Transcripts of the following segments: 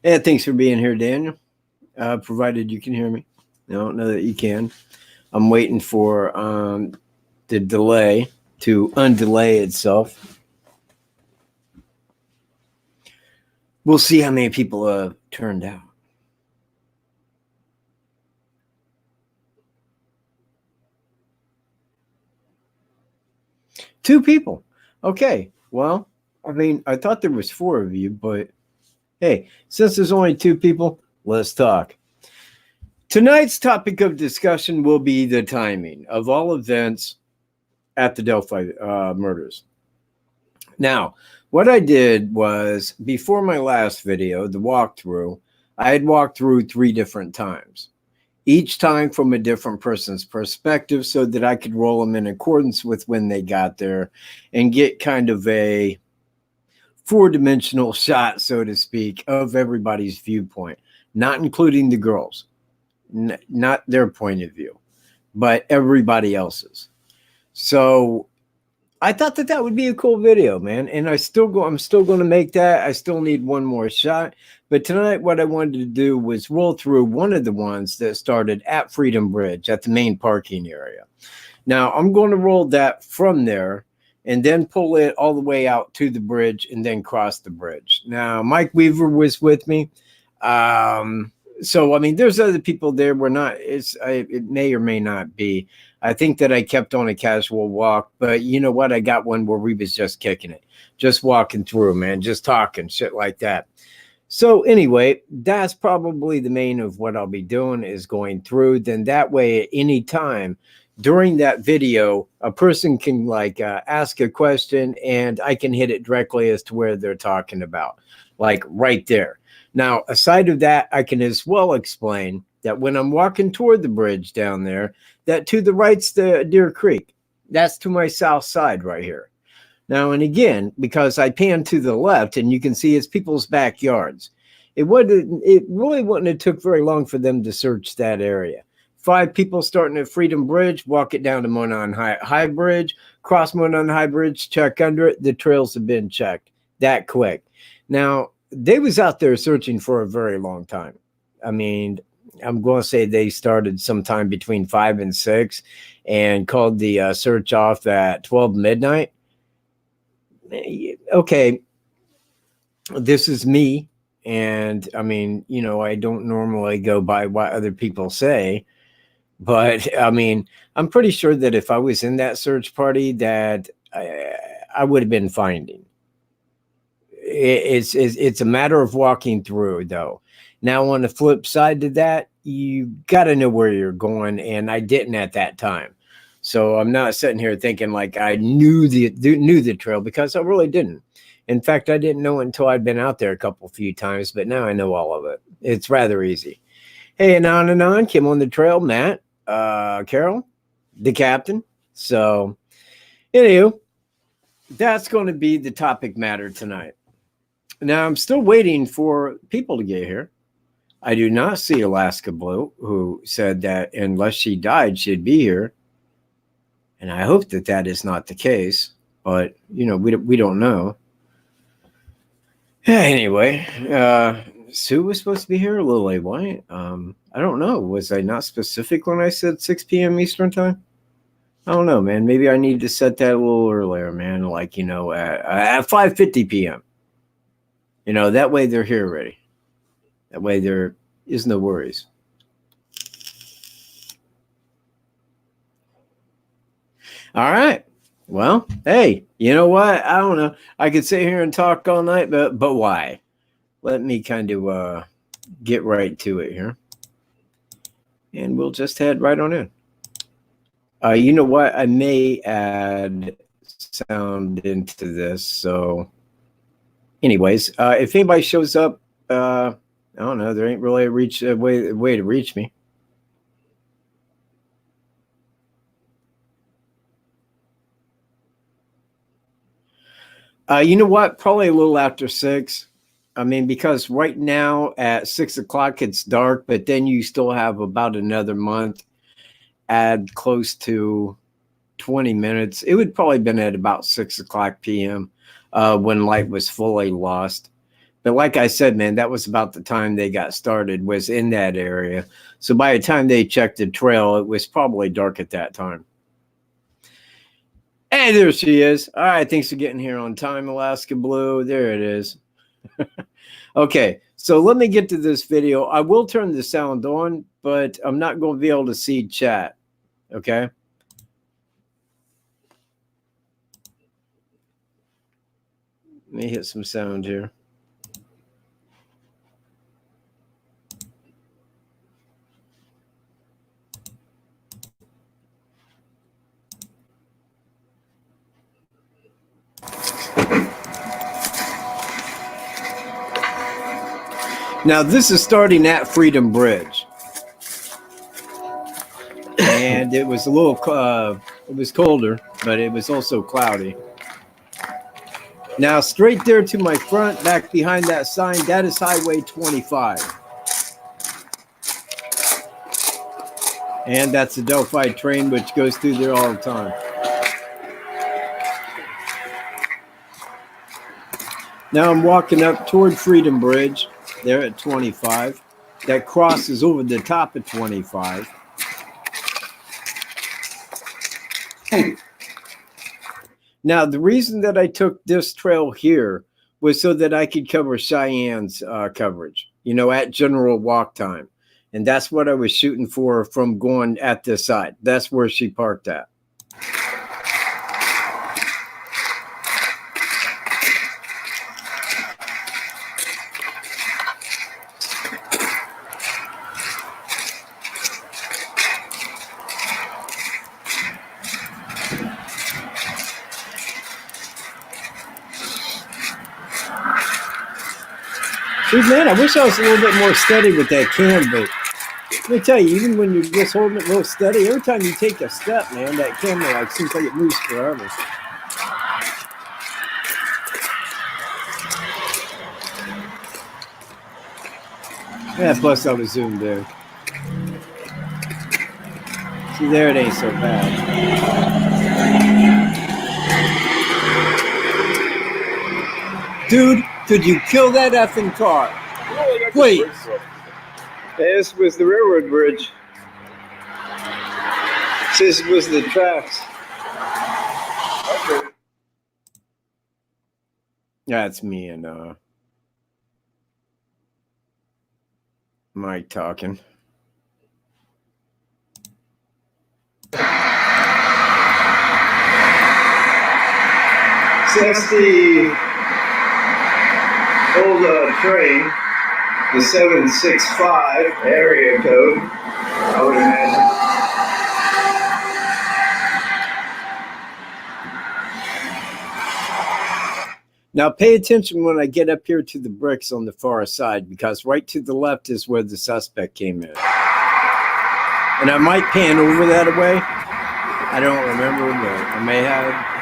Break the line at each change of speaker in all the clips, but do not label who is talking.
And thanks for being here, Daniel. Provided you can hear me. I don't know that you can. I'm waiting for the delay to undelay itself. We'll see how many people turned out. Two people. Okay. Well, I mean, I thought there was four of you, but hey, since there's only two people, let's talk. Tonight's topic of discussion will be the timing of all events at the Delphi murders. Now, what I did was, before my last video, the walkthrough, I had walked through 3 different times, each time from a different person's perspective, so that I could roll them in accordance with when they got there and get kind of a 4-dimensional shot, so to speak, of everybody's viewpoint, not including the girls, not their point of view, but everybody else's. So I thought that would be a cool video, man. And I'm still going to make that. I still need one more shot. But tonight, what I wanted to do was roll through one of the ones that started at Freedom Bridge at the main parking area. Now, I'm going to roll that from there and then pull it all the way out to the bridge and then cross the bridge. Now, Mike Weaver was with me. So, I mean, there's other people there. It may or may not be. I think that I kept on a casual walk, but you know what? I got one where we was just kicking it, just walking through, man, just talking, shit like that. So anyway, that's probably the main of what I'll be doing, is going through. Then that way, at any time during that video, a person can ask a question and I can hit it directly as to where they're talking about, like right there. Now, aside of that, I can as well explain that when I'm walking toward the bridge down there, that to the right's the Deer Creek. That's to my south side right here. Now, and again, because I pan to the left and you can see it's people's backyards, it really wouldn't have took very long for them to search that area. 5 people starting at Freedom Bridge, walk it down to Monon High Bridge, cross Monon High Bridge, check under it. The trails have been checked that quick. Now, they was out there searching for a very long time. I mean, I'm going to say they started sometime between 5 and 6 and called the search off at 12 midnight. Okay, this is me. And I mean, you know, I don't normally go by what other people say, but I mean, I'm pretty sure that if I was in that search party that I would have been finding. It's a matter of walking through, though. Now, on the flip side to that, you got to know where you're going, and I didn't at that time. So I'm not sitting here thinking like I knew the trail, because I really didn't. In fact, I didn't know it until I'd been out there a few times, but now I know all of it. It's rather easy. Hey, Anon, Kim on the trail, Matt, Carol, the captain. So, anywho, that's going to be the topic matter tonight. Now, I'm still waiting for people to get here. I do not see Alaska Blue, who said that unless she died, she'd be here. And I hope that that is not the case. But, you know, we don't know. Anyway, Sue was supposed to be here a little late. Why? I don't know. Was I not specific when I said 6 p.m. Eastern time? I don't know, man. Maybe I need to set that a little earlier, man. Like, you know, at 5:50 p.m. You know, that way they're here already. That way there is no worries. All right. Well, hey, you know what? I don't know. I could sit here and talk all night, but why? Let me kind of get right to it here. And we'll just head right on in. You know what? I may add sound into this. So anyways, if anybody shows up, I don't know, there ain't really a way to reach me. You know what? Probably a little after 6. I mean, because right now at 6 o'clock, it's dark, but then you still have about another month, add close to 20 minutes. It would probably been at about 6 o'clock p.m. When light was fully lost. But like I said, man, that was about the time they got started, was in that area. So by the time they checked the trail, it was probably dark at that time. And there she is. All right, thanks for getting here on time, Alaska Blue. There it is. Okay, so let me get to this video. I will turn the sound on, but I'm not going to be able to see chat. Okay. Let me hit some sound here. Now, this is starting at Freedom Bridge. And it was a little, it was colder, but it was also cloudy. Now, straight there to my front, back behind that sign, that is Highway 25. And that's the Delphi train, which goes through there all the time. Now I'm walking up toward Freedom Bridge, there at 25. That crosses over the top of 25. Now, the reason that I took this trail here was so that I could cover Cheyenne's coverage, you know, at general walk time. And that's what I was shooting for from going at this side. That's where she parked at. See, man, I wish I was a little bit more steady with that cam, but let me tell you, even when you're just holding it real steady, every time you take a step, man, that camera like seems like it moves forever. Yeah, plus I was zoomed in. See, there it ain't so bad. Dude, could you kill that effing car? Please. This was the railroad bridge. This was the tracks. Okay. That's me and Mike talking. So that's the old train, the 765 area code, I would imagine. Now pay attention when I get up here to the bricks on the far side, because right to the left is where the suspect came in. And I might pan over that way. I don't remember, but I may have.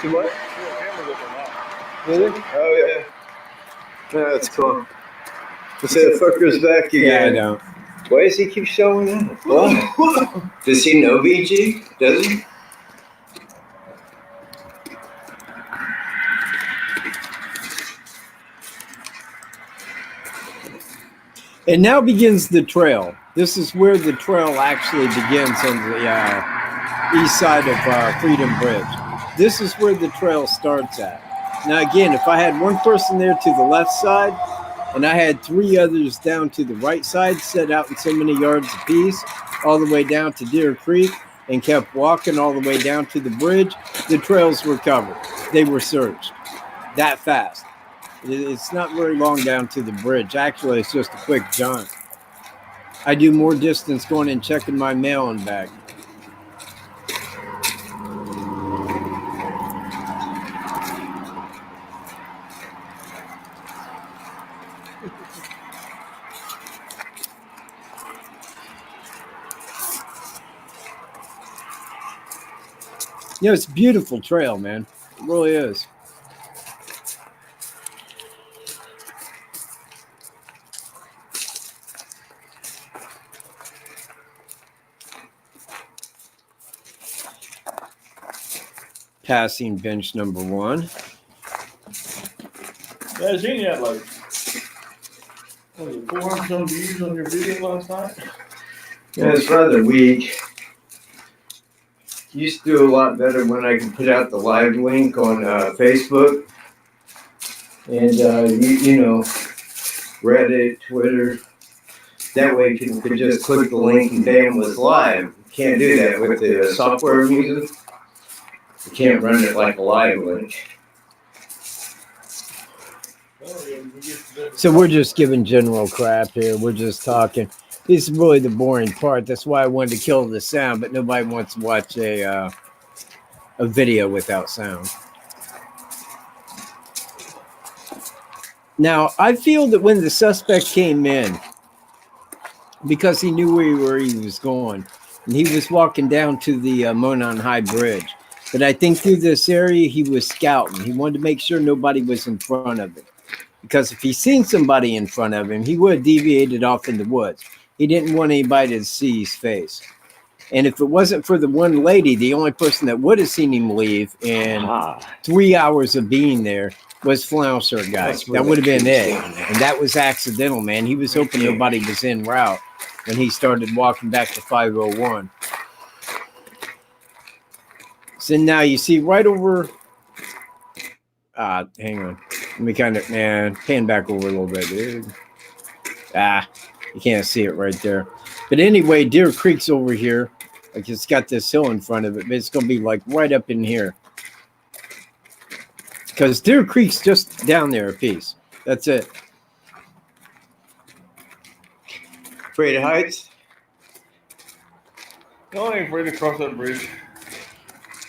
See what? Really? Oh, yeah. Yeah, that's cool. Let's say the fucker's back again. Yeah, I know. Why does he keep showing up? What? Does he know VG? Does he? And now begins the trail. This is where the trail actually begins on the east side of Freedom Bridge. This is where the trail starts at. Now again, if I had one person there to the left side, and I had three others down to the right side, set out in so many yards apiece, all the way down to Deer Creek, and kept walking all the way down to the bridge, the trails were covered. They were searched. That fast. It's not very long down to the bridge. Actually, it's just a quick jaunt. I do more distance going and checking my mail and back. You know, it's a beautiful trail, man. It really is. passing bench number 1.
Yeah, I seen you had like 400 some views on your video last night.
Yeah, it's rather weak. Used to do a lot better when I could put out the live link on Facebook. And, you know, Reddit, Twitter. That way people could just click the link and bam, was live. You can't do that with the software I'm using. You can't run it like a live link. So we're just giving general crap here. We're just talking. This is really the boring part. That's why I wanted to kill the sound, but nobody wants to watch a video without sound. Now, I feel that when the suspect came in, because he knew where he was going, and he was walking down to the Monon High Bridge, but I think through this area he was scouting. He wanted to make sure nobody was in front of him, because if he seen somebody in front of him, he would have deviated off in the woods. He didn't want anybody to see his face. And if it wasn't for the one lady, the only person that would have seen him leave in 3 hours of being there was Flouncer guy. That would have been it. And that was accidental, man. He was hoping nobody was en route when he started walking back to 501. So now you see right over... hang on. Let me kind of... pan back over a little bit, dude. You can't see it right there. But anyway, Deer Creek's over here. Like, it's got this hill in front of it, but it's going to be like right up in here. Because Deer Creek's just down there a piece. That's it. Afraid of heights?
No, I ain't afraid to cross that bridge.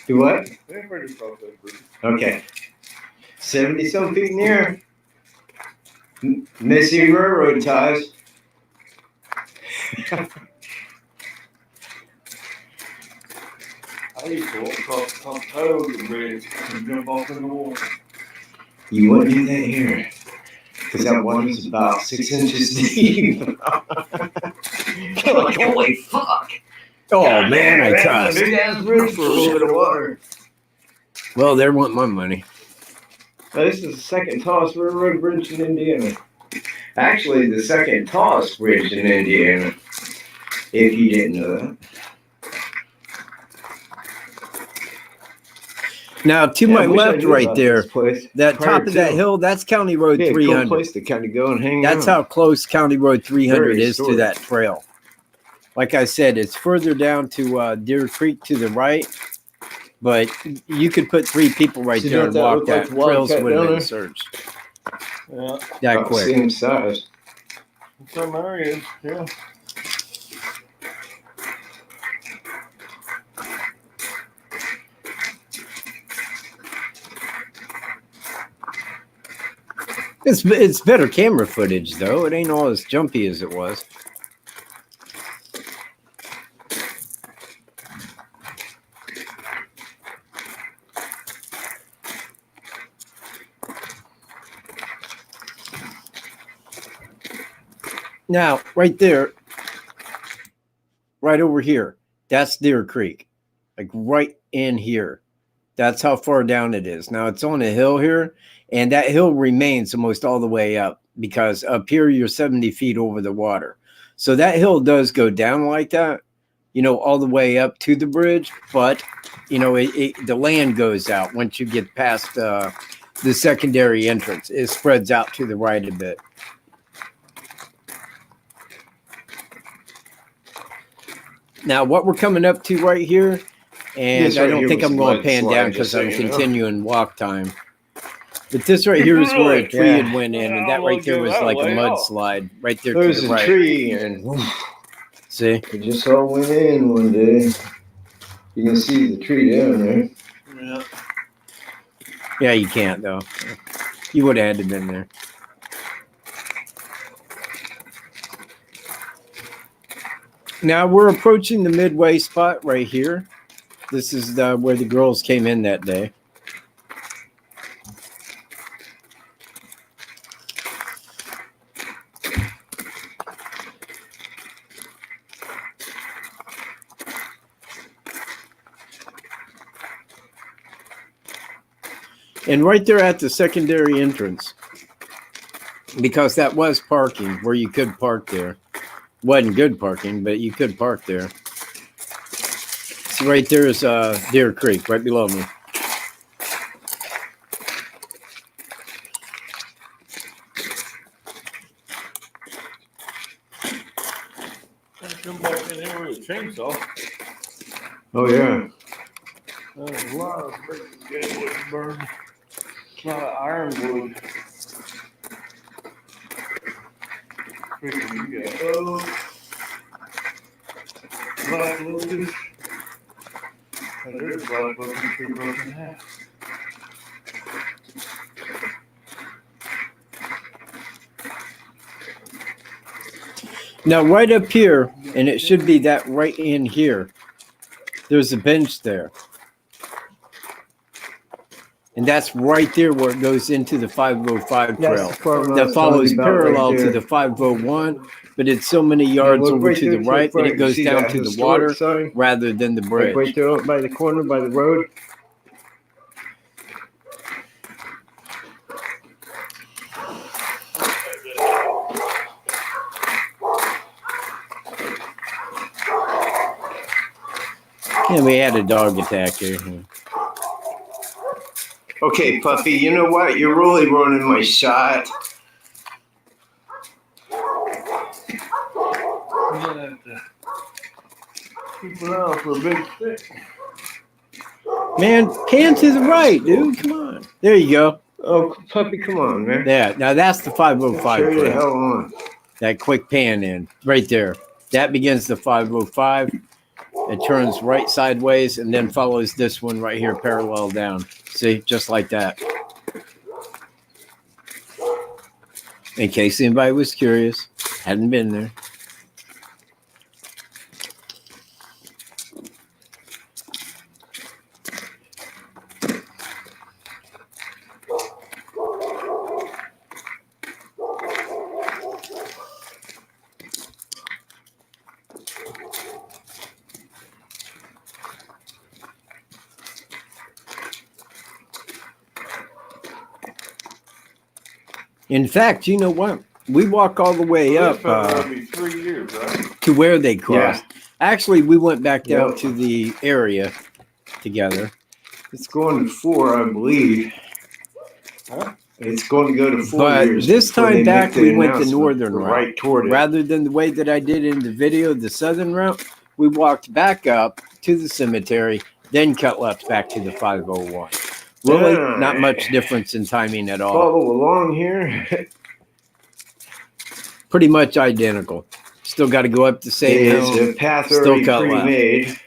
Do what?
I ain't afraid to cross that bridge.
Okay. 70-some feet in the air. Missing railroad ties.
I used to walk across the top of the bridge and jump off in the water.
You wouldn't do that here. Because that water's about 6 inches deep. You're like, holy fuck. Oh, God, man, I cussed. Big ass bridge for a little bit of water. Well, they want my money. Now, this is the second tallest railroad bridge in Indiana. Actually, the second tallest bridge in Indiana. If you didn't know that. Now, to my left right there, that top of that hill, that's County Road 300. Cool place to kind of go and hang out. That's how close County Road 300 is to that trail. Like I said, it's further down to Deer Creek to the right, but you could put 3 people right there and walk that. Trails would have been searched.
Yeah.
That quick. Same size.
Some areas, yeah.
It's better camera footage, though. It ain't all as jumpy as it was. Now, right there, right over here, that's Deer Creek. Like right in here. That's how far down it is. Now, it's on a hill here. And that hill remains almost all the way up because up here you're 70 feet over the water. So that hill does go down like that, you know, all the way up to the bridge. But, you know, the land goes out once you get past the secondary entrance. It spreads out to the right a bit. Now, what we're coming up to right here, and I don't think I'm going to pan down because I'm continuing walk time. But this right here is where a tree had went in, and that right there was like a mudslide right there to the right. There's a tree, and see? It just all went in one day. You can see the tree down there.
Yeah.
Yeah, you can't, though. You would have had to been there. Now, we're approaching the midway spot right here. This is where the girls came in that day. And right there at the secondary entrance, because that was parking where you could park there. Wasn't good parking, but you could park there. So right there is Deer Creek, right below me.
Come back in here with a chainsaw.
Oh yeah.
There's a lot of big wood burn. A lot of ironwood. Freaking, you got those. Black locust. And there's black locust tree broken in half.
Now right up here, and it should be that right in here, there's a bench there. And that's right there where it goes into the 505 trail. That follows parallel to the 501, but it's so many yards over to the right that it goes down to the water rather than the bridge.
Right there by the corner, by the road.
And we had a dog attack here.
Okay, Puffy, you know what? You're really ruining my shot.
Keep it out for a big stick.
Man, pan to the right, dude. Come on. There you go.
Oh, Puffy, come on, man.
Yeah, now that's the 505
Carry the
trail.
hell on.
That quick pan in right there. That begins the 505. It turns right sideways and then follows this one right here parallel down. See, just like that. In case anybody was curious, hadn't been there. In fact, you know what? We walk all the way up
Maybe 3 years, right?
to where they crossed.
Yeah.
Actually, we went back down
Yep.
to the area together.
It's going to 4, I believe.
Huh?
It's going to go to 4
But
years.
this
before
time
they
back,
make the
we went the
announcement.
northern
We're
route.
right toward it.
Rather than the way that I did in the video, the southern route, we walked back up to the cemetery, then cut left back to the 501. Really, not much difference in timing at all.
Follow along here.
Pretty much identical. Still got to go up the same
It's
hill.
a path
Still
already
cut left.
pre-made.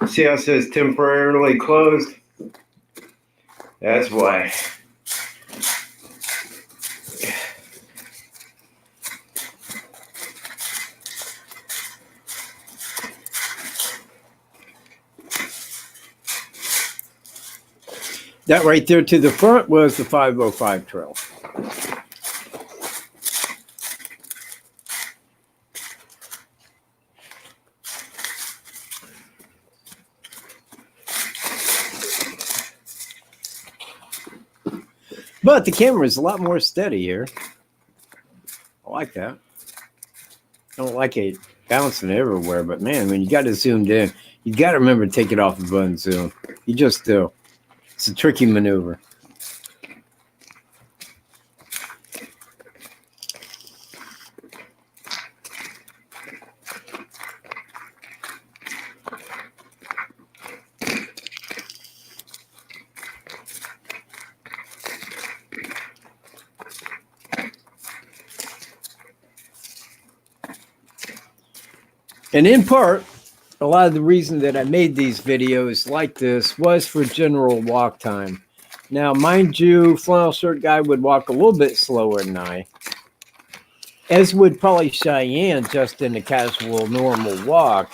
See how it says temporarily closed? That's why.
That right there to the front was the 505 trail. But the camera is a lot more steady here. I like that. I don't like it bouncing everywhere, but man, when you got it zoomed in, you got to remember to take it off the button zoom. You just do. It's a tricky maneuver. And in part, a lot of the reason that I made these videos like this was for general walk time. Now, mind you, Flannel Shirt Guy would walk a little bit slower than I, as would probably Cheyenne just in a casual, normal walk.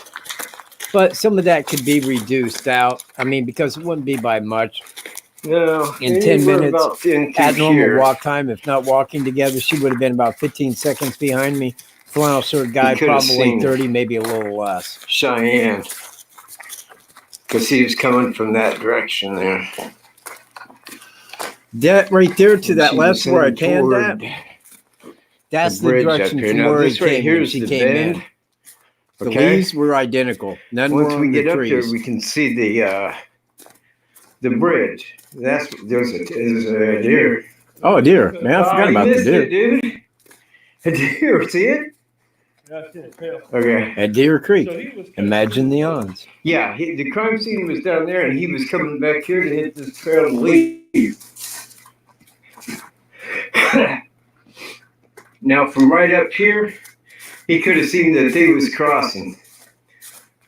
But some of that could be reduced out. I mean, because it wouldn't be by much.
No,
In
we
10
were
minutes,
about 10
At normal
here.
walk time, if not walking together, she would have been about 15 seconds behind me. flannel shirt guy,
could've
probably
seen
30, maybe a little less.
Cheyenne, because he was coming from that direction there.
That right there to that
She was
left where I
heading
panned
toward
at, that's the
bridge
direction
up here.
from
Now
where he
this right
came
here
when
is
she
the
came
bend.
in. The
Okay.
leaves were identical. None
Once
were
we
on
get
the
up there,
trees.
we can see the bridge. There's a deer.
Oh, a deer. Man, I forgot
You
about the
missed
deer.
it, dude. A deer, see it? Okay.
At Deer Creek.
So he was
Imagine the odds.
Yeah, the crime scene was down there, and he was coming back here to hit this trail to leave. Now, from right up here, he could have seen that they was crossing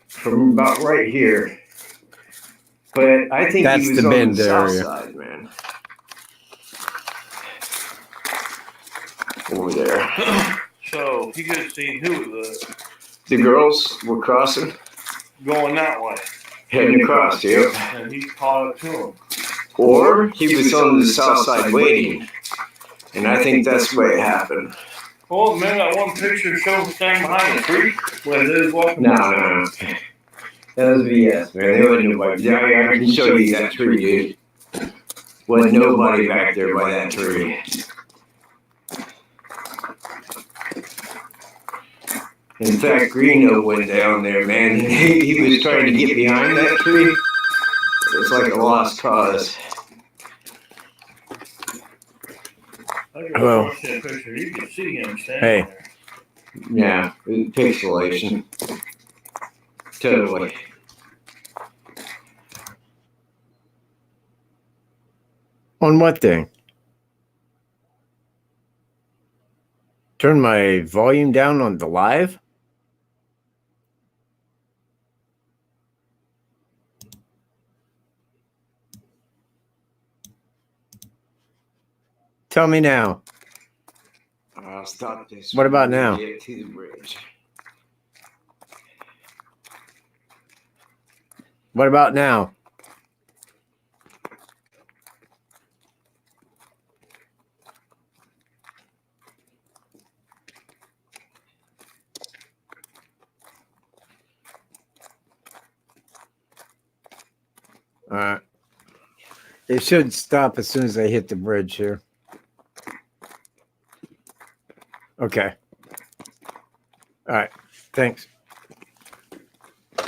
from about right here. But I think
That's
he was
the
on
bend
the south
area.
side, man. Over there.
So he could have seen who
The girls were crossing,
going that way,
heading across, yep.
and he caught up to him.
Or he was on the south side waiting. And I think that's where it happened.
Oh man, that one picture shows standing behind the tree when they was walking.
No. That was BS, man. There wasn't nobody. I can show you that tree, dude. Wasn't nobody back there by that tree. In fact, Greeno went down there, man. He was trying to get behind that tree. It was like a lost cause.
Well,
Picture. You can see him standing
hey.
there.
Yeah, pixelation. Totally.
On what thing? Turn my volume down on the live? Tell me now.
I'll stop this.
What about now?
Get to the bridge.
What about now? All right. It should stop as soon as I hit the bridge here. Okay. All right. Thanks.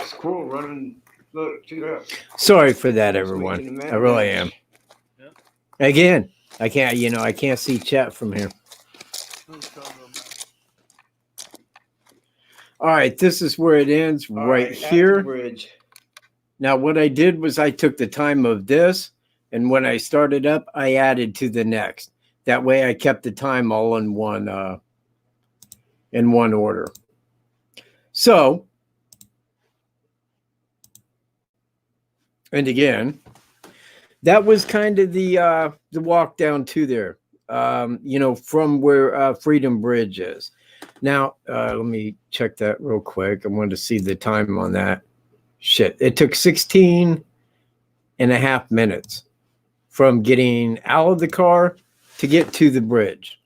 Squirrel running. Look, check it out.
Sorry for that, everyone. I really am.
Yeah.
Again, I can't see chat from here. All right, this is where it ends right here.
Bridge.
Now, what I did was I took the time of this, and when I started up, I added to the next. That way, I kept the time all in one order. So, and again, that was kind of the walk down to there. From where Freedom Bridge is. Now, let me check that real quick. I wanted to see the time on that. Shit, it took 16 and a half minutes from getting out of the car to get to the bridge.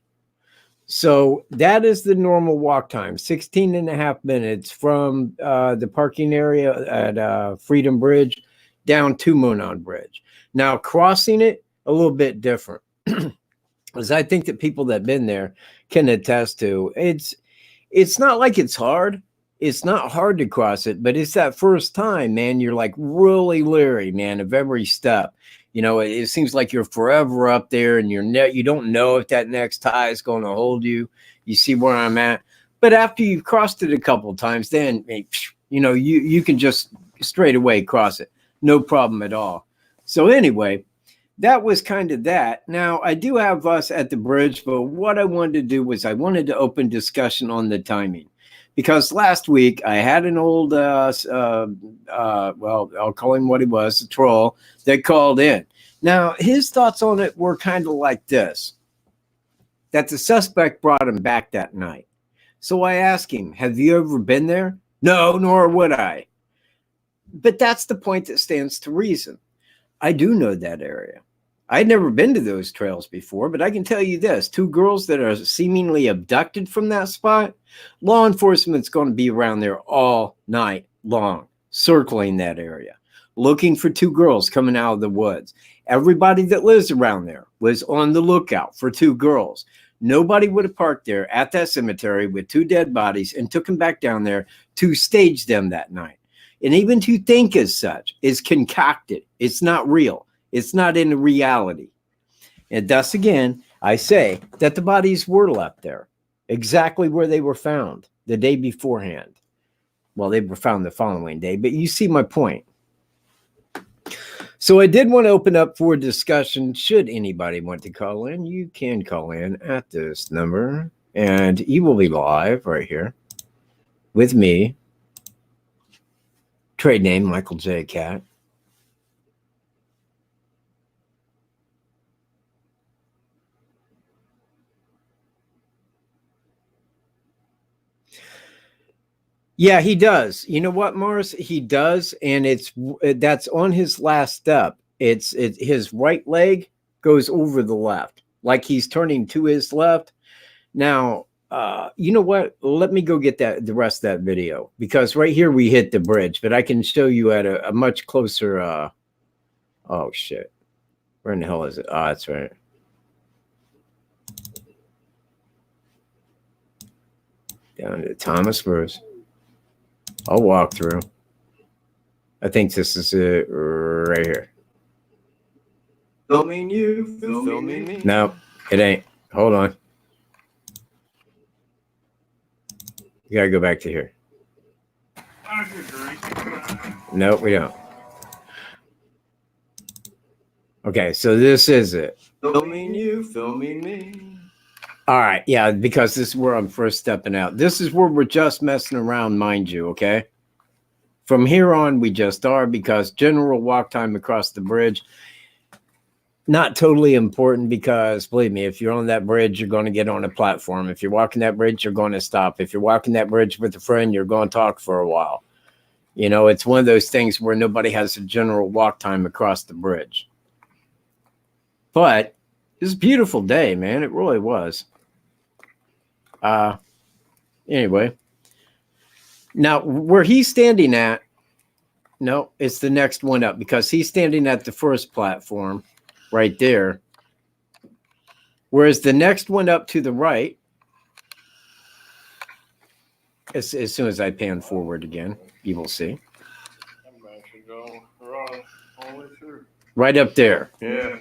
So that is the normal walk time, 16 and a half minutes from the parking area at Freedom Bridge down to Monon Bridge. Now, crossing it, a little bit different. As I think that people that have been there can attest to, it's not like it's hard. It's not hard to cross it, but it's that first time, man, you're like really leery, man, of every step. It seems like you're forever up there and you don't know if that next tie is going to hold you. You see where I'm at. But after you've crossed it a couple of times, then, you can just straight away cross it. No problem at all. So anyway, that was kind of that. Now, I do have us at the bridge, but what I wanted to do was I wanted to open discussion on the timing. Because last week I had an old, I'll call him what he was, a troll, that called in. Now, his thoughts on it were kind of like this, that the suspect brought him back that night. So I asked him, have you ever been there? No, nor would I. But that's the point that stands to reason. I do know that area. I'd never been to those trails before, but I can tell you this, 2 girls that are seemingly abducted from that spot, law enforcement's going to be around there all night long, circling that area, looking for 2 girls coming out of the woods. Everybody that lives around there was on the lookout for 2 girls. Nobody would have parked there at that cemetery with 2 dead bodies and took them back down there to stage them that night. And even to think as such is concocted. It's not real. It's not in reality. And thus again, I say that the bodies were left there exactly where they were found the day beforehand. Well, they were found the following day, but you see my point. So I did want to open up for discussion. Should anybody want to call in, you can call in at this number, and you will be live right here with me. Trade name, Michael J. Cat. Yeah, he does. You know what, Morris? He does, and that's on his last step. It's his right leg goes over the left, like he's turning to his left. Now, you know what? Let me go get the rest of that video, because right here we hit the bridge, but I can show you at a much closer. Oh shit! Where in the hell is it? Oh, that's right. Down to Thomas first. I'll walk through. I think this is it right here.
Filming you, filming me.
No, it ain't. Hold on. You gotta go back to here. No, we don't. Okay, so this is it.
Filming you, filming me.
All right, yeah, because this is where I'm first stepping out. This is where we're just messing around, mind you, okay? From here on, we just are, because general walk time across the bridge, not totally important, because believe me, if you're on that bridge, you're going to get on a platform. If you're walking that bridge, you're going to stop. If you're walking that bridge with a friend, you're going to talk for a while. You know, it's one of those things where nobody has a general walk time across the bridge. But it was a beautiful day, man. It really was. Anyway, now where he's standing at, no, it's the next one up, because he's standing at the first platform right there. Whereas the next one up to the right, as soon as I pan forward again, you will see. Right up there.
Yeah.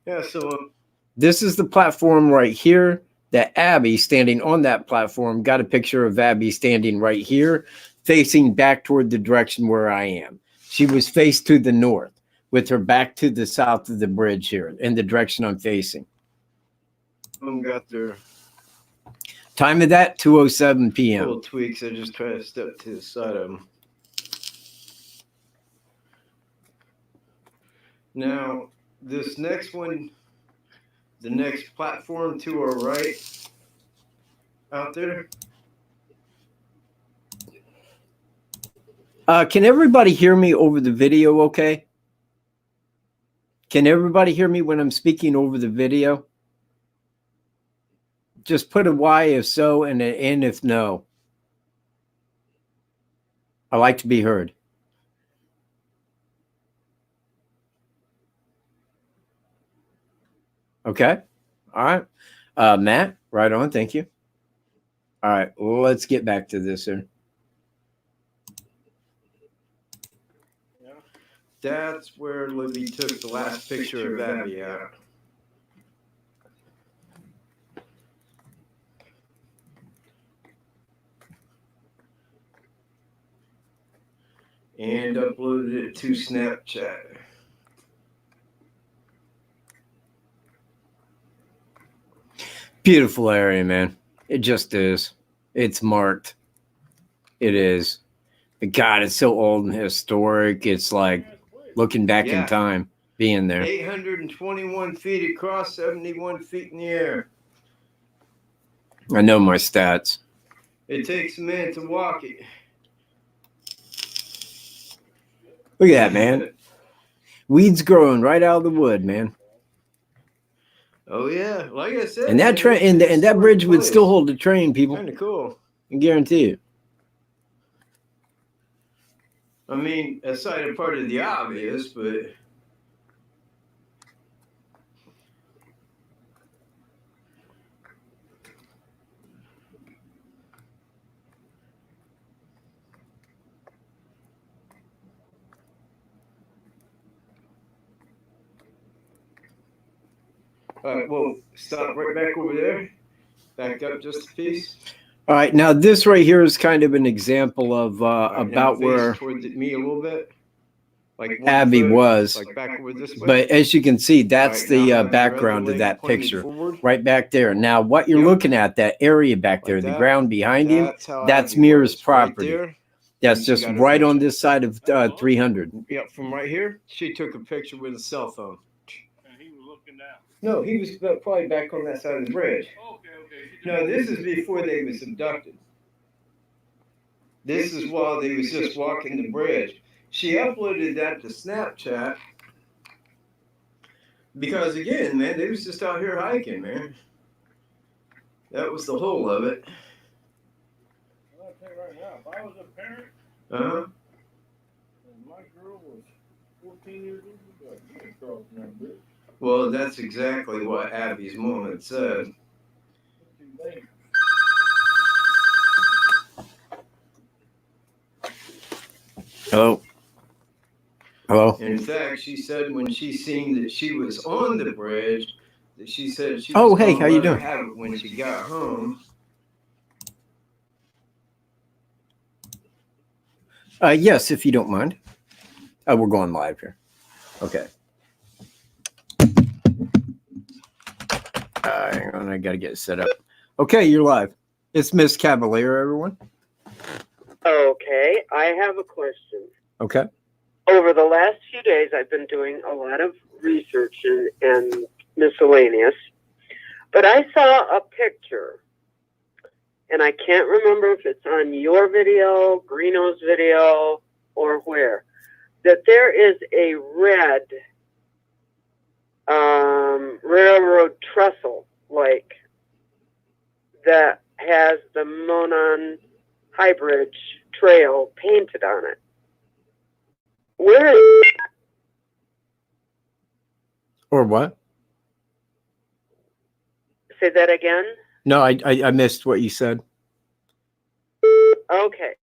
Yeah, so
this is the platform right here that Abby, standing on that platform, got a picture of Abby standing right here, facing back toward the direction where I am. She was faced to the north with her back to the south of the bridge here in the direction I'm facing.
got their
Time of that, 2:07 p.m.
little tweaks. I just try to step to the side of them. Now, this next one, the next platform to our right out there.
Can everybody hear me over the video okay? Can everybody hear me when I'm speaking over the video? Just put a Y if so and an N if no. I like to be heard. Okay. All right. Matt, right on. Thank you. All right. Let's get back to this here.
That's where Libby took the last picture of Abby out. And uploaded it to Snapchat.
Beautiful area, man. It just is. It's marked. It is. But God, it's so old and historic. It's like looking back in time, being there.
821 feet across, 71 feet in the air.
I know my stats.
It takes a man to walk it.
Look at that, man. Weeds growing right out of the wood, man.
Oh yeah, like I said,
And that train and that bridge would still hold the train, people.
Kind of cool.
I guarantee you.
I mean, aside a part of the obvious, but all right, well, stop right back over there. Back up just a piece.
All right, now this right here is kind of an example of about where
toward me a little bit, like
Abby was.
like back over this way.
But as you can see, that's
Right,
the
now have your
background
other
of
leg
that
pointed
picture
forward.
right back there. Now, what you're
Yep.
looking at, that area back there,
Like
the
that.
ground behind you,
How
that's
Abby
Mira's
was,
property.
Right there.
That's
She
just
got her
right on
picture.
this side of 300.
Yep, from right here, she took a picture with a cell phone.
And he was looking down.
No, he was probably back on that side of the bridge.
Okay.
No, this is before they was abducted. This is while they was just walking the bridge. She uploaded that to Snapchat because, again, man, they was just out here hiking, man. That was the whole of it.
I'll tell you right now, if I was a parent
Uh-huh.
and my girl was 14 years old, I'd be like, you ain't crossing that bridge.
Well, that's exactly what Abby's mom had said.
It's too dangerous.
Hello. Hello.
In fact, she said when she seen that she was on the bridge, that she said she
Oh,
was
hey,
gonna
how you
let her
doing?
have it when she got home.
Yes, if you don't mind. We're going live here. Okay. Hang on, I got to get it set up. Okay, you're live. It's Miss Cavalier, everyone.
Okay, I have a question.
Okay.
Over the last few days, I've been doing a lot of research and miscellaneous, but I saw a picture, and I can't remember if it's on your video, Greeno's video, or where, that there is a red railroad trestle, like, that has the Monon High Bridge Trail painted on it. Where is
Or what?
Say that again?
No, I missed what you said.
Okay.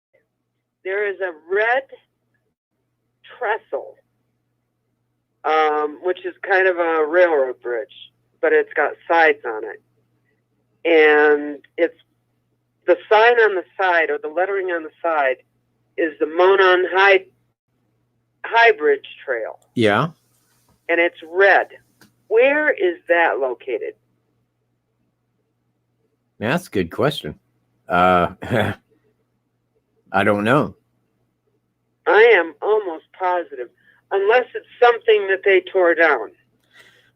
There is a red trestle, which is kind of a railroad bridge, but it's got sides on it. And it's the sign on the side, or the lettering on the side, is the Monon High Bridge Trail.
Yeah.
And it's red. Where is that located?
That's a good question. I don't know.
I am almost positive, unless it's something that they tore down.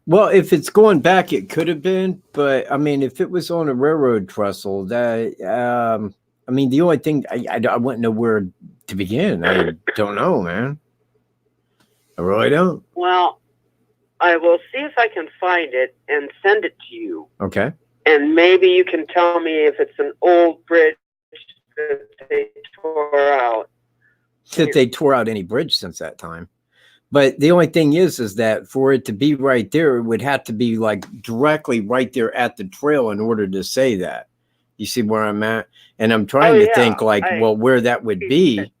Well, if it's going back, it could have been, but I mean, if it was on a railroad trestle, that I mean, the only thing I wouldn't know where to begin. I don't know, man. I really don't.
Well, I will see if I can find it and send it to you.
Okay.
And maybe you can tell me if it's an old bridge that they tore out.
That they tore out any bridge since that time. But the only thing is that for it to be right there, it would have to be like directly right there at the trail in order to say that. You see where I'm at? And I'm trying to think like, well, where that would be.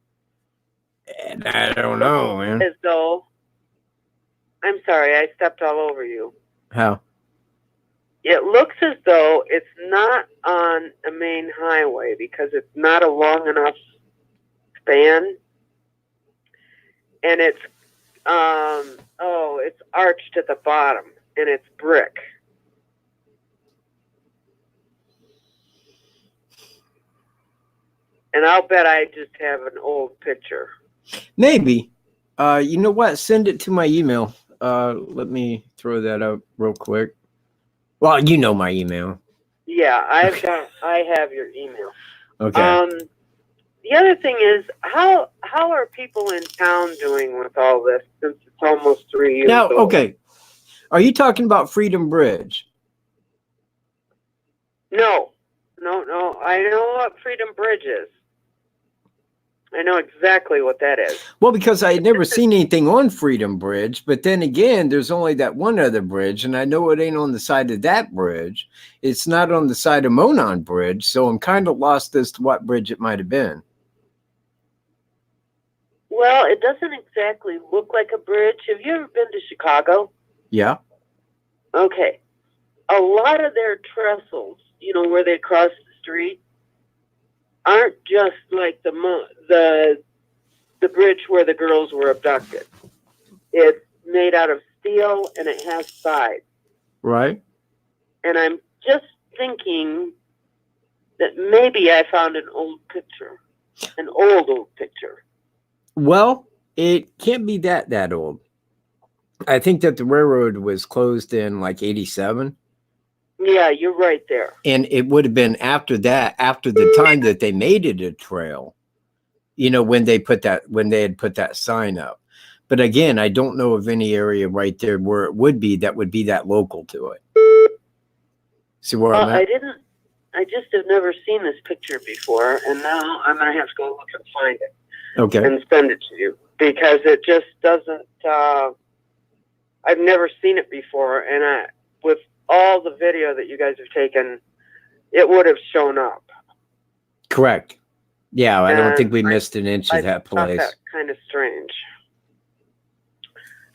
And I don't know, man.
As though, I'm sorry, I stepped all over you.
How?
It looks as though it's not on a main highway because it's not a long enough span. And it's it's arched at the bottom, and it's brick. And I'll bet I just have an old picture.
Maybe. You know what? Send it to my email. Let me throw that up real quick. Well, you know my email.
Yeah, I have your email.
Okay.
the other thing is, how are people in town doing with all this since it's almost 3 years
Now,
old?
okay, are you talking about Freedom Bridge?
No. I know what Freedom Bridge is. I know exactly what that is.
Well, because I had never seen anything on Freedom Bridge, but then again, there's only that one other bridge, and I know it ain't on the side of that bridge. It's not on the side of Monon Bridge, so I'm kind of lost as to what bridge it might have been.
Well, it doesn't exactly look like a bridge. Have you ever been to Chicago?
Yeah.
Okay. A lot of their trestles, where they cross the street, aren't just like the bridge where the girls were abducted. It's made out of steel and it has sides.
Right.
And I'm just thinking that maybe I found an old picture, an old picture.
Well, it can't be that old. I think that the railroad was closed in like 87.
Yeah, you're right there.
And it would have been after that, after the time that they made it a trail, when they had put that sign up. But again, I don't know of any area right there where it would be that local to it. See where I'm at?
I just have never seen this picture before, and now I'm going to have to go look and find it.
Okay.
And send it to you, because it just doesn't, I've never seen it before, and with all the video that you guys have taken, it would have shown up.
Correct. Yeah, I don't think we missed an inch of that place.
That's kind of strange.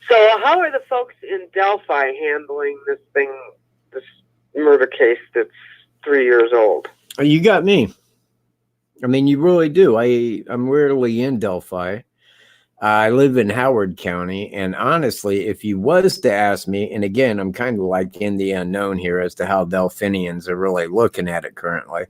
So how are the folks in Delphi handling this murder case that's 3 years old?
Oh, you got me. I mean, you really do. I'm rarely in Delphi. I live in Howard County, and honestly, if you was to ask me, and again, I'm kind of like in the unknown here as to how Delphinians are really looking at it currently.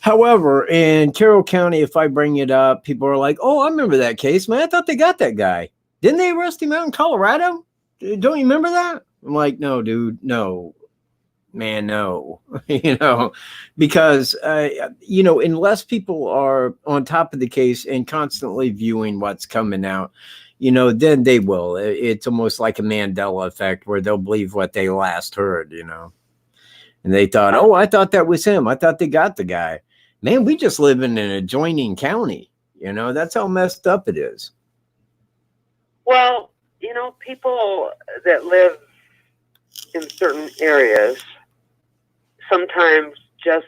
However, in Carroll County, if I bring it up, people are like, "Oh, I remember that case, man. I thought they got that guy. Didn't they arrest him out in Colorado? Don't you remember that?" I'm like, "No, dude, no. Man, no." Because unless people are on top of the case and constantly viewing what's coming out, then they will. It's almost like a Mandela effect where they'll believe what they last heard, and they thought, "Oh, I thought that was him. I thought they got the guy." Man, we just live in an adjoining county. That's how messed up it is.
Well, people that live in certain areas sometimes just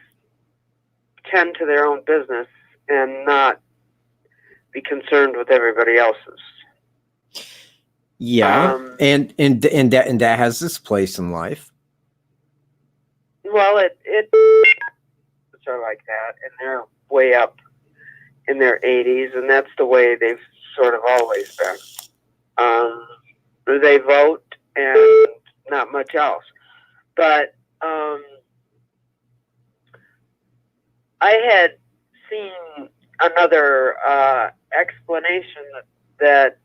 tend to their own business and not be concerned with everybody else's.
Yeah, and that has this place in life.
Well, it are like that, and they're way up in their 80s, and that's the way they've sort of always been. They vote and not much else. But I had seen another explanation that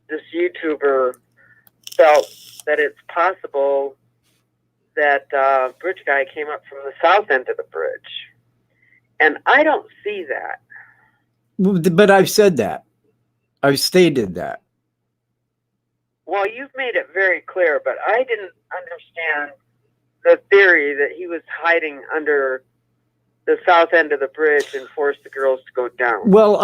this YouTuber felt that it's possible that bridge guy came up from the south end of the bridge. And I don't see that.
But I've said that. I've stated that.
Well, you've made it very clear, but I didn't understand the theory that he was hiding under the south end of the bridge and forced the girls to go down.
Well,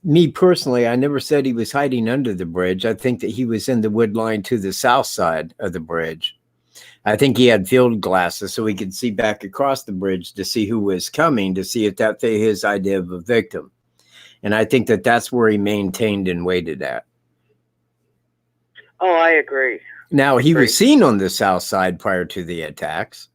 me personally, I never said he was hiding under the bridge. I think that he was in the wood line to the south side of the bridge. I think he had field glasses so he could see back across the bridge to see who was coming, to see if that fit his idea of a victim. And I think that that's where he maintained and waited at.
Oh, I agree.
Now, he was seen on the south side prior to the attacks.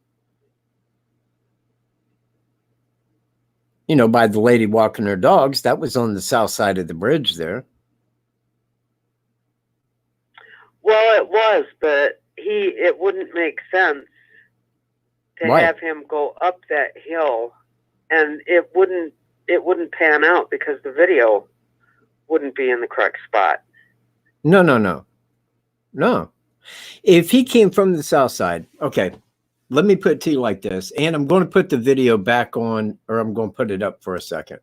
By the lady walking her dogs. That was on the south side of the bridge there.
Well, it was, but it wouldn't make sense to have him go up that hill, and it wouldn't pan out because the video wouldn't be in the correct spot.
No. If he came from the south side, okay. let me put it to you like this, and I'm going to put the video back on, or I'm going to put it up for a second.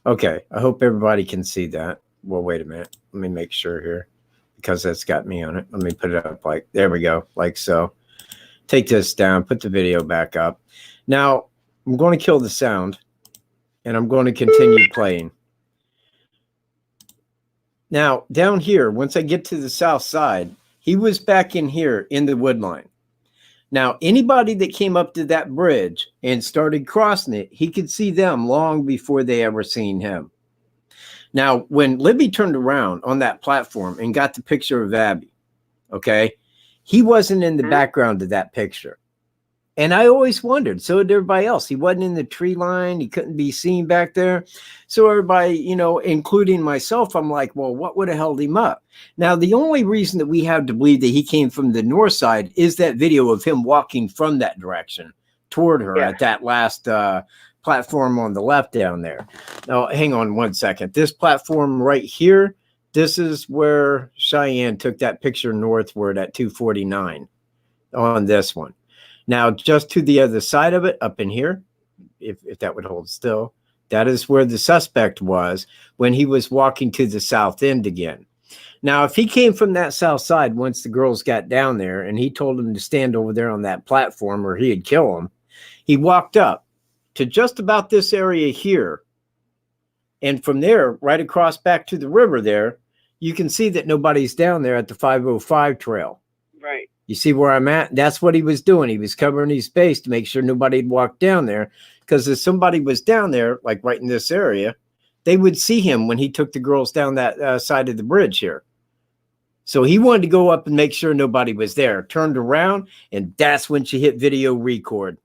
Okay, I hope everybody can see that. Well, wait a minute. Let me make sure here, because that's got me on it. Let me put it up like, there we go, like so. Take this down, put the video back up. Now, I'm going to kill the sound, and I'm going to continue playing. Now, down here, once I get to the south side, he was back in here in the wood line. Now, anybody that came up to that bridge and started crossing it, he could see them long before they ever seen him. Now, when Libby turned around on that platform and got the picture of Abby, okay, he wasn't in the background of that picture. And I always wondered, so did everybody else. He wasn't in the tree line. He couldn't be seen back there. So everybody, you know, including myself, I'm like, well, what would have held him up? Now, the only reason that we have to believe that he came from the north side is that video of him walking from that direction toward her at that last platform on the left down there. Now, hang on one second. This platform right here, this is where Cheyenne took that picture northward at 249 on this one. Now, just to the other side of it, up in here, if that would hold still, that is where the suspect was when he was walking to the south end again. Now, if he came from that south side once the girls got down there and he told them to stand over there on that platform or he'd kill them, he walked up to just about this area here. And from there, right across back to the river there, you can see that nobody's down there at the 505 trail.
Right.
You see where I'm at? That's what he was doing. He was covering his space to make sure nobody had walked down there. Because if somebody was down there, like right in this area, they would see him when he took the girls down that side of the bridge here. So he wanted to go up and make sure nobody was there. Turned around, and that's when she hit video record.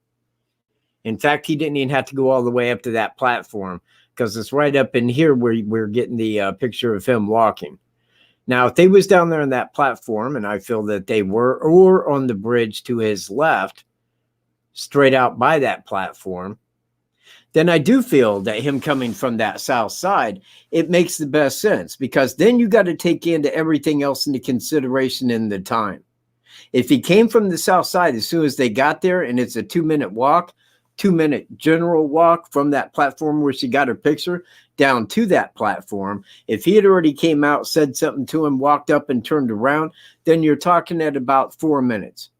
In fact, he didn't even have to go all the way up to that platform because it's right up in here where we're getting the picture of him walking. Now, if they was down there on that platform, and I feel that they were, or on the bridge to his left, straight out by that platform, then I do feel that him coming from that south side, it makes the best sense because then you got to take into everything else into consideration in the time. If he came from the south side, as soon as they got there and it's a 2-minute walk, 2-minute general walk from that platform where she got her picture down to that platform. If he had already came out, said something to him, walked up and turned around, then you're talking at about 4 minutes.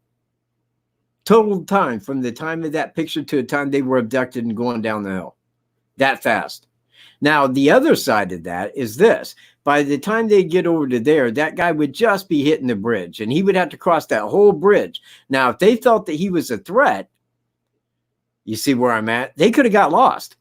Total time from the time of that picture to the time they were abducted and going down the hill. That fast. Now, the other side of that is this. By the time they get over to there, that guy would just be hitting the bridge, and he would have to cross that whole bridge. Now, if they felt that he was a threat, you see where I'm at? They could have got lost.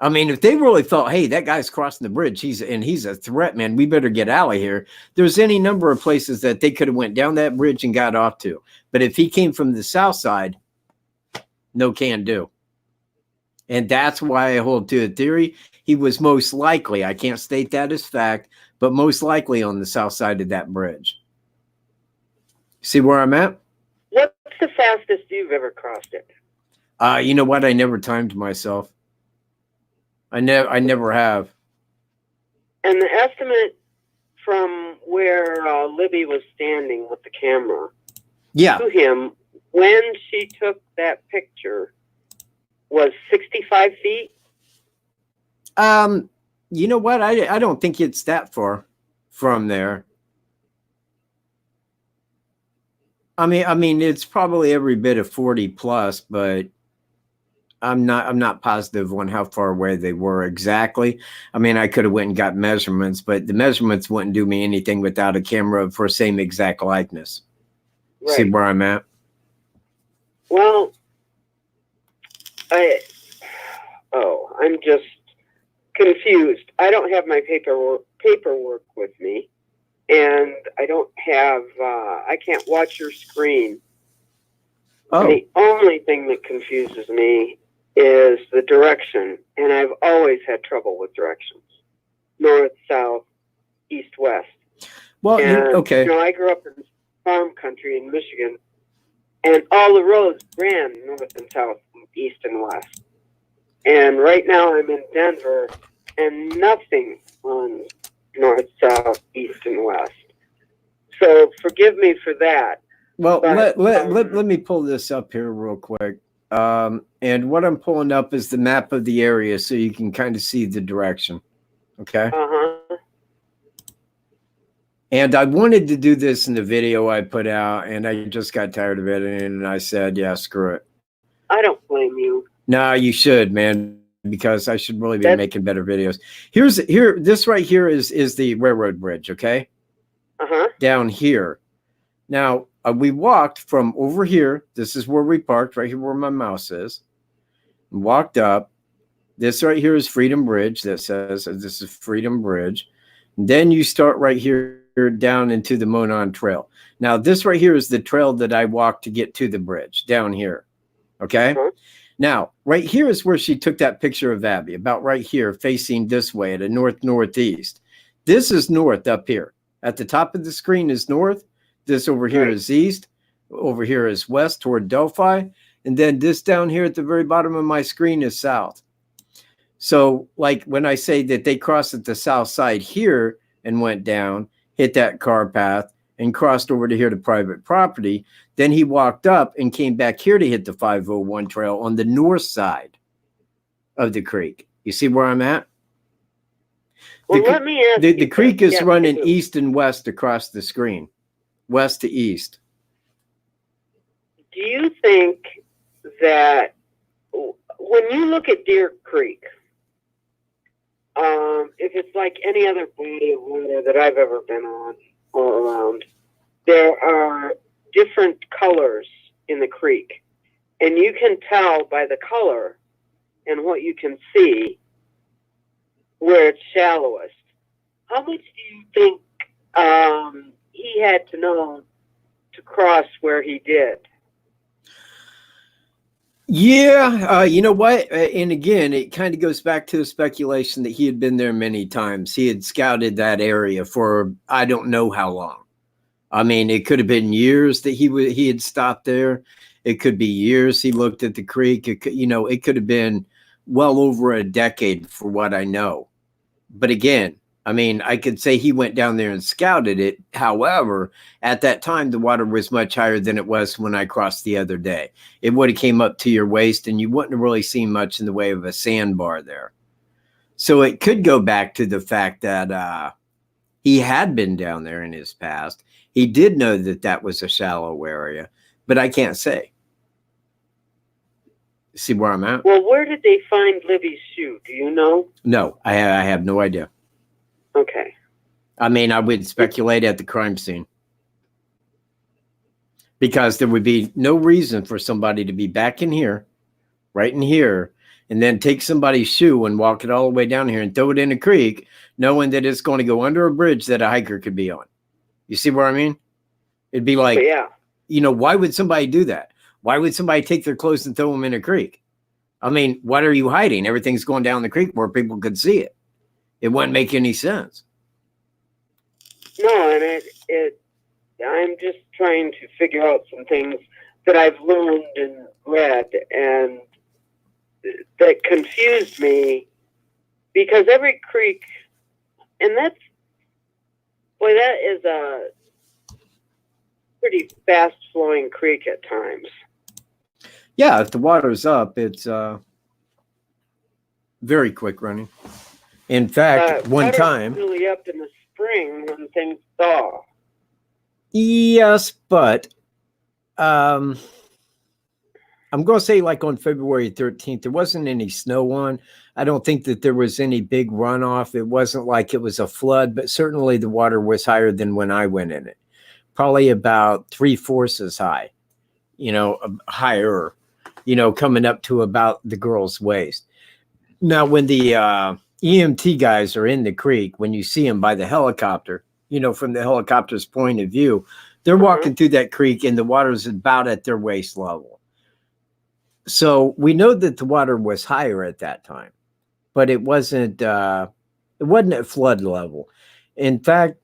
I mean, if they really felt, hey, that guy's crossing the bridge, he's a threat, man, we better get out of here. There's any number of places that they could have went down that bridge and got off to. But if he came from the south side, no can do. And that's why I hold to the theory. He was most likely, I can't state that as fact, but most likely on the south side of that bridge. See where I'm at?
What's the fastest you've ever crossed it?
You know what? I never timed myself. I never have.
And the estimate from where Libby was standing with the camera to him when she took that picture was 65 feet.
You know what? I don't think it's that far from there. I mean, it's probably every bit of 40 plus, but I'm not positive on how far away they were exactly. I mean, I could have went and got measurements, but the measurements wouldn't do me anything without a camera for same exact likeness. Right. See where I'm at?
Well, I'm just confused. I don't have my paperwork with me, and I don't have. I can't watch your screen. Oh. The only thing that confuses me is the direction, and I've always had trouble with directions: north, south, east, west.
Well, okay.
You know, I grew up in farm country in Michigan, and all the roads ran north and south, east and west. And right now I'm in Denver, and nothing on north, south, east, and west. So forgive me for that.
Well,
But,
let me pull this up here real quick. And what I'm pulling up is the map of the area so you can kind of see the direction. Okay.
uh-huh.
And I wanted to do this in the video I put out, and I just got tired of editing, and I said, yeah, screw it.
I don't blame you.
No, you should, man, because I should really be
That's-
making better videos. This right here is the railroad bridge, okay?
Uh-huh.
Down here. Now, we walked from over here. This is where we parked, right here where my mouse is. Walked up. This right here is Freedom Bridge. That says this is Freedom Bridge. And then you start right here down into the Monon Trail. Now, this right here is the trail that I walked to get to the bridge down here. Okay?
Uh-huh.
Now, right here is where she took that picture of Abby, about right here, facing this way at a north-northeast. This is north up here. At the top of the screen is north. This over here
Right.
is east. Over here is west toward Delphi. And then this down here at the very bottom of my screen is south. So, like when I say that they crossed at the south side here and went down, hit that car path, and crossed over to here to private property, then he walked up and came back here to hit the 501 trail on the north side of the creek. You see where I'm at?
Well, let me ask
The
you
creek is
this. Yeah,
running
I do.
east and west across the screen, west to east.
Do you think that when you look at Deer Creek, if it's like any other body of water that I've ever been on or around, there are different colors in the creek. And you can tell by the color and what you can see where it's shallowest. How much do you think he had to know to cross where he did?
Yeah, you know what? And again, it kind of goes back to the speculation that he had been there many times. He had scouted that area for I don't know how long. I mean, it could have been years that he had stopped there. It could be years he looked at the creek. It could, it could have been well over a decade for what I know. But again, I mean, I could say he went down there and scouted it. However, at that time, the water was much higher than it was when I crossed the other day. It would have came up to your waist, and you wouldn't have really seen much in the way of a sandbar there. So it could go back to the fact that he had been down there in his past. He did know that that was a shallow area, but I can't say. See where I'm at?
Well, where did they find Libby's shoe? Do you know?
No, I have no idea.
Okay.
I mean, I would speculate at the crime scene because there would be no reason for somebody to be back in here, right in here, and then take somebody's shoe and walk it all the way down here and throw it in a creek, knowing that it's going to go under a bridge that a hiker could be on. You see what I mean? It'd be like,
But yeah.
Why would somebody do that? Why would somebody take their clothes and throw them in a creek? I mean, what are you hiding? Everything's going down the creek where people could see it. It wouldn't make any sense.
No, and I'm just trying to figure out some things that I've learned and read and that confused me because every creek, and that is a pretty fast flowing creek at times.
Yeah, if the water's up, it's very quick running. In fact, one
water's
time.
really up in the spring when things thaw.
Yes, but I'm going to say like on February 13th, there wasn't any snow on. I don't think that there was any big runoff. It wasn't like it was a flood, but certainly the water was higher than when I went in it. Probably about 3/4 as high, higher, coming up to about the girl's waist. Now, when the EMT guys are in the creek, when you see them by the helicopter, from the helicopter's point of view, they're walking through that creek and the water is about at their waist level. So we know that the water was higher at that time, but it wasn't at flood level. In fact,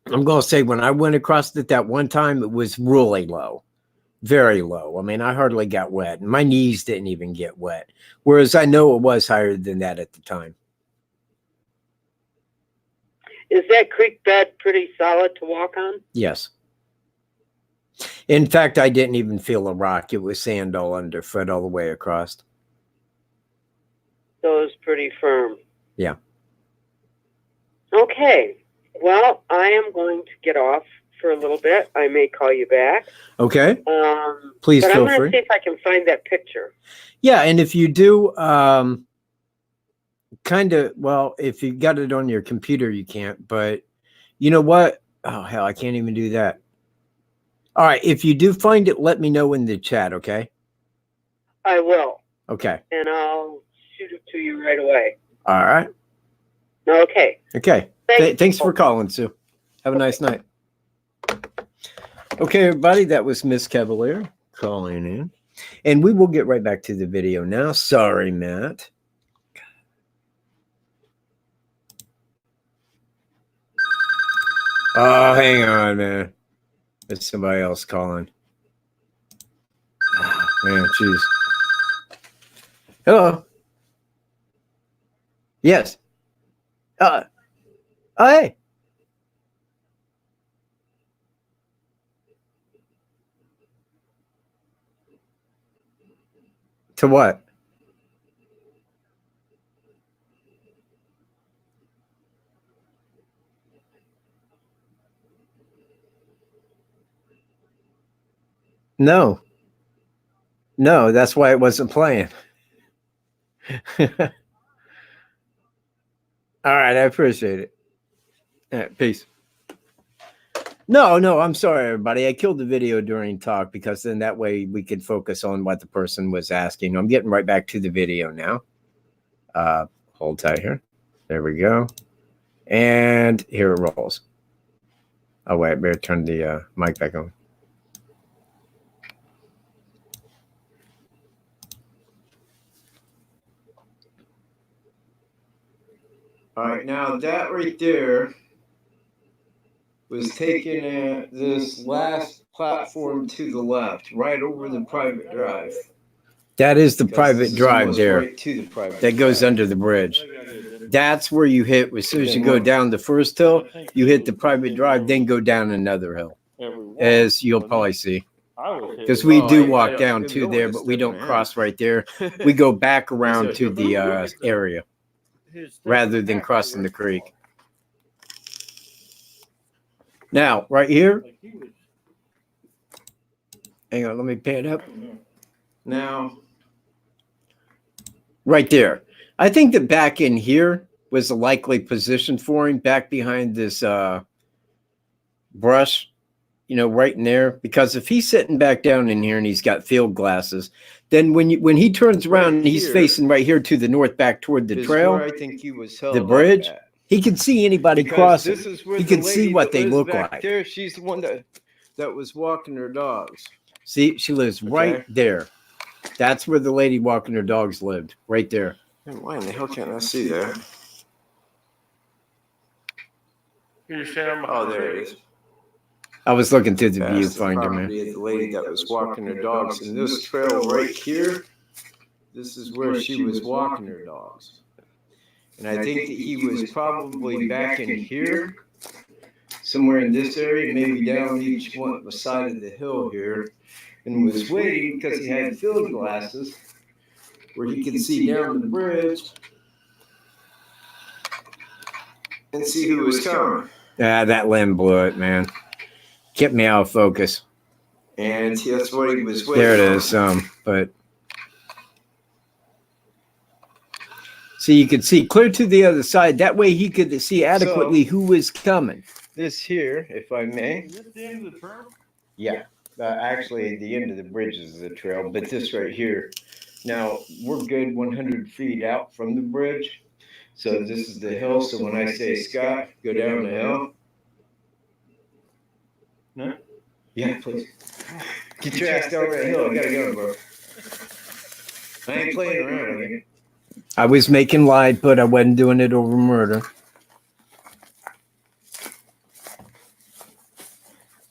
I'm going to say when I went across it that one time, it was really low, very low. I mean, I hardly got wet. My knees didn't even get wet, whereas I know it was higher than that at the time.
Is that creek bed pretty solid to walk on?
Yes. In fact, I didn't even feel a rock. It was sand all underfoot all the way across.
So it was pretty firm.
Yeah.
Okay. Well, I am going to get off for a little bit. I may call you back.
Okay. Please
but
feel
I'm going to
free.
see if I can find that picture.
Yeah, and if you do, kind of, well, if you got it on your computer, you can't. But you know what? Oh, hell, I can't even do that. All right. If you do find it, let me know in the chat, okay?
I will.
Okay.
And I'll shoot it to you right away.
All right.
Okay.
Okay. Thanks for calling, Sue. Have a nice night. Okay, everybody, that was Miss Cavalier calling in. And we will get right back to the video now. Sorry, Matt. Oh, hang on, man. There's somebody else calling. Oh, man, jeez. Hello. Yes. Hey. To what? No. No, that's why it wasn't playing. All right, I appreciate it. All right, peace. No, I'm sorry, everybody. I killed the video during talk because then that way we could focus on what the person was asking. I'm getting right back to the video now. Hold tight here. There we go. And here it rolls. Oh, wait, I better turn the mic back on. All right, now that right there was taken at this last platform to the left, right over the private drive. That is the private drive there. Right to the private that goes under the bridge. That's where you hit. As soon as you go down the first hill, you hit the private drive, then go down another hill, as you'll probably see. Because we do walk down to there, but we don't cross right there. We go back around to the area rather than crossing the creek. Now, right here. Hang on, let me pan up. Now, right there. I think that back in here was a likely position for him, back behind this brush, you know, right in there. Because if he's sitting back down in here and he's got field glasses, then when he turns around and he's facing right here to the north, back toward the trail, I think he was the bridge, he can see anybody crossing. He can see what they look like. There, she's the one that was walking her dogs. See, she lives right there. That's where the lady walking her dogs lived, right there. Why in the hell can't I see that? Oh, there it is. I was looking through the viewfinder, man. The lady that was walking her dogs. And this trail right here, this is where she was walking her dogs. And I think that he was probably back in here, somewhere in this area, maybe down each one side of the hill here, and was waiting because he had field glasses where he could see down the bridge and see who was coming. Ah, that limb blew it, man. Kept me out of focus. And that's what he was waiting. There it is, but so you could see clear to the other side. That way he could see adequately who was coming. This here, if I may. Is this the end of the trail? Yeah. Actually, the end of the bridge is the trail, but this right here. Now, we're good 100 feet out from the bridge. So this is the hill. So when I say, Scott, go down the hill. No? Yeah, please. Get your ass down that hill. I gotta go, bro. I ain't playing around again. I was making light, but I wasn't doing it over murder.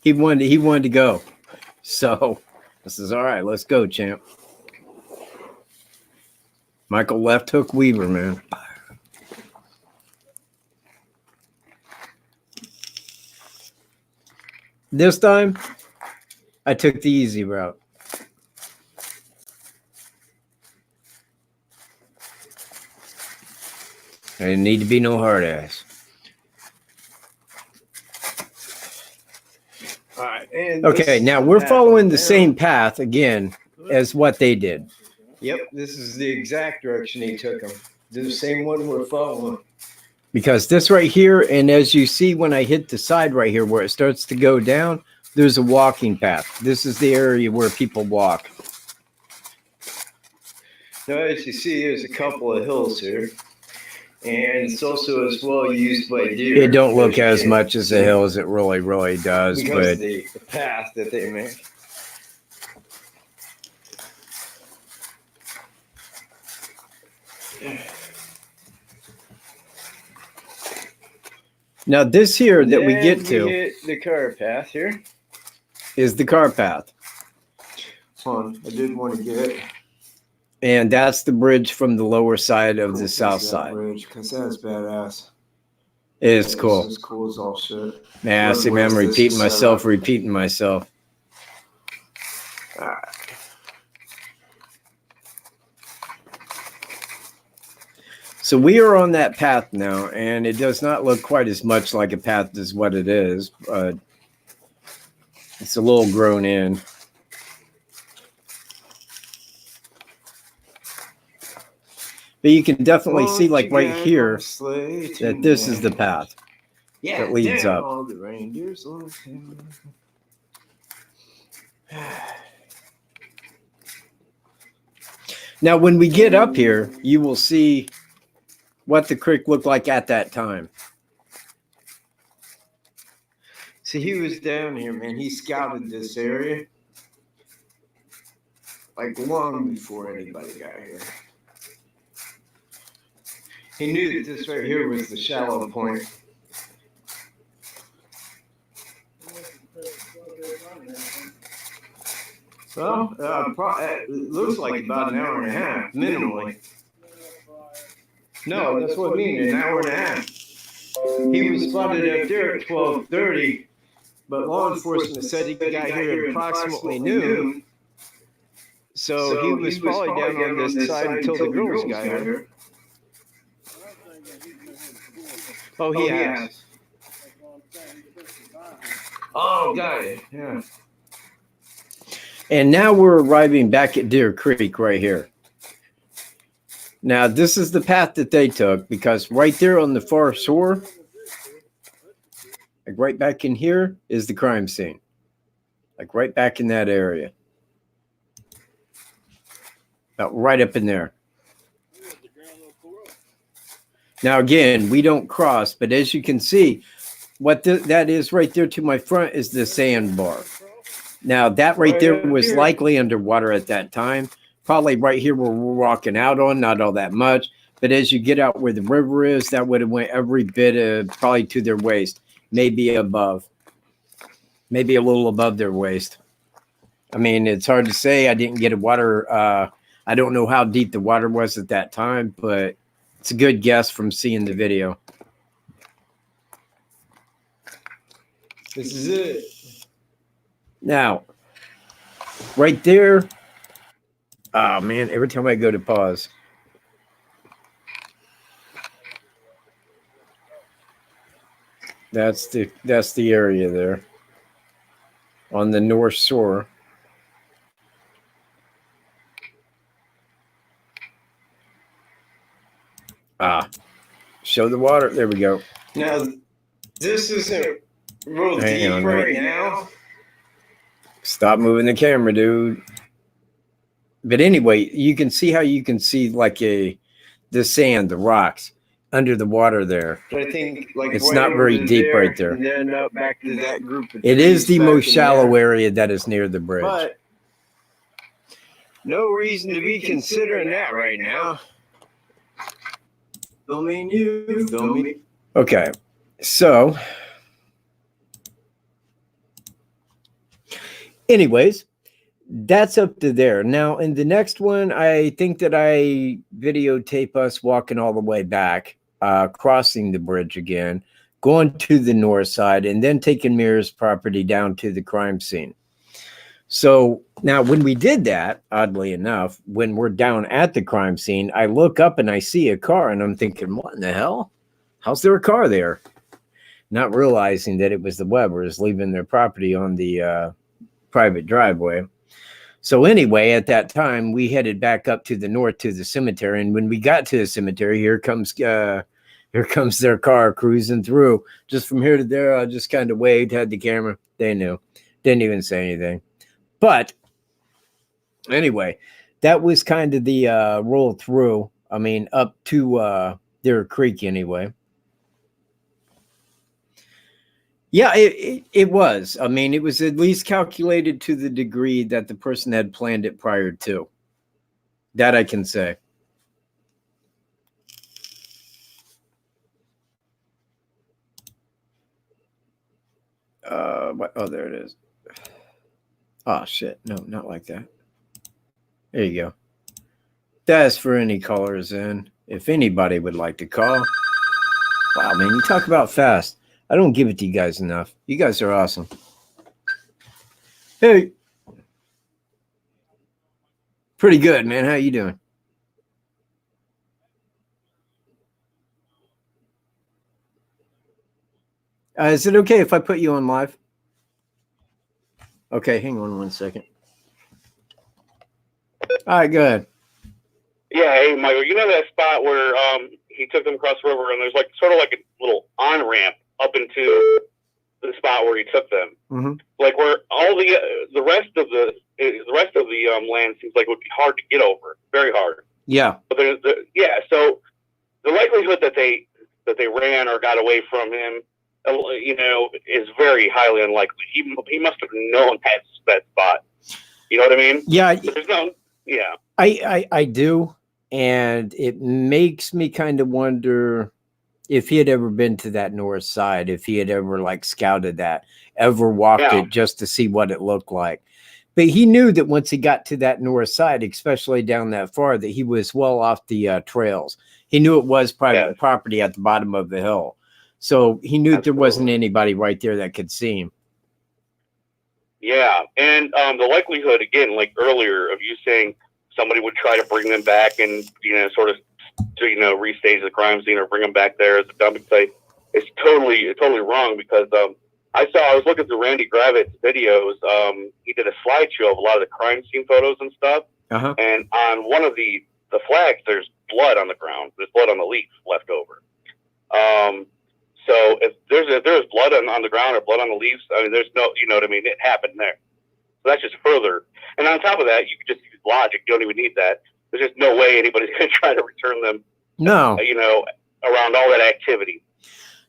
He wanted to go. So I says, all right, let's go, champ. Michael Left Hook Weaver, man. This time, I took the easy route. I didn't need to be no hard ass.
All right. And
Okay, now we're following the same path again as what they did.
Yep, this is the exact direction he took them. The same one we're following.
Because this right here, and as you see when I hit the side right here where it starts to go down, there's a walking path. This is the area where people walk.
Now, as you see, there's a couple of hills here. And it's also as well used by deer.
It don't look as much as a hill as it really, really does.
Because
But
of the path that they make.
now this here that we
Then
get to
hit the car path here.
is the car path.
Hold on, I did want to get
And that's the bridge from the lower side of the south side.
because that's badass.
It's cool.
It's as cool as all shit.
Man, see, man, I'm repeating myself.
Alright.
So we are on that path now, and it does not look quite as much like a path as what it is, but it's a little grown in. But you can definitely see, like right here, that this is the path that leads up.
All the reindeers.
Now, when we get up here, you will see what the creek looked like at that time.
See, he was down here, man. He scouted this area like long before anybody got here. He knew that this right here was the shallow point. Well, it looks like about an hour and a half, minimally. No, that's what I mean, an hour and a half. He was spotted up there at 12:30, but law enforcement said he got here at approximately noon. So he was probably down on this side until the girls got here. Oh, he has. Oh, got it. Yeah.
And now we're arriving back at Deer Creek right here. Now, this is the path that they took, because right there on the far shore, like right back in here, is the crime scene. Like right back in that area. About right up in there. Now, again, we don't cross, but as you can see, what that is right there to my front is the sandbar. Now, that right there was likely underwater at that time. Probably right here where we're walking out on, not all that much. But as you get out where the river is, that would have went every bit of probably to their waist, maybe above. Maybe a little above their waist. I mean, it's hard to say. I didn't get a water. I don't know how deep the water was at that time, but it's a good guess from seeing the video.
This is it.
Now, right there. Oh, man, every time I go to pause. That's the area there on the north shore. Show the water. There we go.
Now, this isn't real
Hang
deep
on,
right now.
Stop moving the camera, dude. But anyway, you can see how you can see like the sand, the rocks under the water there.
But I think like
It's not very deep right there.
And then up back to that group of
It is
trees
the
back
most
in
shallow
there.
area that is near the bridge.
But no reason to be considering that right now. Filming you, filming.
Okay, so anyways, that's up to there. Now, in the next one, I think that I videotape us walking all the way back, crossing the bridge again, going to the north side, and then taking Mira's property down to the crime scene. So now when we did that, oddly enough, when we're down at the crime scene, I look up and I see a car and I'm thinking, what in the hell? How's there a car there? Not realizing that it was the Webbers leaving their property on the private driveway. So anyway, at that time, we headed back up to the north to the cemetery. And when we got to the cemetery, here comes their car cruising through. Just from here to there, I just kind of waved, had the camera. They knew. Didn't even say anything. But anyway, that was kind of the roll through. I mean, up to their creek anyway. Yeah, it was. I mean, it was at least calculated to the degree that the person had planned it prior to. That I can say. Oh, there it is. Oh, shit. No, not like that. There you go. That's for any callers in. If anybody would like to call. Wow, man, you talk about fast. I don't give it to you guys enough. You guys are awesome. Hey. Pretty good, man. How you doing? Is it okay if I put you on live? Okay, hang on 1 second. All right, go ahead.
Yeah, hey, Michael, you know that spot where he took them across the river and there's like sort of like a little on-ramp up into the spot where he took them.
Mm-hmm.
Like where all the rest of the land seems like it would be hard to get over, very hard.
Yeah.
But so the likelihood that they ran or got away from him, is very highly unlikely. He must have known that spot. You know what I mean?
Yeah.
There's no. Yeah.
I do, and it makes me kind of wonder if he had ever been to that north side, if he had ever like scouted that, ever walked it just to see what it looked like. But he knew that once he got to that north side, especially down that far, that he was well off the trails. He knew it was private property at the bottom of the hill. So he knew there wasn't anybody right there that could see him.
Yeah, and the likelihood, again, like earlier, of you saying somebody would try to bring them back and, sort of, restage the crime scene or bring them back there as a dumping site, is totally wrong because I was looking through Randy Gravitt's videos. He did a slideshow of a lot of the crime scene photos and stuff.
Uh-huh.
And on one of the flags, there's blood on the ground. There's blood on the leaf left over. So if there's blood on the ground or blood on the leaves, I mean, there's no, you know what I mean? It happened there. So that's just further. And on top of that, you could just use logic. You don't even need that. There's just no way anybody's going to try to return them.
No.
Around all that activity.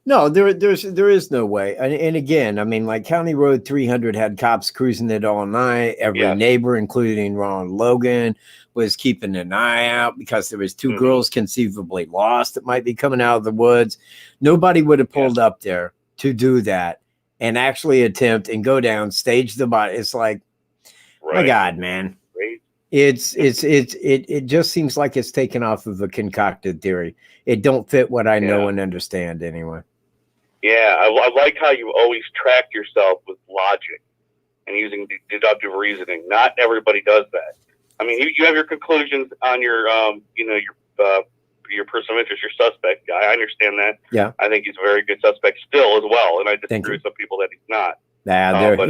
No, there is no way. And again, I mean, like County Road 300 had cops cruising it all night. Every neighbor, including Ron Logan, was keeping an eye out because there was two girls conceivably lost that might be coming out of the woods. Nobody would have pulled up there to do that and actually attempt and go down, stage the body. It's like, my God, man. It just seems like it's taken off of a concocted theory. It don't fit what I know and understand anyway.
Yeah, I like how you always track yourself with logic and using deductive reasoning. Not everybody does that. I mean, you have your conclusions on your person of interest, your suspect guy. I understand that. Yeah, I think he's a very good suspect still as well, and I disagree with some people that he's not.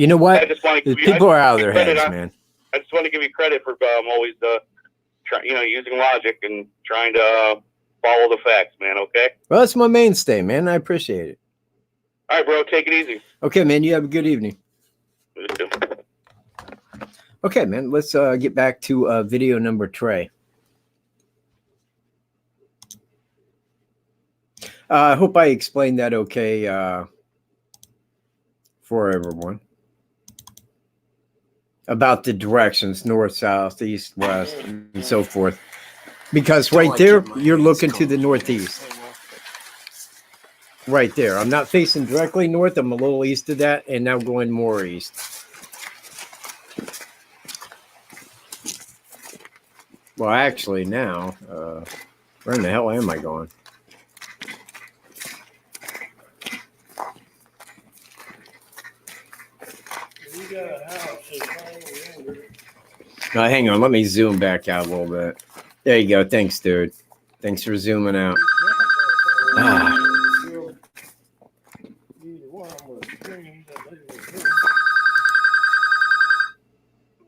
You know what? People are out of their heads, man.
I just want to give you credit for always using logic and trying to follow the facts, man. Okay.
Well, it's my mainstay, man. I appreciate it.
All right, bro. Take it easy.
Okay, man. You have a good evening. Okay, man. Let's get back to video number Trey. I hope I explained that okay for everyone. About the directions, north, south, east, west, and so forth. Because right there, you're looking to the northeast. Right there. I'm not facing directly north. I'm a little east of that, and now going more east. Well, actually, now, where in the hell am I going?
got a house that's all over.
Hang on. Let me zoom back out a little bit. There you go. Thanks, dude. Thanks for zooming out. Ah.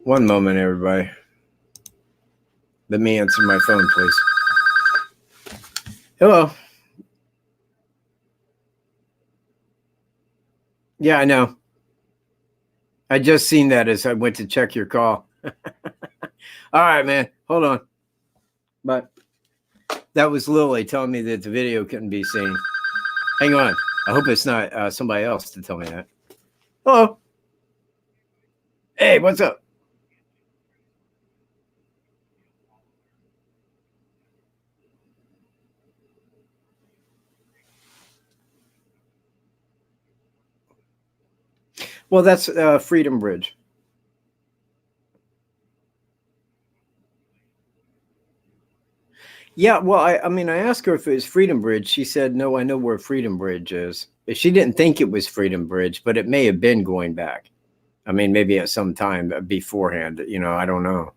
One moment, everybody. Let me answer my phone, please. Hello. Yeah, I know. I just seen that as I went to check your call. All right, man. Hold on. But that was Lily telling me that the video couldn't be seen. Hang on. I hope it's not somebody else to tell me that. Hello. Hey, what's up? Well, that's Freedom Bridge. Yeah, well, I mean, I asked her if it was Freedom Bridge. She said, no, I know where Freedom Bridge is. She didn't think it was Freedom Bridge, but it may have been going back. I mean, maybe at some time beforehand, you know, I don't know.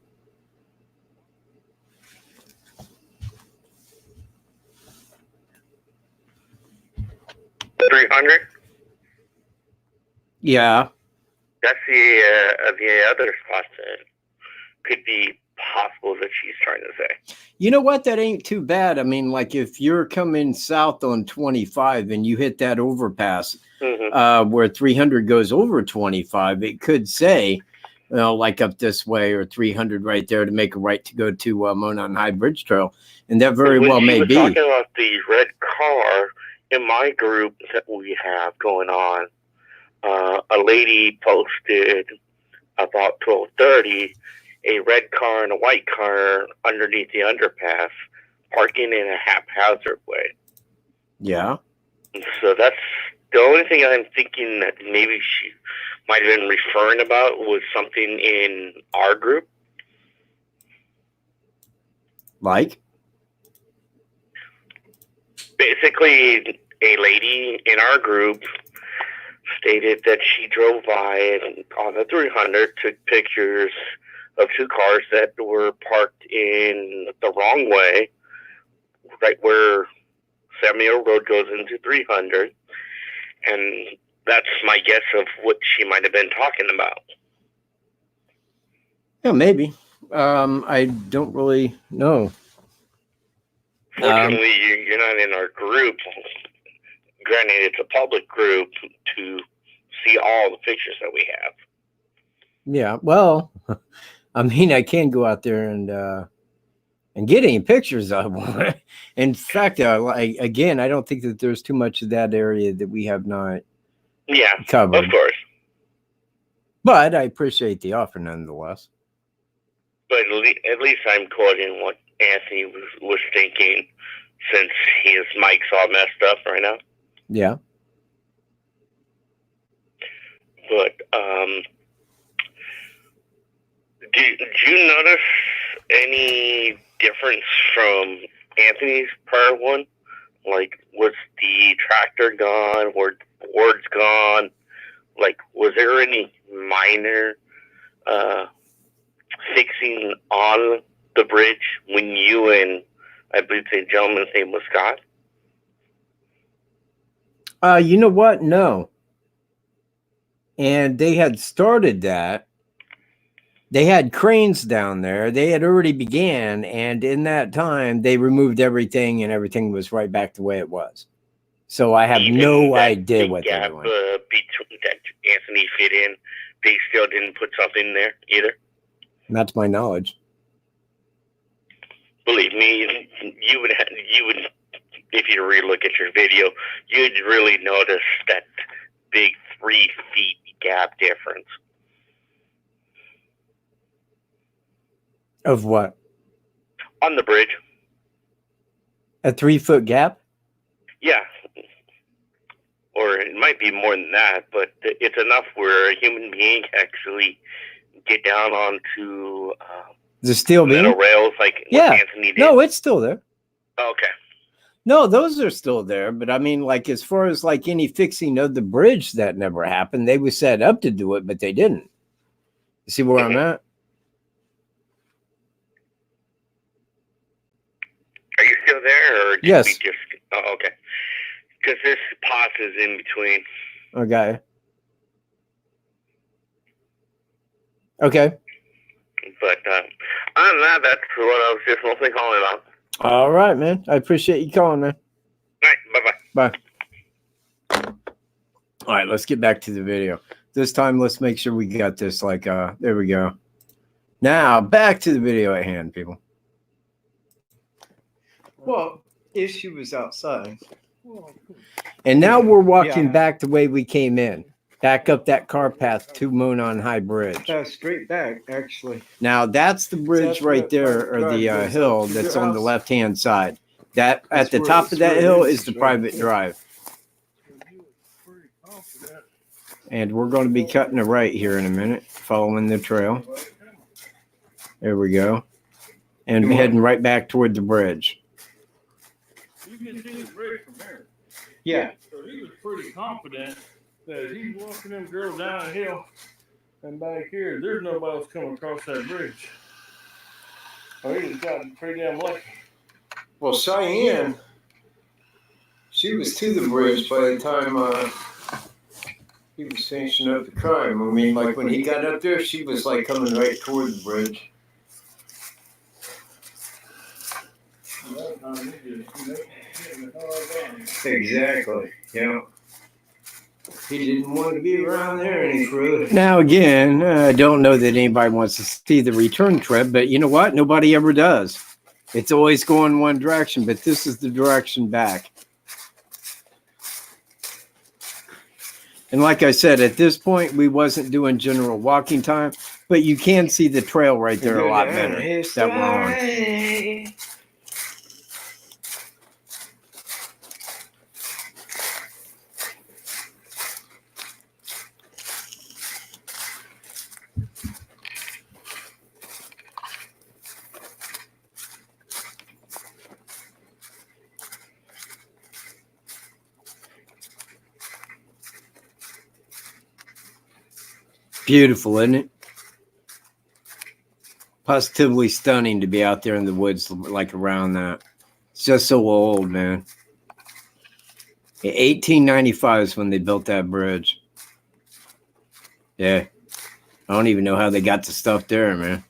$300.
Yeah.
That's the other spot that could be possible that she's trying to say.
You know what? That ain't too bad. I mean, like if you're coming south on 25 and you hit that overpass where 300 goes over 25, it could say, you know, like up this way or 300 right there to make a right to go to Monon High Bridge Trail. And that very well may be.
Talking about the red car in my group that we have going on, a lady posted about 12:30 a red car and a white car underneath the underpass parking in a haphazard way.
Yeah.
So that's the only thing I'm thinking that maybe she might have been referring about was something in our group.
Like?
Basically, a lady in our group stated that she drove by and on the 300, took pictures of two cars that were parked in the wrong way, right where Samuel Road goes into 300. And that's my guess of what she might have been talking about.
Yeah, maybe. I don't really know.
Fortunately, you're not in our group. Granted, it's a public group to see all the pictures that we have.
Yeah, well, I mean, I can go out there and get any pictures I want. In fact, again, I don't think that there's too much of that area that we have not covered.
Of course.
But I appreciate the offer nonetheless.
But at least I'm quoting what Anthony was thinking, since his mic's all messed up right now.
Yeah.
But did you notice any difference from Anthony's prior one? Like, was the tractor gone? Were the boards gone? Like, was there any minor fixing on the bridge when you and I believe the gentleman's name was Scott?
You know what? No. And they had started that. They had cranes down there. They had already began. And in that time, they removed everything and everything was right back the way it was. So I have no idea what they're doing.
Between that Anthony fit in, they still didn't put something there either?
Not to my knowledge.
Believe me, you would, if you relook at your video, you'd really notice that big 3 feet gap difference.
Of what?
On the bridge.
A 3-foot gap?
Yeah. Or it might be more than that, but it's enough where a human being can actually get down onto
the steel beam
metal rails like what Anthony did.
No, it's still there.
Okay.
No, those are still there. But I mean, like, as far as like any fixing of the bridge, that never happened. They were set up to do it, but they didn't. You see where I'm at?
Are you still there, or did
Yes.
we just? Oh, okay. Because this pause is in between.
Okay. Okay.
But other than that, that's what I was just mostly calling about.
All right, man. I appreciate you calling, man.
All right, bye-bye.
Bye. All right, let's get back to the video. This time, let's make sure we got this like, there we go. Now, back to the video at hand, people. Well, issue was outside. And now we're walking back the way we came in. Back up that car path to Moon on High Bridge.
Straight back, actually.
Now, that's the bridge right there, or the hill that's on the left-hand side. That at the top of that hill is the private drive. And we're going to be cutting a right here in a minute, following the trail. There we go. And heading right back toward the bridge.
You can see the bridge from there.
Yeah.
So he was pretty confident that he's walking them girls down the hill, and back here, there's nobody else coming across that bridge. Oh, he just got pretty damn lucky.
Well, Cheyenne, she was to the bridge by the time he was finishing up the crime. I mean, like when he got up there, she was like coming right toward the bridge. Exactly. Yeah. He didn't want to be around there any further.
Now, again, I don't know that anybody wants to see the return trip, but you know what? Nobody ever does. It's always going one direction, but this is the direction back. And like I said, at this point, we wasn't doing general walking time, but you can see the trail right there a lot better that we're on. Beautiful, isn't it? Positively stunning to be out there in the woods like around that. It's just so old, man. 1895 is when they built that bridge. Yeah. I don't even know how they got the stuff there, man.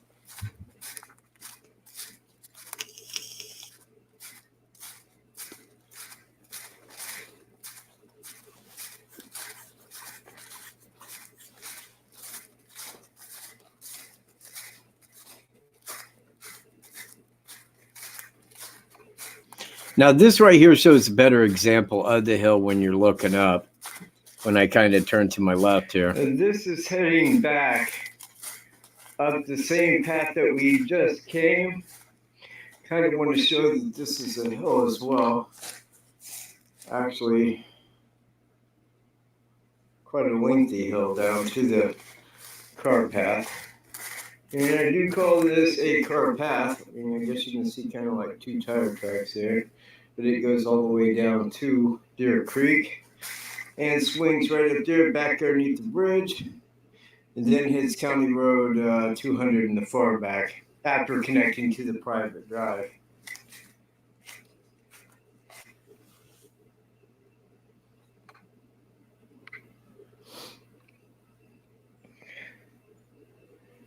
Now, this right here shows a better example of the hill when you're looking up. When I kind of turn to my left here.
And this is heading back up the same path that we just came. Kind of want to show that this is a hill as well. Actually, quite a lengthy hill down to the car path. And I do call this a car path. I mean, I guess you can see kind of like two tire tracks there. But it goes all the way down to Deer Creek and swings right up there, back underneath the bridge. And then hits County Road 200 in the far back after connecting to the private drive.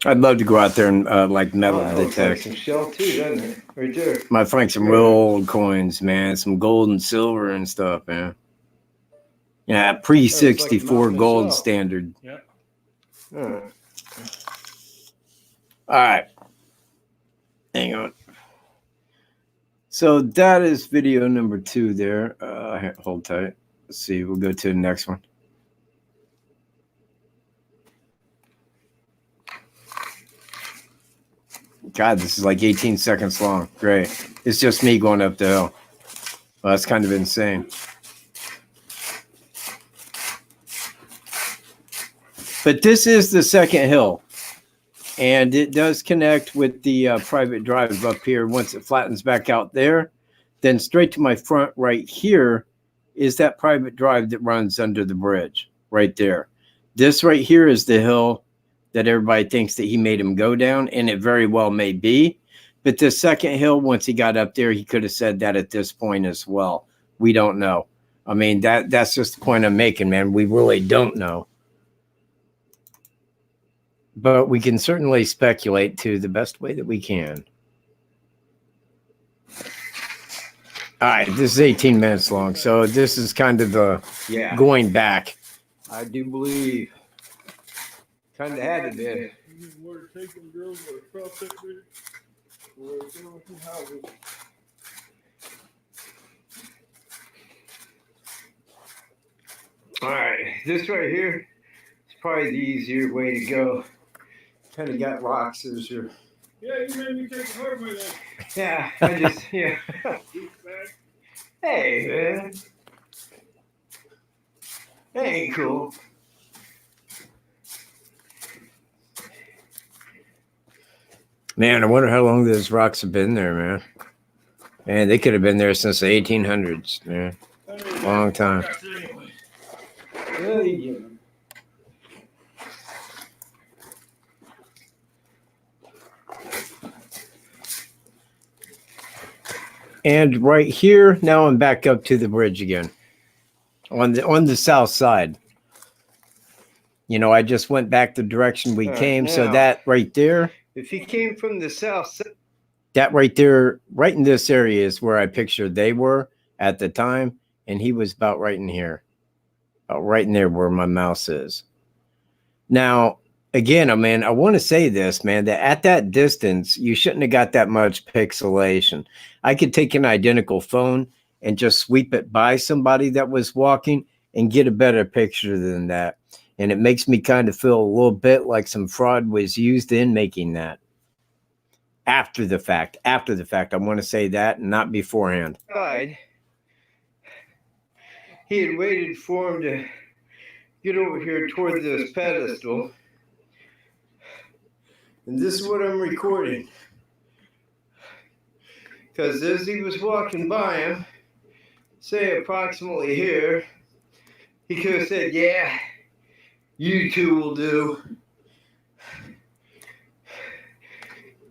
I'd love to go out there and like metal detect.
Some shell too, doesn't it? Right there.
Might find some real old coins, man. Some gold and silver and stuff, man. Yeah, pre-64
like
gold
shell.
standard.
Yeah.
Huh.
All right. Hang on. So that is video number 2 there. Hold tight. Let's see. We'll go to the next one. God, this is like 18 seconds long. Great. It's just me going up the hill. Well, that's kind of insane. But this is the second hill. And it does connect with the private drive up here. Once it flattens back out there, then straight to my front right here is that private drive that runs under the bridge right there. This right here is the hill that everybody thinks that he made him go down, and it very well may be. But the second hill, once he got up there, he could have said that at this point as well. We don't know. I mean, that's just the point I'm making, man. We really don't know. But we can certainly speculate to the best way that we can. All right, this is 18 minutes long, so this is kind of the going back.
I do believe. Kind of had to be.
We're taking girls across that bridge. We're going through houses.
All right, this right here is probably the easier way to go. Kind of got rocks as your.
Yeah, you made me take the hard way then.
Yeah, I just Hey, man. That ain't cool.
Man, I wonder how long those rocks have been there, man. Man, they could have been there since the 1800s, man. Long time. And right here, now I'm back up to the bridge again. On the south side. You know, I just went back the direction we came, so that right there.
If he came from the south side.
That right there, right in this area is where I pictured they were at the time. And he was about right in here. About right in there where my mouse is. Now, again, I mean, I want to say this, man, that at that distance, you shouldn't have got that much pixelation. I could take an identical phone and just sweep it by somebody that was walking and get a better picture than that. And it makes me kind of feel a little bit like some fraud was used in making that. After the fact, I want to say that, and not beforehand.
He had waited for him to get over here toward this pedestal. And this is what I'm recording. Because as he was walking by him, say approximately here, he could have said, yeah, you two will do.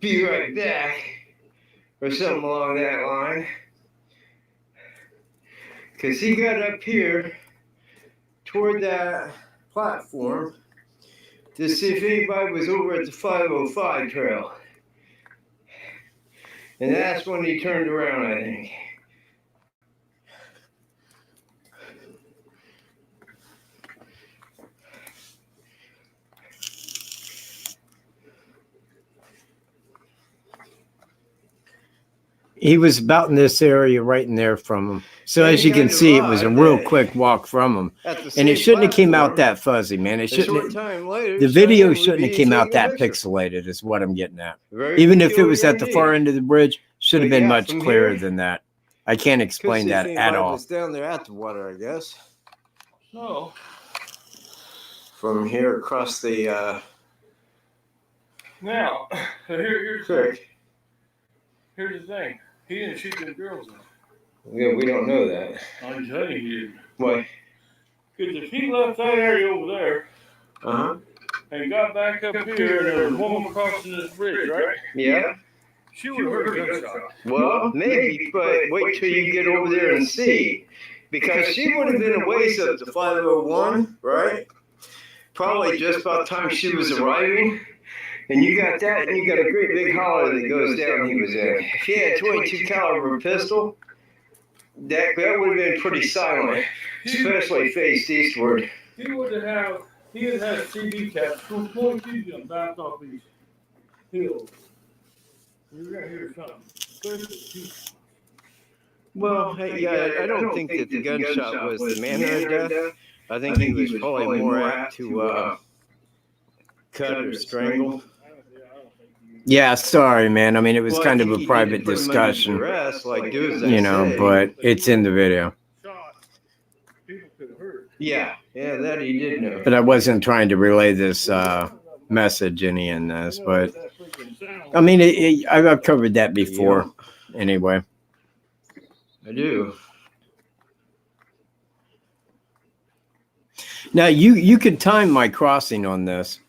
Be right back. Or something along that line. Because he got up here toward that platform to see if anybody was over at the 505 trail. And that's when he turned around, I think.
He was about in this area right in there from him. So as you can see, it was a real quick walk from him. And it shouldn't have came out that fuzzy, man. It shouldn't have, the video shouldn't have came out that pixelated is what I'm getting at. Even if it was at the far end of the bridge, should have been much clearer than that. I can't explain that at all.
It's down there at the water, I guess.
No.
From here across the
Now, here's the thing. He didn't shoot them girls in.
Yeah, we don't know that.
I'm telling you, he didn't.
Why?
Because if he left that area over there, and got back up here, and there was a woman crossing this bridge, right?
Yeah.
She would have heard a gunshot.
Well, maybe, but wait till you get over there and see. Because she would have been a ways up to 501, right? Probably just about the time she was arriving. And you got that, and you got a great big holler that goes down he was in. If he had a 22 caliber pistol, that would have been pretty silent, especially faced eastward.
He would have had CD caps from 22 and backed off these hills. You're gonna hear something.
Well, hey, yeah, I don't think that the gunshot was the manner of death. I think he was probably more apt to cut or strangle.
Yeah, sorry, man. I mean, it was kind of a private discussion, you know, but it's in the video.
Yeah, that he did know.
But I wasn't trying to relay this message any in this, but I mean, I've covered that before anyway.
I do.
Now, you could time my crossing on this.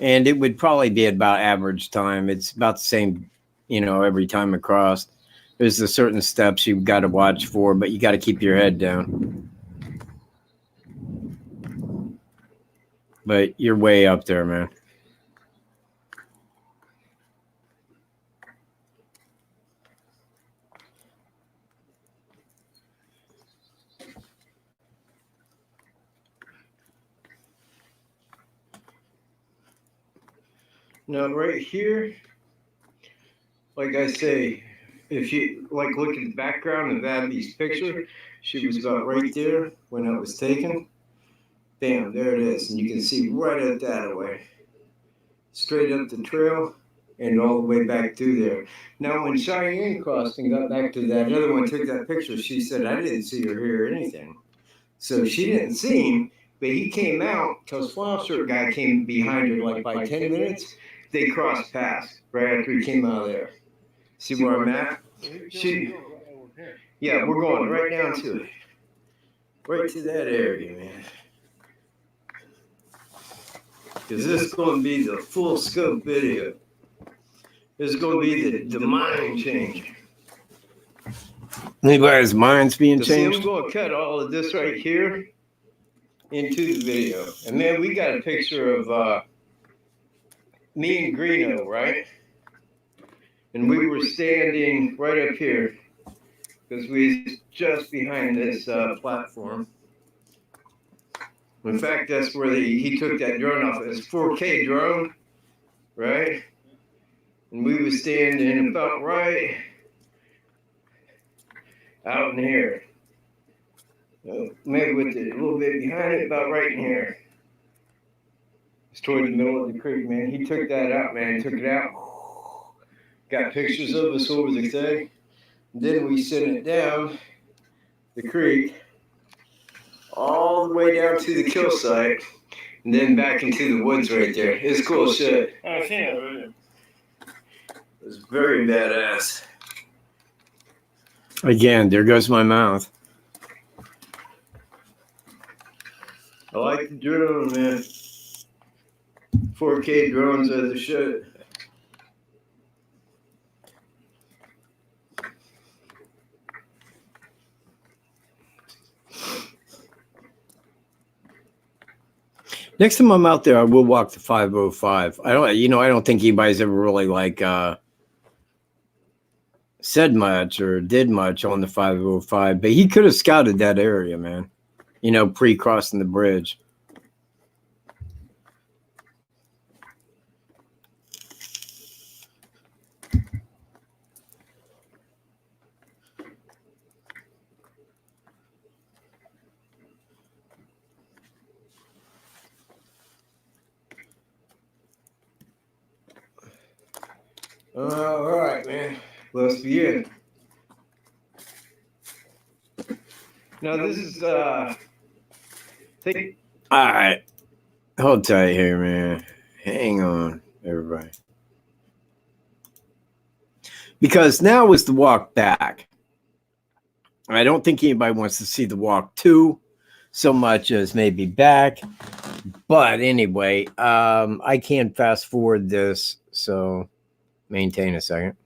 and it would probably be about average time. It's about the same, every time across. There's the certain steps you've got to watch for, but you got to keep your head down. But you're way up there, man.
Now, right here, like I say, if you look at the background of Abby's picture, she was about right there when it was taken. Bam, there it is. And you can see right up that way. Straight up the trail and all the way back through there. Now, when Cheyenne crossed and got back to that other one, took that picture, she said, I didn't see her hear anything. So she didn't see him, but he came out because flannel shirt guy came behind her like by 10 minutes. They crossed paths right after he came out of there. See where I'm at? Yeah, we're going right down to it. Right to that area, man. Because this is going to be the full scope video. This is going to be the mind change.
Anybody's mind's being changed?
I'm going to cut all of this right here into the video. And man, we got a picture of me and Greeno, right? And we were standing right up here because we was just behind this platform. In fact, that's where he took that drone off. It's a 4K drone, right? And we were standing about right out in here. Maybe with it a little bit behind it, about right in here. It's toward the middle of the creek, man. He took that out, man. He took it out. Got pictures of us over the thing. Then we sent it down the creek, all the way down to the kill site, and then back into the woods right there. It's cool shit.
I've seen it, really.
It was very badass.
Again, there goes my mouth.
I like the drone, man. 4K drones are the shit.
Next time I'm out there, I will walk the 505. I don't think anybody's ever really said much or did much on the 505, but he could have scouted that area, man. Pre-crossing the bridge.
All right, man. Let's begin. Now this is
All right. Hold tight here, man. Hang on, everybody. Because now is the walk back. I don't think anybody wants to see the walk to so much as maybe back. But anyway, I can fast forward this, so maintain a second.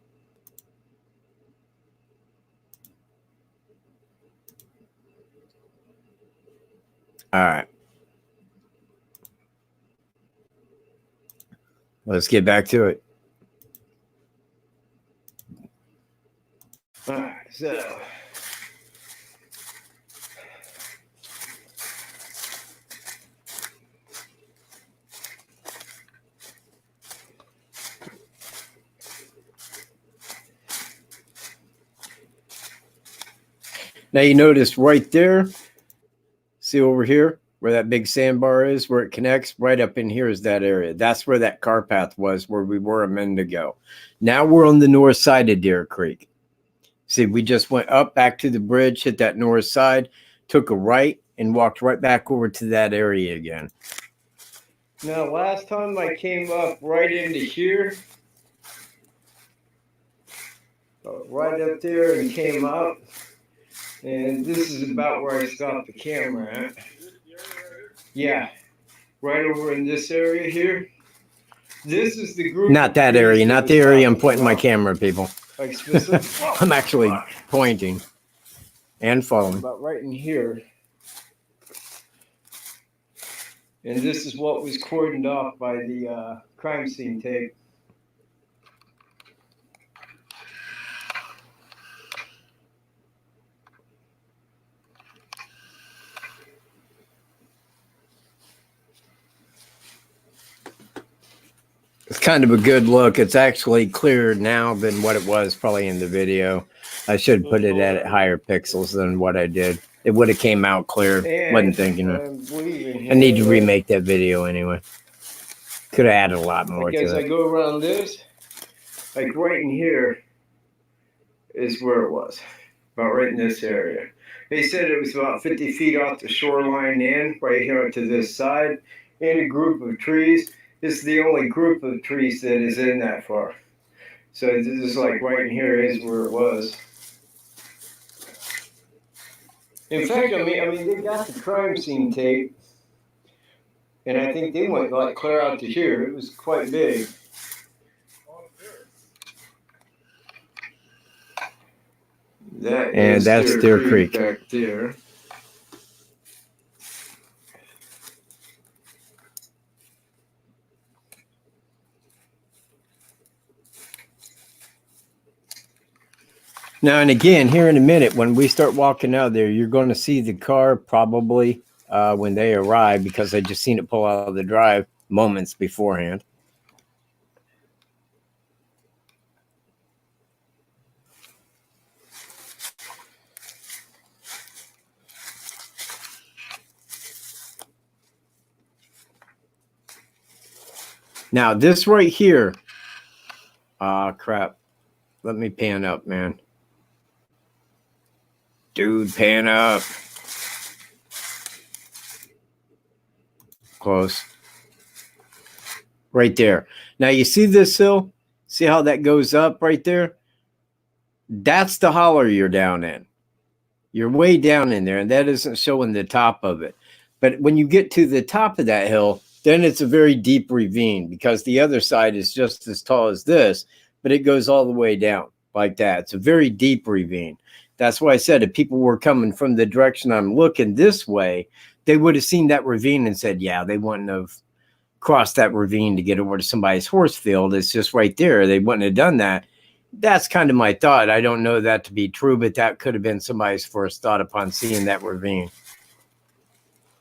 All right. Let's get back to it.
all right, so
Now you notice right there, see over here where that big sandbar is, where it connects, right up in here is that area. That's where that car path was, where we were a minute ago. Now we're on the north side of Deer Creek. See, we just went up back to the bridge, hit that north side, took a right, and walked right back over to that area again.
now last time I came up right into here, right up there and came up, and this is about where I stopped the camera at. Yeah, right over in this area here. This is the group.
Not that area, not the area I'm pointing my camera, people.
Like specific.
I'm actually pointing and following.
About right in here. And this is what was cordoned off by the crime scene tape.
It's kind of a good look. It's actually clearer now than what it was probably in the video. I should put it at higher pixels than what I did. It would have came out clear.
And
Wasn't thinking of it. I need to remake that video anyway. Could have added a lot more
Like as
to
I
it.
go around this, like right in here is where it was. About right in this area. They said it was about 50 feet off the shoreline and right here to this side in a group of trees. This is the only group of trees that is in that far. So this is like right in here is where it was. In fact, I mean, they got the crime scene tape, and I think they went like clear out to here. It was quite big.
And that's Deer Creek
back there.
Now, and again, here in a minute, when we start walking out there, you're going to see the car probably when they arrive, because I just seen it pull out of the drive moments beforehand. Now, this right here, crap. Let me pan up, man. Dude, pan up. Close. Right there. Now, you see this hill? See how that goes up right there? That's the holler you're down in. You're way down in there, and that isn't showing the top of it. But when you get to the top of that hill, then it's a very deep ravine, because the other side is just as tall as this, but it goes all the way down like that. It's a very deep ravine. That's why I said if people were coming from the direction I'm looking this way, they would have seen that ravine and said, yeah, they wouldn't have crossed that ravine to get over to somebody's horse field. It's just right there. They wouldn't have done that. That's kind of my thought. I don't know that to be true, but that could have been somebody's first thought upon seeing that ravine.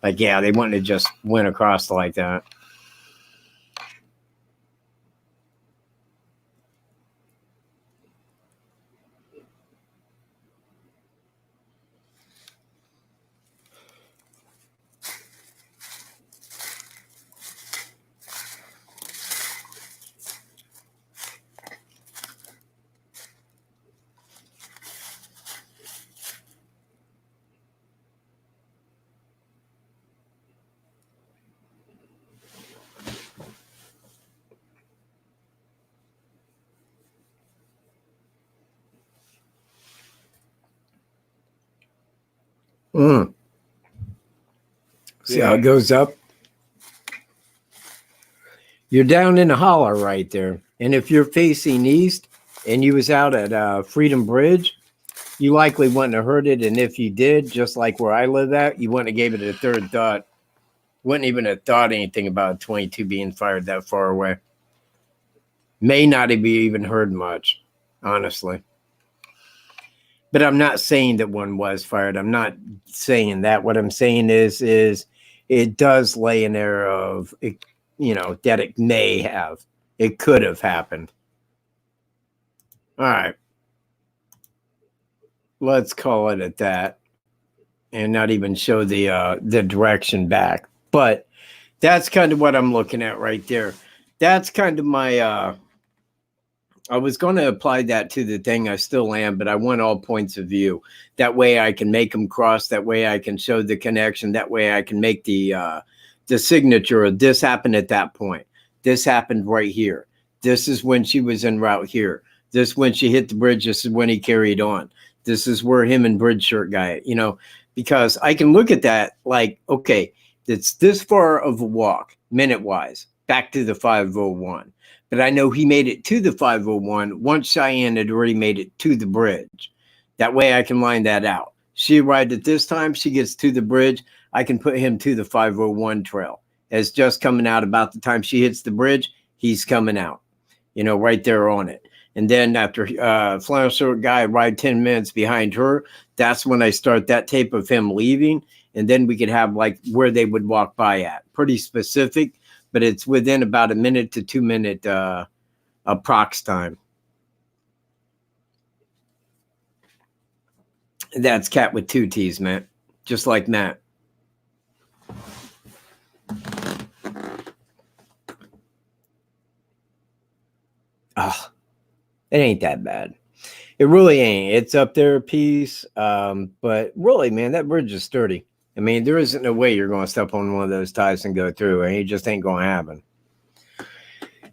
Like, yeah, they wouldn't have just went across like that. See how it goes up? You're down in a holler right there. And if you're facing east and you was out at Freedom Bridge, you likely wouldn't have heard it. And if you did, just like where I live at, you wouldn't have gave it a third thought. Wouldn't even have thought anything about 22 being fired that far away. May not have even heard much, honestly. But I'm not saying that one was fired. I'm not saying that. What I'm saying is it does lay an air of, you know, that it may have. It could have happened. All right. Let's call it at that. And not even show the direction back. But that's kind of what I'm looking at right there. That's kind of my... I was going to apply that to the thing. I still am, but I want all points of view. That way I can make them cross. That way I can show the connection. That way I can make the signature of this happened at that point. This happened right here. This is when she was en route here. This when she hit the bridge. This is when he carried on. This is where him and Bridge Shirt guy, you know, because I can look at that like, okay, it's this far of a walk, minute-wise. back to the 501. But I know he made it to the 501 once Cheyenne had already made it to the bridge. That way I can line that out. She arrived at this time. She gets to the bridge. I can put him to the 501 trail. As just coming out about the time she hits the bridge, he's coming out, you know, right there on it. And then after flannel shirt guy arrived 10 minutes behind her, that's when I start that tape of him leaving. And then we could have like where they would walk by at. Pretty specific, but it's within about a minute to 2 minute approx time. That's Cat with 2 T's, man. Just like Matt. Oh, it ain't that bad. It really ain't. It's up there a piece. But really, man, that bridge is sturdy. I mean, there isn't no way you're going to step on one of those ties and go through. And it just ain't going to happen.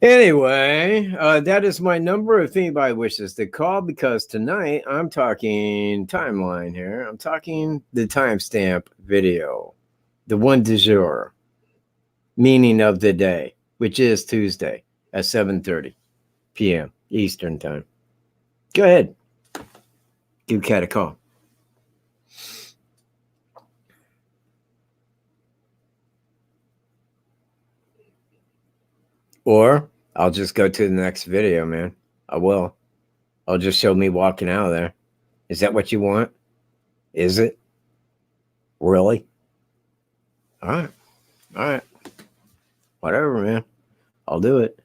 Anyway, that is my number if anybody wishes to call, because tonight I'm talking timeline here. I'm talking the timestamp video, the one du jour, meaning of the day, which is Tuesday at 7:30 p.m. Eastern time. Go ahead. Give Cat a call. Or I'll just go to the next video, man. I will. I'll just show me walking out of there. Is that what you want? Is it? Really? All right. All right. Whatever, man. I'll do it.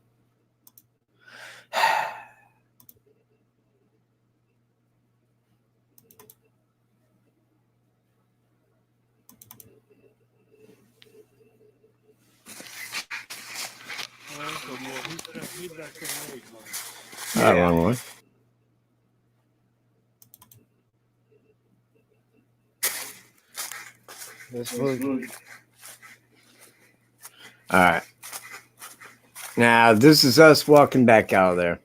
Wrong one. This one. All right. Now, this is us walking back out of there.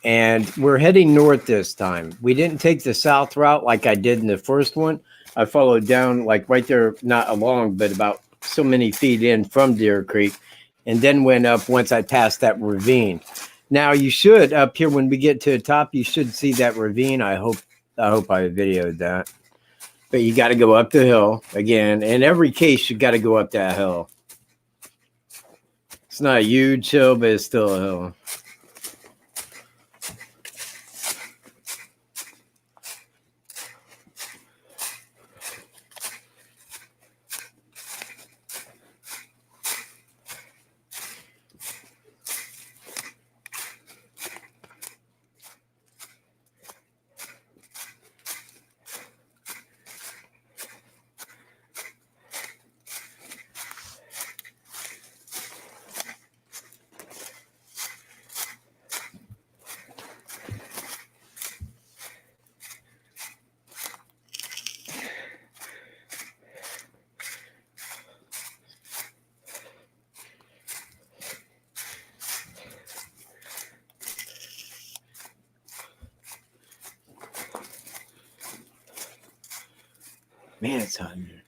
And we're heading north this time. We didn't take the south route like I did in the first one. I followed down like right there, not along, but about so many feet in from Deer Creek, and then went up once I passed that ravine. Now you should up here when we get to the top, you should see that ravine. I hope I videoed that. But you got to go up the hill again. In every case, you got to go up that hill. It's not a huge hill, but it's still a hill. Man, it's hot in here.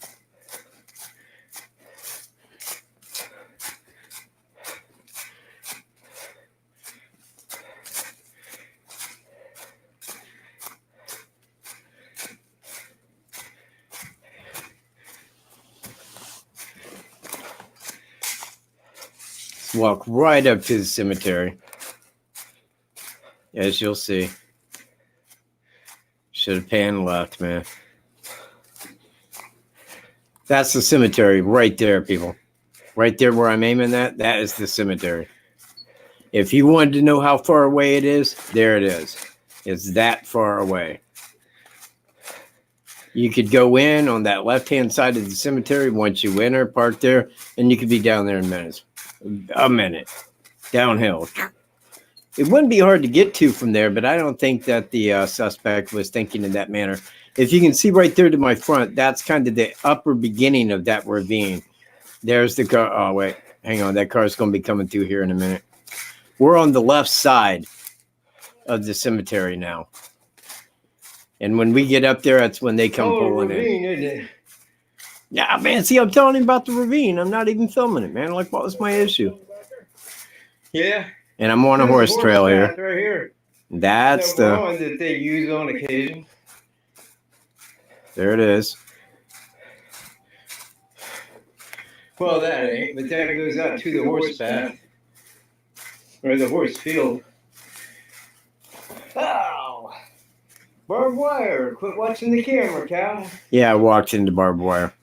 Let's walk right up to the cemetery. As you'll see. Should have panned left, man. That's the cemetery right there, people. Right there where I'm aiming at, that is the cemetery. If you wanted to know how far away it is, there it is. It's that far away. You could go in on that left-hand side of the cemetery once you enter, park there, and you could be down there in minutes. A minute. Downhill. It wouldn't be hard to get to from there, but I don't think that the suspect was thinking in that manner. If you can see right there to my front, that's kind of the upper beginning of that ravine. There's the car. Oh, wait. Hang on. That car is going to be coming through here in a minute. We're on the left side of the cemetery now. And when we get up there, that's when they come pulling
ravine,
in.
Isn't it?
Yeah, man. See, I'm telling him about the ravine. I'm not even filming it, man. Like, what was my issue?
Yeah.
And I'm on a
There's
horse trail
path
here.
right here.
That's
That
the.
one that they use on occasion.
There it is.
Well, that ain't, but that goes out to the horse path. Or the horse field. Ow! Barbed wire. Quit watching the camera, Cal.
Yeah, I walked into barbed wire.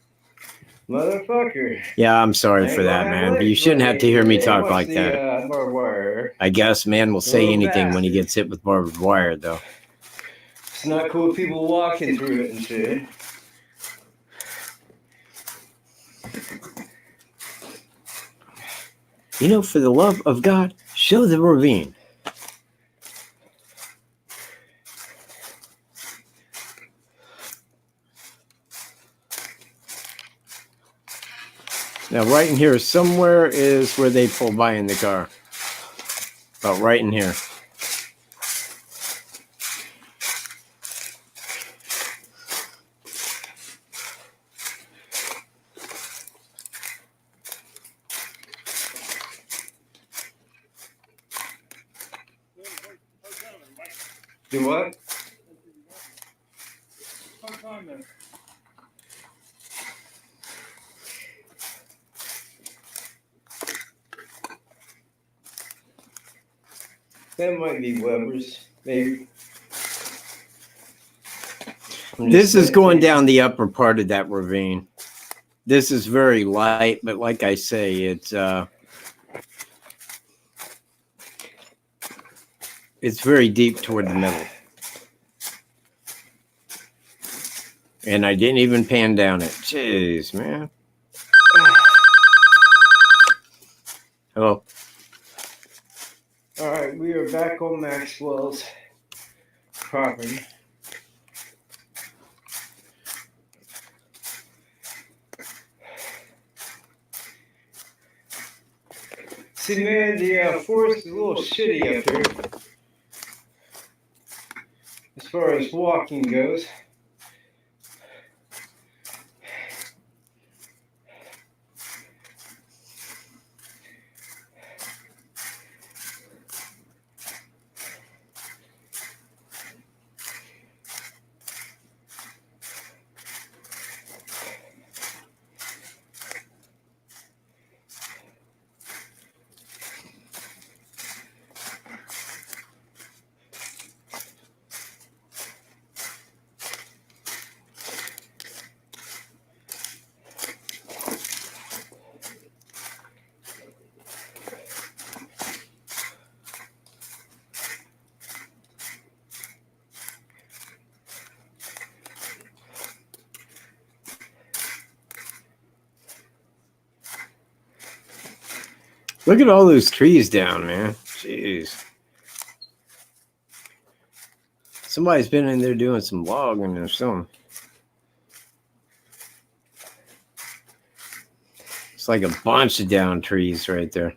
Motherfucker.
Yeah, I'm sorry for that, man. But you shouldn't have to hear me talk like that.
Barbed wire.
I guess man will say
Little
anything when he
bastard.
gets hit with barbed wire, though.
It's not cool with people walking through it and shit.
You know, for the love of God, show the ravine. Now, right in here somewhere is where they pull by in the car. About right in here.
Do what? That might be Weber's, maybe.
This is going down the upper part of that ravine. This is very light, but like I say, it's very deep toward the middle. And I didn't even pan down it. Jeez, man. Hello.
All right, we are back on Maxwell's property. See, man, the forest is a little shitty up here as far as walking goes.
Look at all those trees down, man. Jeez. Somebody's been in there doing some logging or something. It's like a bunch of down trees right there.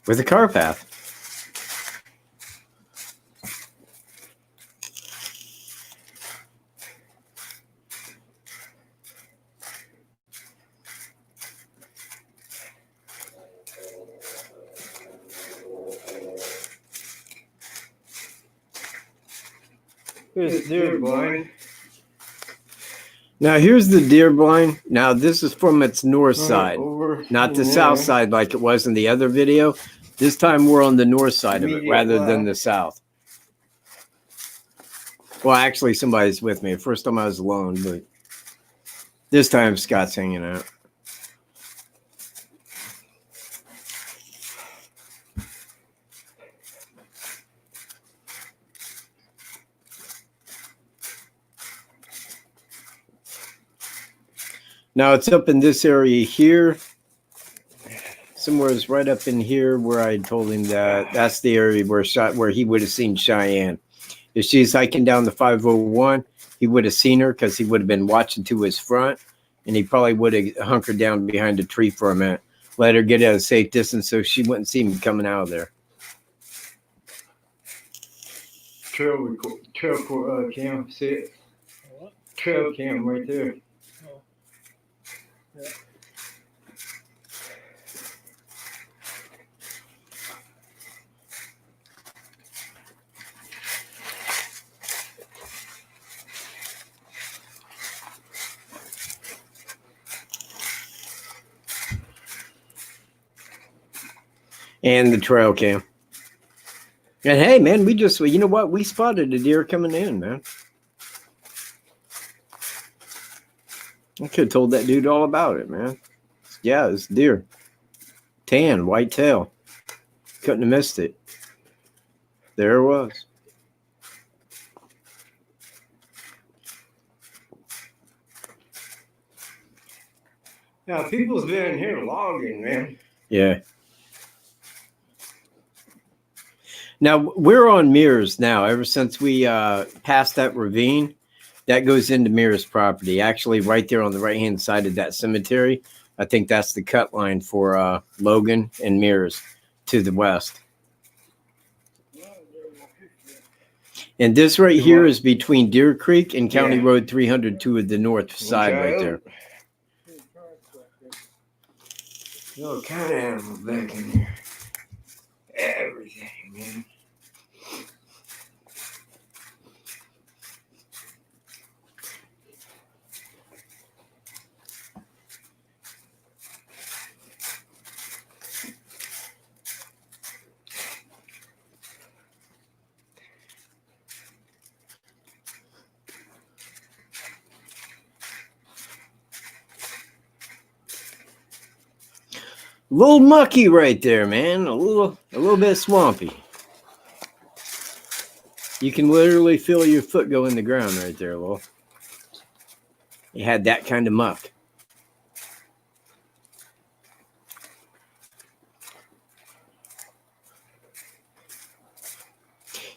With a car path.
Here's deer blind.
Now here's the deer blind. Now this is from its north side,
Over
not the
in
south
there.
side like it was in the other video. This time we're on the north side of it
Immediate
rather than
left.
the south. Well, actually somebody's with me. First time I was alone, but this time Scott's hanging out. Now it's up in this area here. Somewhere is right up in here where I told him that that's the area where he would have seen Cheyenne. If she's hiking down the 501, he would have seen her because he would have been watching to his front, and he probably would have hunkered down behind a tree for a minute, let her get at a safe distance so she wouldn't see him coming out of there.
cam. See it?
What?
Trail cam right there.
Oh. Yeah.
And the trail cam. And hey, man, you know what? We spotted a deer coming in, man. I could have told that dude all about it, man. Yeah, it's deer. Tan, white tail. Couldn't have missed it. There it was.
Now, people's been in here logging, man.
Yeah. Now, we're on Mears now. Ever since we passed that ravine, that goes into Mears property. Actually, right there on the right-hand side of that cemetery. I think that's the cut line for Logan and Mears to the west. And this right here is between Deer Creek and County Road 302 at the north side right there.
All kind of animals back in here. Everything, man.
A little mucky right there, man. A little bit swampy. You can literally feel your foot go in the ground right there, Lil. It had that kind of muck.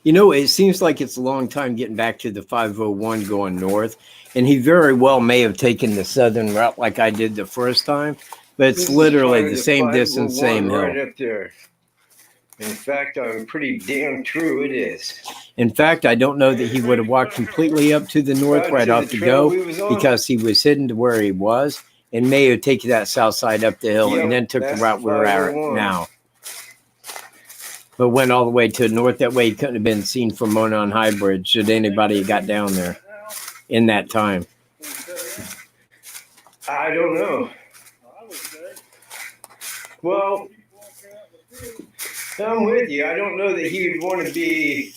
You know, it seems like it's a long time getting back to the 501 going north, and he very well may have taken the southern route like I did the first time. But it's literally the same distance, same hill.
Right up there. In fact, I'm pretty damn true it is.
In fact, I don't know that he would have walked completely up to the north right off the go because he was hidden to where he was and may have taken that south side up the hill and then took the route we're at now. But went all the way to the north. That way he couldn't have been seen from Monon High Bridge should anybody have got down there in that time.
I don't know. Well, I'm with you. I don't know that he would want to be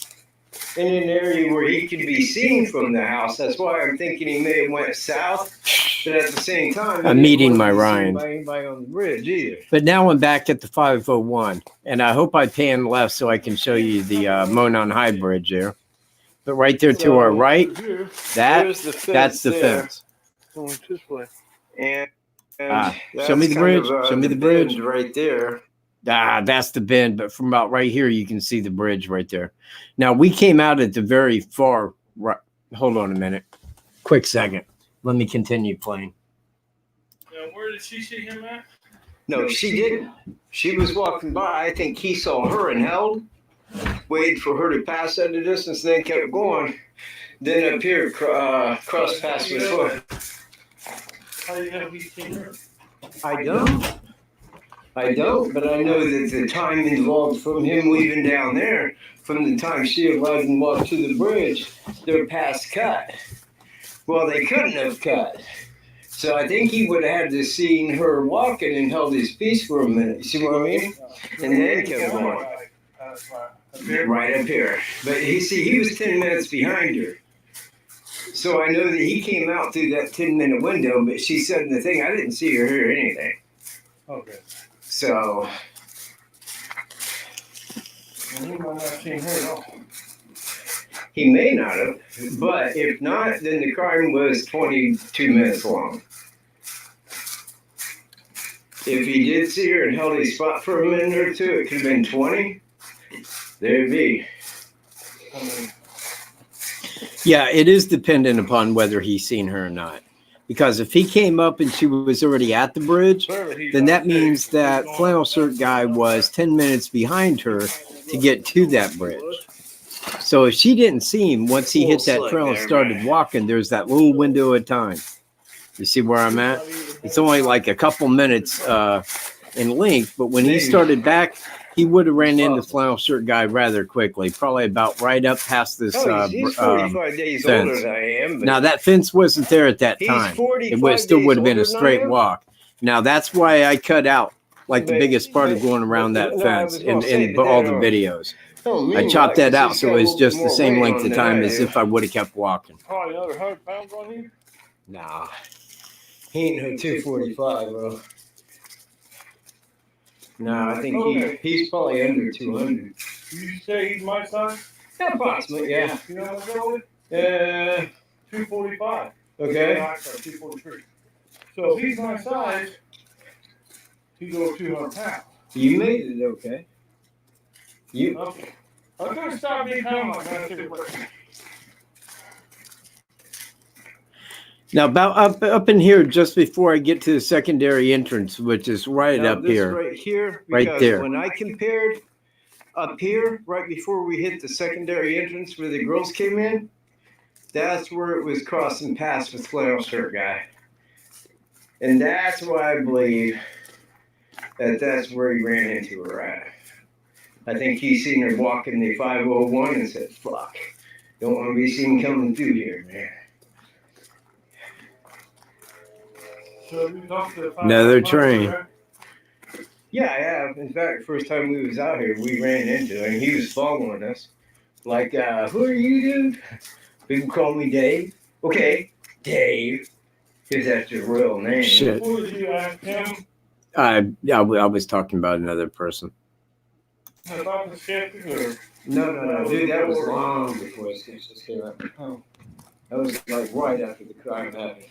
in an area where he could be seen from the house. That's why I'm thinking he may have went south. But at the same time,
I'm meeting my Ryan.
By anybody on the bridge either.
But now I'm back at the 501, and I hope I pan left so I can show you the Monon High Bridge there. But right there to our right, that's the fence.
Going this way.
And
show me the bridge. Show me the bridge
right there.
That's the bend. But from about right here, you can see the bridge right there. Now we came out at the very far right. Hold on a minute. Quick second. Let me continue playing.
Now, where did she see him at?
No, she didn't. She was walking by. I think he saw her and held, waited for her to pass at a distance, then kept going. Then up here, cross past my foot.
How do you know he's seen her?
I don't, but I know that the time involved from him leaving down there, from the time she allowed him to walk to the bridge, they're past cut. Well, they couldn't have cut. So I think he would have had to seen her walking and held his peace for a minute. You see what I mean? And then kept going. Right up here. But he was 10 minutes behind her. So I know that he came out through that 10-minute window, but she said in the thing, I didn't see her hear anything.
Okay.
So.
Well, he might not have seen her at all.
He may not have, but if not, then the crime was 22 minutes long. If he did see her and held his spot for a minute or two, it could have been 20. There'd be.
Yeah, it is dependent upon whether he's seen her or not. Because if he came up and she was already at the bridge, then that means that flannel shirt guy was 10 minutes behind her to get to that bridge. So if she didn't see him once he hit that
Little
trail and
slug
started
there,
walking, there's that little window of time. You see where I'm at? It's only like a couple minutes in length, but when he
Maybe.
started back, he would have ran into flannel shirt guy rather quickly, probably about right up past this
he's 45 days
fence.
older than I am. But
Now that fence wasn't there at that
he's
time.
45
Still
days
would have been a
older than I
straight
am?
walk. Now that's why I cut out like the
But-
biggest part of
but-
going around that
no, I
fence
was gonna say,
in
but
all
then,
the videos.
don't
I
mean
chopped
that,
that
'cause
out
he's
so
got a
it's
little
just
bit
the
more
same
weight
length
on
of
than
time
I
as
do.
if I would have kept walking.
Probably another 100 pounds on you.
Nah, he ain't no 245, bro. No, I think he's probably under 200.
You say he's my size?
Approximately, yeah.
You know what I'm going with? 245.
Okay.
Yeah, I said 243. So if he's my size, he's over 200 pounds.
You made it okay. You
Okay. I'm going to stop being calm. I'm going to take a break.
Now about up in here just before I get to the secondary entrance, which is right
now,
up
this
here.
right here,
Right
because
there.
when I compared up here, right before we hit the secondary entrance where the girls came in, that's where it was crossing paths with flannel shirt guy. And that's why I believe that that's where he ran into her at. I think he seen her walking the 501 and said, fuck, don't want to be seen coming through here, man.
So you talked to the
Another train.
Yeah, I have. In fact, first time we was out here, we ran into him. He was following us. Like, who are you, dude? People call me Dave. Okay, Dave. Because that's your real name.
Shit.
Who did you ask him
I was talking about another person.
about the skeptic? Or?
No, dude, that was long before Sketches came out. Oh. That was like right after the crime happened.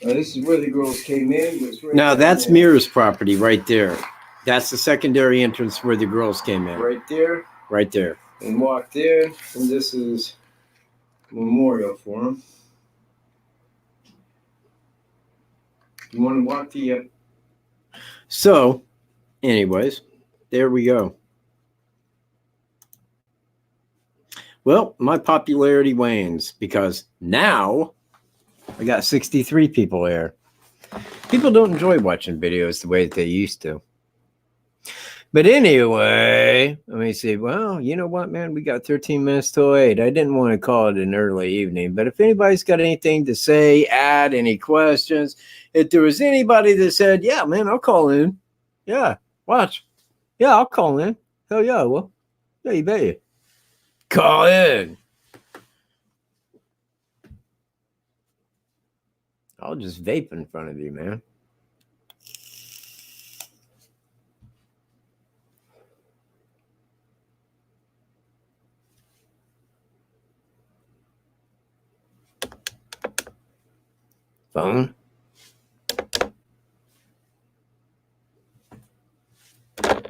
This is where the girls came in. Was right
Now
down
that's
there.
Mira's property right there. That's the secondary entrance where the girls came in.
Right there.
Right there.
And walked there. And this is memorial for him. You want to walk the...
So, anyways, there we go. Well, my popularity wanes because now I got 63 people there. People don't enjoy watching videos the way that they used to. But anyway, let me see. Well, you know what, man? We got 13 minutes till 8. I didn't want to call it an early evening, but if anybody's got anything to say, add any questions, if there was anybody that said, yeah, man, I'll call in. Yeah, watch. Yeah, I'll call in. Hell yeah, well, yeah, you bet you. Call in. I'll just vape in front of you, man. Phone. Are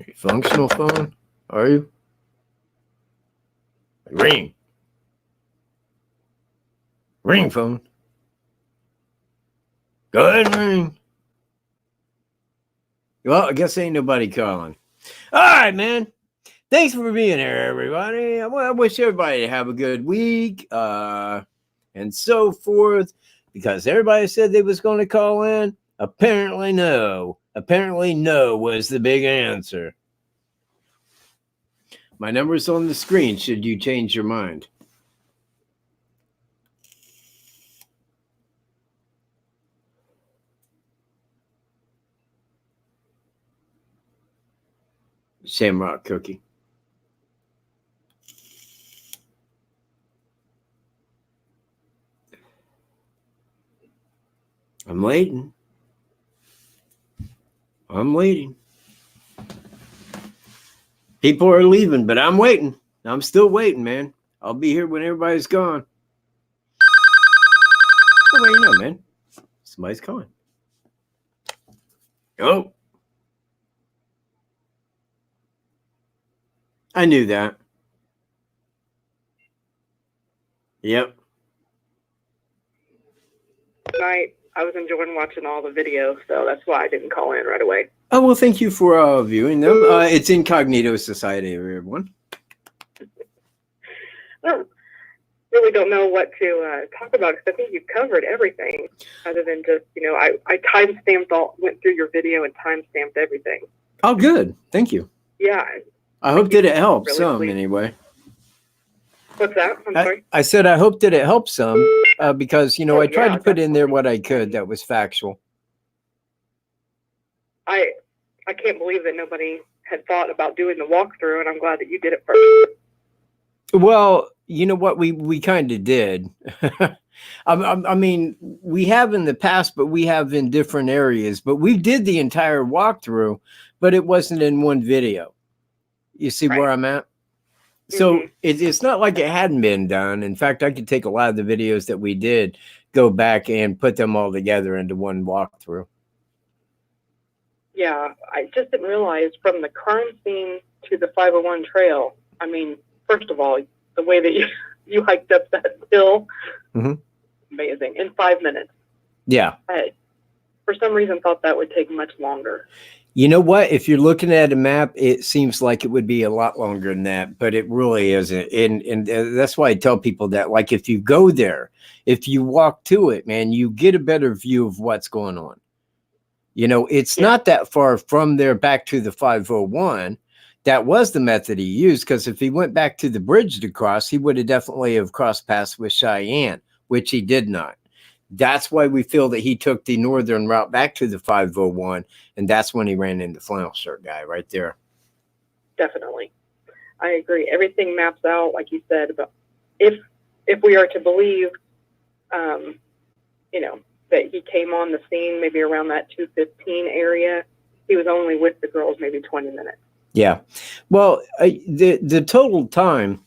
you functional phone? Are you? Ring. Ring phone. Go ahead and ring. Well, I guess ain't nobody calling. All right, man. Thanks for being here, everybody. I wish everybody to have a good week and so forth. Because everybody said they was going to call in. Apparently no. Apparently no was the big answer. My number's on the screen should you change your mind. Shamrock cookie. I'm waiting. I'm waiting. People are leaving, but I'm waiting. I'm still waiting, man. I'll be here when everybody's gone. Oh, wait, you know, man. Somebody's calling. Oh. I knew that. Yep.
Night. I was enjoying watching all the videos, so that's why I didn't call in right away.
Oh, well, thank you for viewing them. It's Incognito Society, everyone.
Well, really don't know what to talk about because I think you've covered everything other than just, I time-stamped went through your video and time-stamped everything.
Oh, good. Thank you.
Yeah.
I hope that it helped
really
some
pleased.
anyway.
What's that? I'm sorry?
I said I hope that it helped some because,
Oh,
I tried
yeah,
to put in there
definitely.
what I could that was factual.
I can't believe that nobody had thought about doing the walkthrough, and I'm glad that you did it first.
Well, you know what? We kind of did. I mean, we have in the past, but we have in different areas. But we did the entire walkthrough, but it wasn't in one video. You see where I'm at? So it's not like it hadn't been done. In fact, I could take a lot of the videos that we did, go back and put them all together into one walkthrough.
Yeah, I just didn't realize from the crime scene to the 501 trail. I mean, first of all, the way that you hiked up that hill, amazing, in 5 minutes.
Yeah.
I, for some reason, thought that would take much longer.
You know what? If you're looking at a map, it seems like it would be a lot longer than that, but it really isn't. And that's why I tell people that, like, if you go there, if you walk to it, man, you get a better view of what's going on. It's not that far from there back to the 501. That was the method he used, because if he went back to the bridge to cross, he would have definitely have crossed paths with Cheyenne, which he did not. That's why we feel that he took the northern route back to the 501, and that's when he ran into Flannel Shirt Guy right there.
Definitely. I agree. Everything maps out, like you said, about if we are to believe, that he came on the scene maybe around that 2:15 area, he was only with the girls maybe 20 minutes.
Yeah. Well, the total time,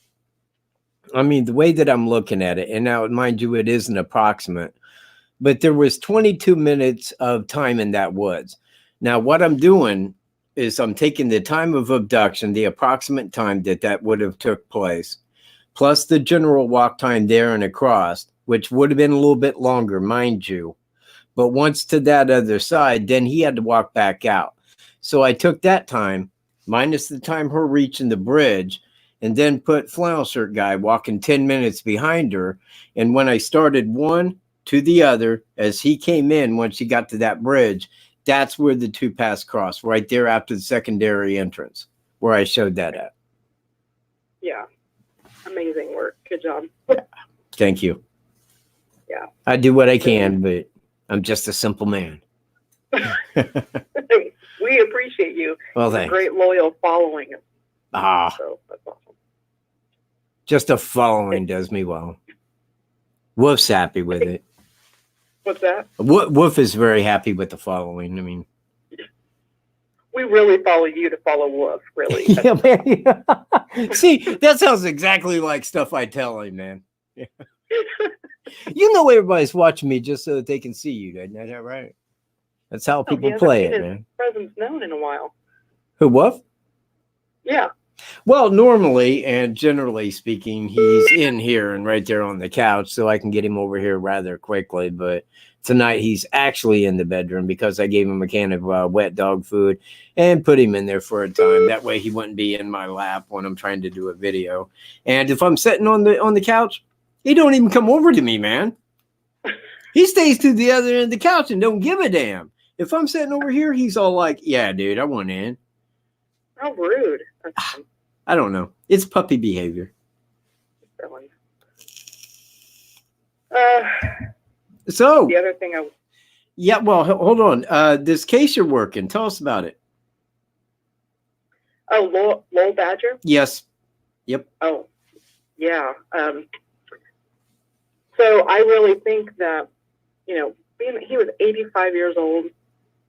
I mean, the way that I'm looking at it, and now mind you, it is an approximate, but there was 22 minutes of time in that woods. Now, what I'm doing is I'm taking the time of abduction, the approximate time that would have took place, plus the general walk time there and across, which would have been a little bit longer, mind you. But once to that other side, then he had to walk back out. So I took that time, minus the time her reaching the bridge, and then put Flannel Shirt Guy walking 10 minutes behind her. And when I started one to the other, as he came in, once he got to that bridge, that's where the two paths cross, right there after the secondary entrance, where I showed that at.
Yeah. Amazing work. Good job.
Thank you.
Yeah.
I do what I can, but I'm just a simple man.
We appreciate you.
Well, thanks.
Great loyal following.
So
that's awesome.
Just a following does me well. Wolf's happy with it.
What's that?
Wolf is very happy with the following. I mean,
we really follow you to follow Wolf, really.
Yeah, man. See, that sounds exactly like stuff I tell him, man. Everybody's watching me just so that they can see you. Isn't that right? That's how people play it, man.
Presence known in a while.
Who, Wolf?
Yeah.
Well, normally and generally speaking, he's in here and right there on the couch, so I can get him over here rather quickly. But tonight he's actually in the bedroom because I gave him a can of wet dog food and put him in there for a time. That way he wouldn't be in my lap when I'm trying to do a video. And if I'm sitting on the couch, he don't even come over to me, man. He stays to the other end of the couch and don't give a damn. If I'm sitting over here, he's all like, yeah, dude, I want in.
How rude.
I don't know. It's puppy behavior. So
the other thing
yeah, well, hold on. This case you're working, tell us about it.
Oh, Lowell Badger?
Yes. Yep.
Oh, yeah. So I really think that, he was 85 years old,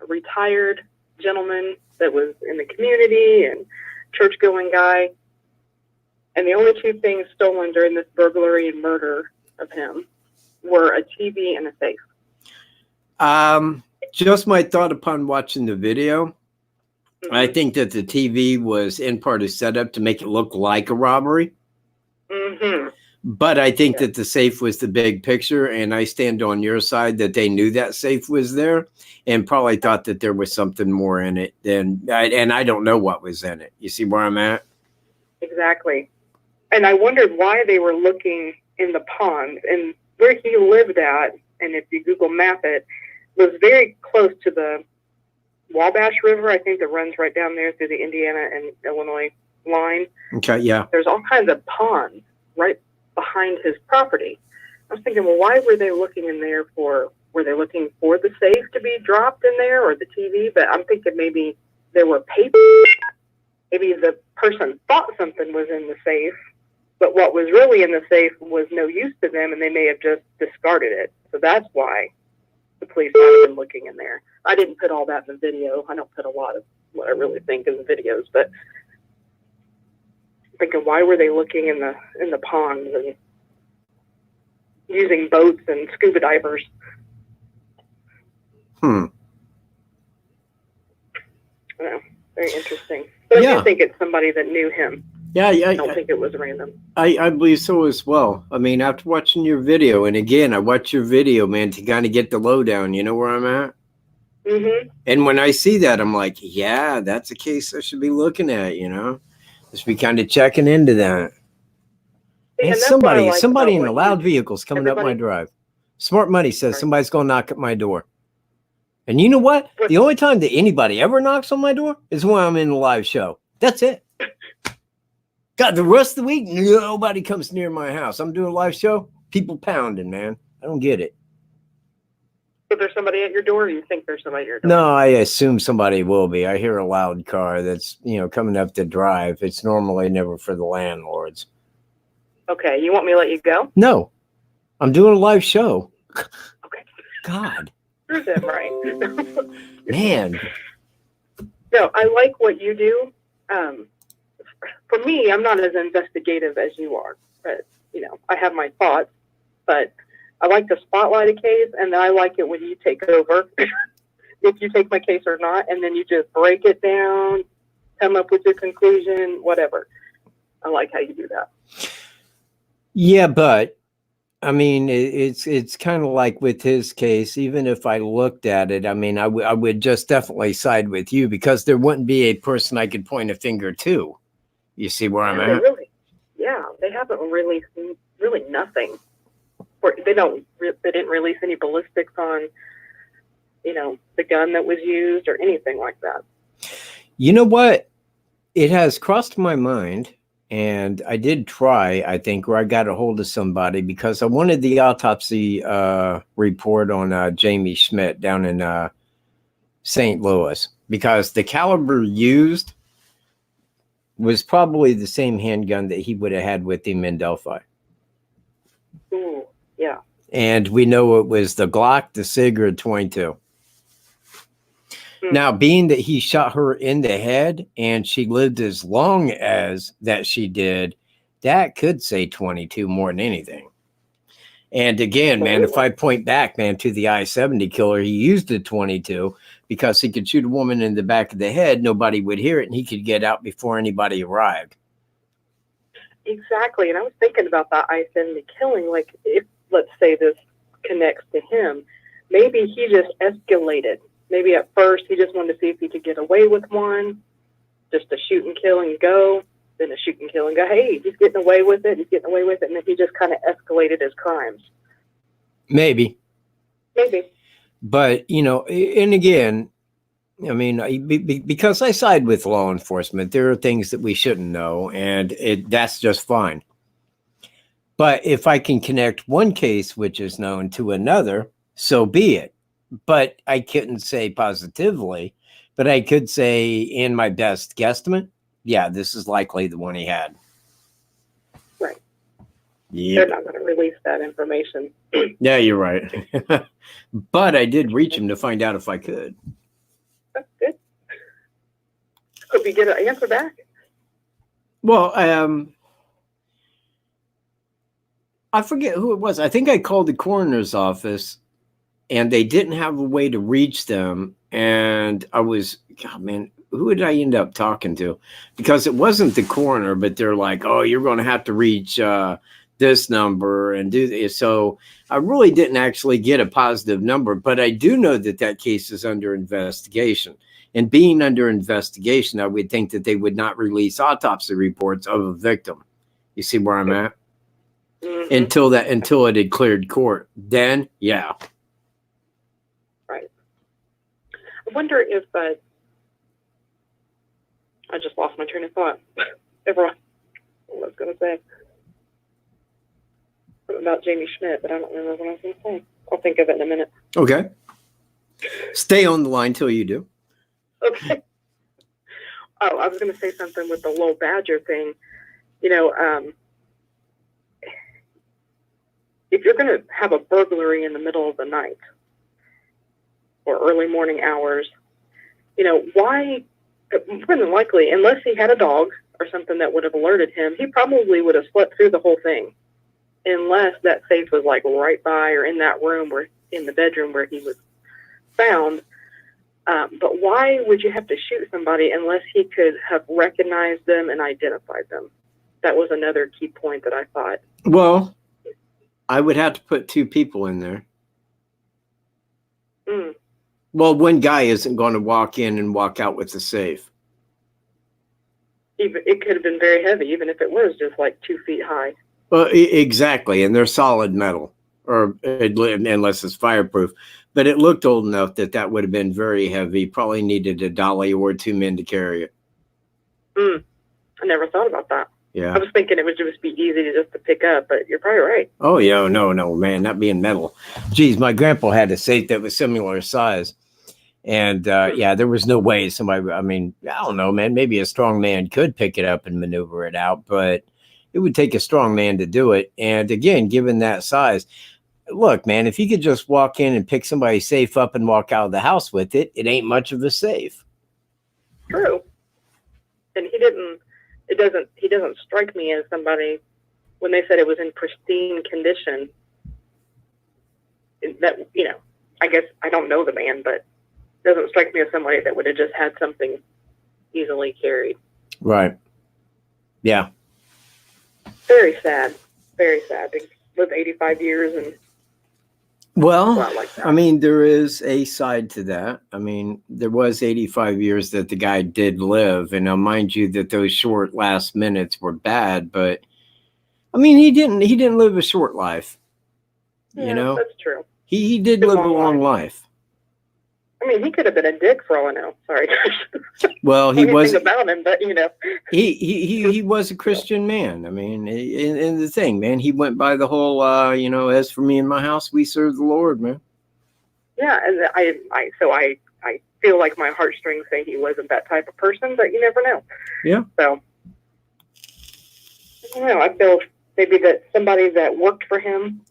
a retired gentleman that was in the community and church-going guy. And the only two things stolen during this burglary and murder of him were a TV and a safe.
Just my thought upon watching the video. Mm-hmm. I think that the TV was in part a setup to make it look like a robbery.
Mm-hmm.
But I think that the safe was the big picture, and I stand on your side that they knew that safe was there and probably thought that there was something more in it and I don't know what was in it. You see where I'm at?
Exactly. And I wondered why they were looking in the pond, and where he lived at, and if you Google map it, was very close to the Wabash River, I think, that runs right down there through the Indiana and Illinois line.
Okay, yeah.
There's all kinds of ponds right behind his property. I was thinking, well, why were they looking in there for? Were they looking for the safe to be dropped in there or the TV? But I'm thinking maybe there were papers. Maybe the person thought something was in the safe, but what was really in the safe was no use to them, and they may have just discarded it. So that's why the police might have been looking in there. I didn't put all that in the video. I don't put a lot of what I really think in the videos, but I'm thinking, why were they looking in the ponds and using boats and scuba divers? I don't know. Very interesting. But I do think it's somebody that knew him.
Yeah,
I don't think it was random.
I believe so as well. I mean, after watching your video, and again, I watch your video, man, to kind of get the lowdown. You know where I'm at?
Mm-hmm.
And when I see that, I'm like, yeah, that's a case I should be looking at, you know? Just be kind of checking into that. And somebody in a loud vehicle's coming up my drive. Smart Money says somebody's going to knock at my door. And you know what? The only time that anybody ever knocks on my door is when I'm in a live show. That's it. God, the rest of the week, nobody comes near my house. I'm doing a live show, people pounding, man. I don't get it.
So there's somebody at your door, or you think there's somebody at your door?
No, I assume somebody will be. I hear a loud car that's, coming up the drive. It's normally never for the landlords.
Okay, you want me to let you go?
No, I'm doing a live show.
Okay.
God.
You're them, right?
Man.
No, I like what you do. For me, I'm not as investigative as you are, but I have my thoughts. But I like to spotlight a case, and then I like it when you take over. If you take my case or not, and then you just break it down, come up with your conclusion, whatever. I like how you do that.
Yeah, but I mean, it's kind of like with his case. Even if I looked at it, I mean, I would just definitely side with you because there wouldn't be a person I could point a finger to. You see where I'm at?
They haven't released really nothing. They didn't release any ballistics on, the gun that was used or anything like that.
You know what? It has crossed my mind. And I did try, I think, where I got a hold of somebody because I wanted the autopsy report on Jamie Schmidt down in St. Louis because the caliber used was probably the same handgun that he would have had with him in Delphi.
Ooh, yeah.
And we know it was the Glock, the SIG, or 22. Now, being that he shot her in the head and she lived as long as that she did, that could say 22 more than anything. And again, man, if I point back, man, to the I-70 killer, he used the 22 because he could shoot a woman in the back of the head. Nobody would hear it, and he could get out before anybody arrived.
Exactly. And I was thinking about that I-70 killing. Like, if, let's say, this connects to him, maybe he just escalated. Maybe at first he just wanted to see if he could get away with one, just a shoot and kill and go, then a shoot and kill and go, hey, he's getting away with it, and then he just kind of escalated his crimes.
Maybe. But, and again, I mean, because I side with law enforcement, there are things that we shouldn't know, and that's just fine. But if I can connect one case which is known to another, so be it. But I couldn't say positively, but I could say in my best guesstimate, yeah, this is likely the one he had.
Right.
Yeah.
They're not going to release that information.
Yeah, you're right. But I did reach him to find out if I could.
That's good. Could we get an answer back?
Well, I forget who it was. I think I called the coroner's office and they didn't have a way to reach them. And I was, God, man, who did I end up talking to? Because it wasn't the coroner, but they're like, oh, you're going to have to reach this number and do this. So I really didn't actually get a positive number, but I do know that that case is under investigation. And being under investigation, I would think that they would not release autopsy reports of a victim. You see where I'm at?
Mm-hmm.
Until it had cleared court. Then, yeah.
Right. I wonder if I just lost my train of thought. Everyone, what I was going to say about Jamie Schmidt, but I don't remember what I was going to say. I'll think of it in a minute.
Okay. Stay on the line till you do.
Okay. Oh, I was going to say something with the low badger thing. You know, if you're going to have a burglary in the middle of the night or early morning hours, you know, why, more than likely, unless he had a dog or something that would have alerted him, he probably would have slept through the whole thing, unless that safe was like right by or in that room or in the bedroom where he was found. But why would you have to shoot somebody unless he could have recognized them and identified them? That was another key point that I thought.
Well, I would have to put two people in there.
Mm.
Well, one guy isn't going to walk in and walk out with the safe.
Even, it could have been very heavy, even if it was just like 2 feet high.
Well, exactly. And they're solid metal, or unless it's fireproof. But it looked old enough that would have been very heavy. Probably needed a dolly or two men to carry it.
I never thought about that.
Yeah.
I was thinking it would just be easy to pick up, but you're probably right.
Oh, yeah. No, man. Not being metal. Geez, my grandpa had a safe that was similar size. And, yeah, there was no way somebody, I mean, I don't know, man. Maybe a strong man could pick it up and maneuver it out, but it would take a strong man to do it. And, again, given that size, look, man, if you could just walk in and pick somebody's safe up and walk out of the house with it, it ain't much of a safe.
True. And he doesn't strike me as somebody, when they said it was in pristine condition, that, you know, I guess I don't know the man, but doesn't strike me as somebody that would have just had something easily carried.
Right. Yeah.
Very sad. Very sad to live 85 years and
well,
like that.
I mean, there is a side to that. I mean, there was 85 years that the guy did live, and now mind you that those short last minutes were bad, but I mean, he didn't live a short life.
Yeah,
you know,
that's true.
He did live a long life.
I mean, he could have been a dick for all I know. Sorry.
Well, he was
about him, but you know,
he was a Christian man. I mean, and the thing, man, he went by the whole, you know, as for me and my house, we serve the Lord, man.
Yeah, and I feel like my heartstrings say he wasn't that type of person, but you never know.
Yeah.
So I don't know. I feel maybe that somebody that worked for him,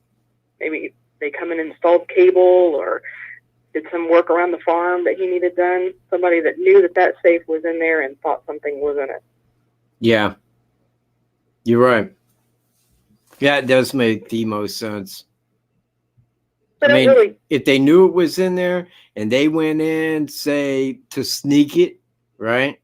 maybe they come and installed cable or did some work around the farm that he needed done. Somebody that knew that safe was in there and thought something was in it.
Yeah. You're right. Yeah, it does make the most sense.
But
I mean,
really,
if they knew it was in there and they went in, say, to sneak it, right?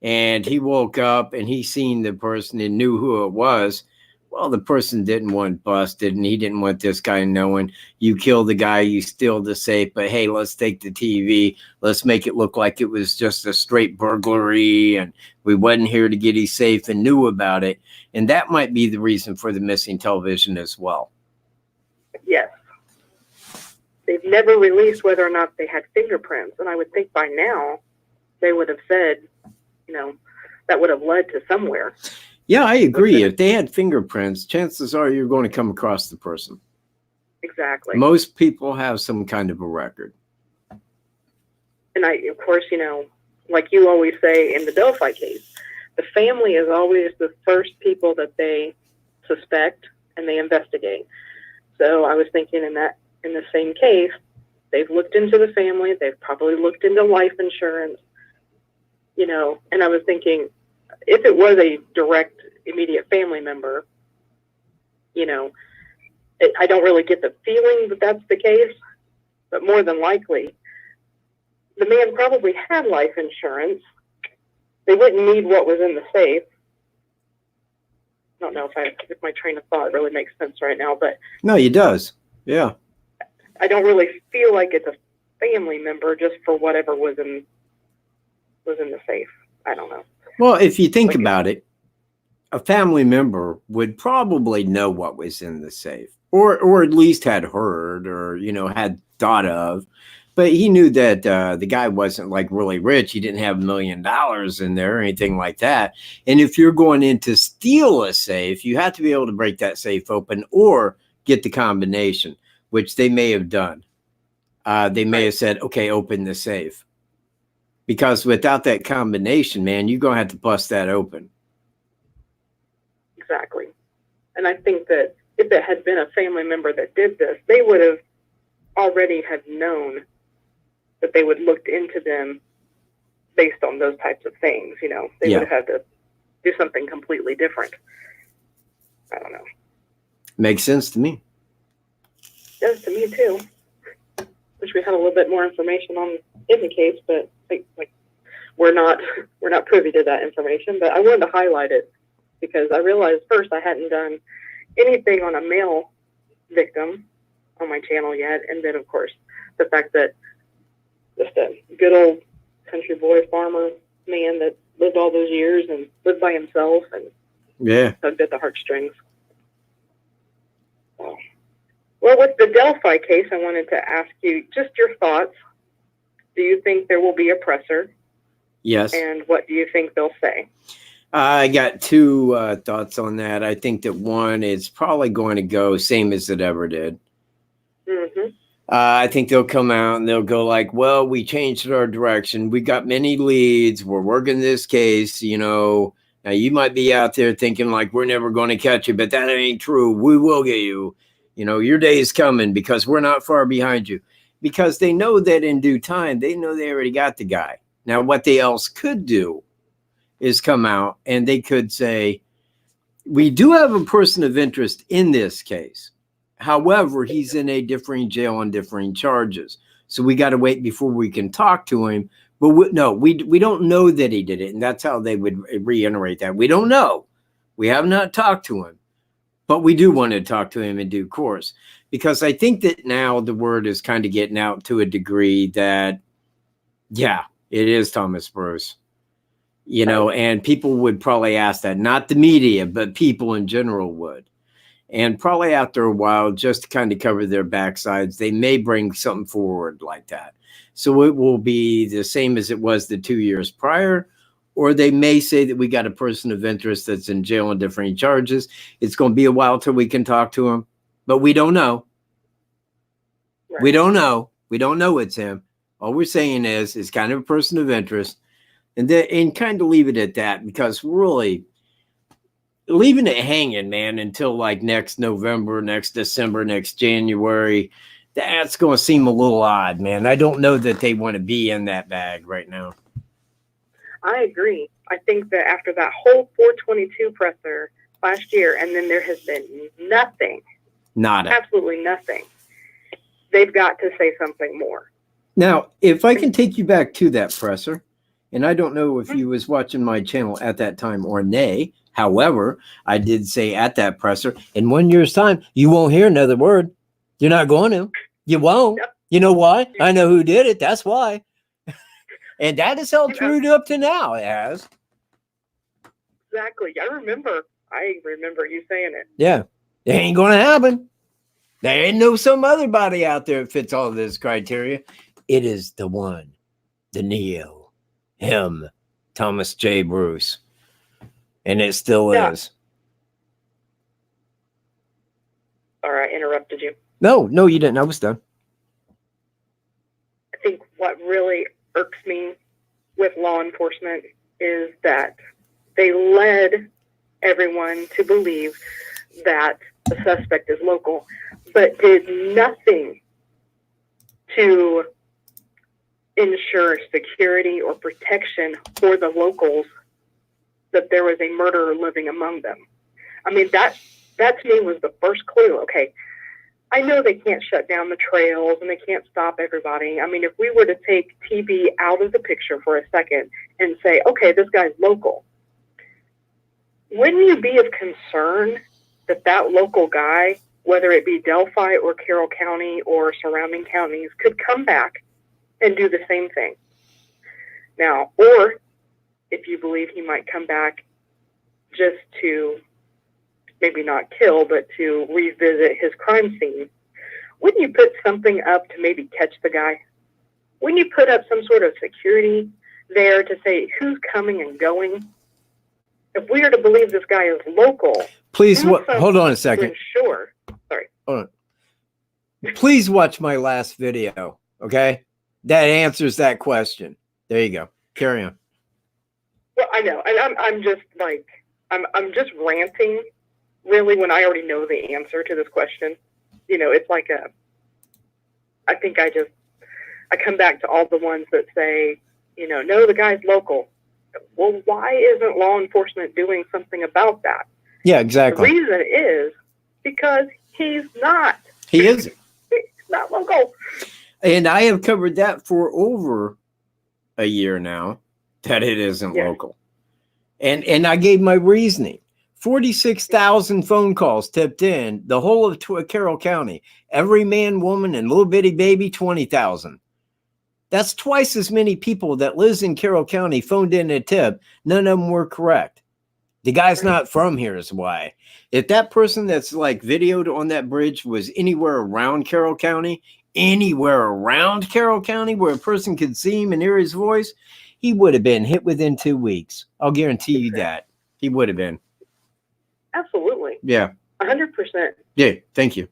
And he woke up and he seen the person and knew who it was. Well, the person didn't want busted, and he didn't want this guy knowing you killed the guy, you steal the safe, but hey, let's take the TV. Let's make it look like it was just a straight burglary, and we wasn't here to get his safe and knew about it. And that might be the reason for the missing television as well.
yes. They've never released whether or not they had fingerprints, and I would think by now they would have said, you know, that would have led to somewhere.
Yeah, I agree. If they had fingerprints, chances are you're going to come across the person.
Exactly.
Most people have some kind of a record.
And of course, you know, like you always say in the Delphi case, the family is always the first people that they suspect and they investigate. So I was thinking in the same case, they've looked into the family, they've probably looked into life insurance, you know, and I was thinking, if it was a direct, immediate family member, you know, I don't really get the feeling that that's the case, but more than likely, the man probably had life insurance. They wouldn't need what was in the safe. don't know if my train of thought really makes sense right now, but
No, it does. Yeah.
I don't really feel like it's a family member just for whatever was in the safe. I don't know.
Well, if you think
Like
about it, a family member would probably know what was in the safe, or at least had heard, or had thought of. But he knew that the guy wasn't like really rich. He didn't have $1 million in there or anything like that. And if you're going in to steal a safe, you have to be able to break that safe open or get the combination, which they may have done. They may have said, okay, open the safe. Because without that combination, man, you're going to have to bust that open.
Exactly. And I think that if it had been a family member that did this, they would have already had known that they would look into them based on those types of things. They would have had to do something completely different. I don't know.
Makes sense to me.
Does to me too. Wish we had a little bit more information in the case, but like we're not privy to that information. But I wanted to highlight it because I realized first I hadn't done anything on a male victim on my channel yet, and then of course the fact that just a good old country boy farmer man that lived all those years and lived by himself and tugged at the heartstrings. Well, with the Delphi case, I wanted to ask you just your thoughts. Do you think there will be a presser?
Yes.
And what do you think they'll say?
I got two thoughts on that. I think that one is probably going to go same as it ever did.
Mm-hmm.
I think they'll come out and they'll go like, well, we changed our direction. We got many leads. We're working this case. Now you might be out there thinking like, we're never going to catch you, but that ain't true. We will get you. Your day is coming because we're not far behind you. Because they know that in due time, they know they already got the guy. Now, what they else could do is come out and they could say, we do have a person of interest in this case. However, he's in a differing jail on differing charges. So we got to wait before we can talk to him. But we don't know that he did it. And that's how they would reiterate that. We don't know. We have not talked to him. But we do want to talk to him in due course. Because I think that now the word is kind of getting out to a degree that, yeah, it is Thomas Bruce. And people would probably ask that. Not the media, but people in general would. And probably after a while, just to kind of cover their backsides, they may bring something forward like that. So it will be the same as it was the 2 years prior, or they may say that we got a person of interest that's in jail on differing charges. It's going to be a while till we can talk to him, but we don't know. Right. We don't know. We don't know it's him. All we're saying is it's kind of a person of interest, and kind of leave it at that, because really, leaving it hanging, man, until like next November, next December, next January, that's going to seem a little odd, man. I don't know that they want to be in that bag right now.
I agree. I think that after that whole 422 presser last year, and then there has been nothing.
Nada.
Absolutely nothing. They've got to say something more.
Now, if I can take you back to that presser, and I don't know if you was watching my channel at that time or nay. However, I did say at that presser, in 1 year's time, you won't hear another word. You're not going to. You won't. Yep. You know why? I know who did it. That's why. And that is held true up to now. It has.
Exactly. I remember you saying it.
Yeah. It ain't going to happen. There ain't no some other body out there that fits all this criteria. It is the one, the Neo, him, Thomas J. Bruce. And it still is.
Sorry, I interrupted you.
No, you didn't. I was done.
I think what really irks me with law enforcement is that they led everyone to believe that the suspect is local, but did nothing to ensure security or protection for the locals, that there was a murderer living among them. I mean, that to me was the first clue. Okay, I know they can't shut down the trails and they can't stop everybody. I mean, if we were to take TB out of the picture for a second and say, okay, this guy's local,
wouldn't you be of concern that that local guy, whether it be Delphi or Carroll County or surrounding counties, could come back and do the same thing? Now, or if you believe he might come back just to maybe not kill, but to revisit his crime scene, wouldn't you put something up to maybe catch the guy? Wouldn't you put up some sort of security there to say who's coming and going? If we are to believe this guy is local,
Please, hold on a second.
Sure. Sorry.
Hold on. Please watch my last video, okay? That answers that question. There you go. Carry on.
Well, I know, and I'm just like I'm just ranting, really, when I already know the answer to this question. You know, it's like I think I come back to all the ones that say, you know, no, the guy's local. Well, why isn't law enforcement doing something about that?
Yeah, exactly.
The reason is because he's not.
He isn't.
He's not local.
And I have covered that for over a year now, that it isn't local. And I gave my reasoning. 46,000 phone calls tipped in, the whole of Carroll County. Every man, woman, and little bitty baby, 20,000. That's twice as many people that lives in Carroll County phoned in a tip. None of them were correct. The guy's not from here is why. If that person that's like videoed on that bridge was anywhere around Carroll County where a person could see him and hear his voice, he would have been hit within 2 weeks. I'll guarantee you that. He would have been.
Absolutely.
Yeah.
100%.
Yeah. Thank you.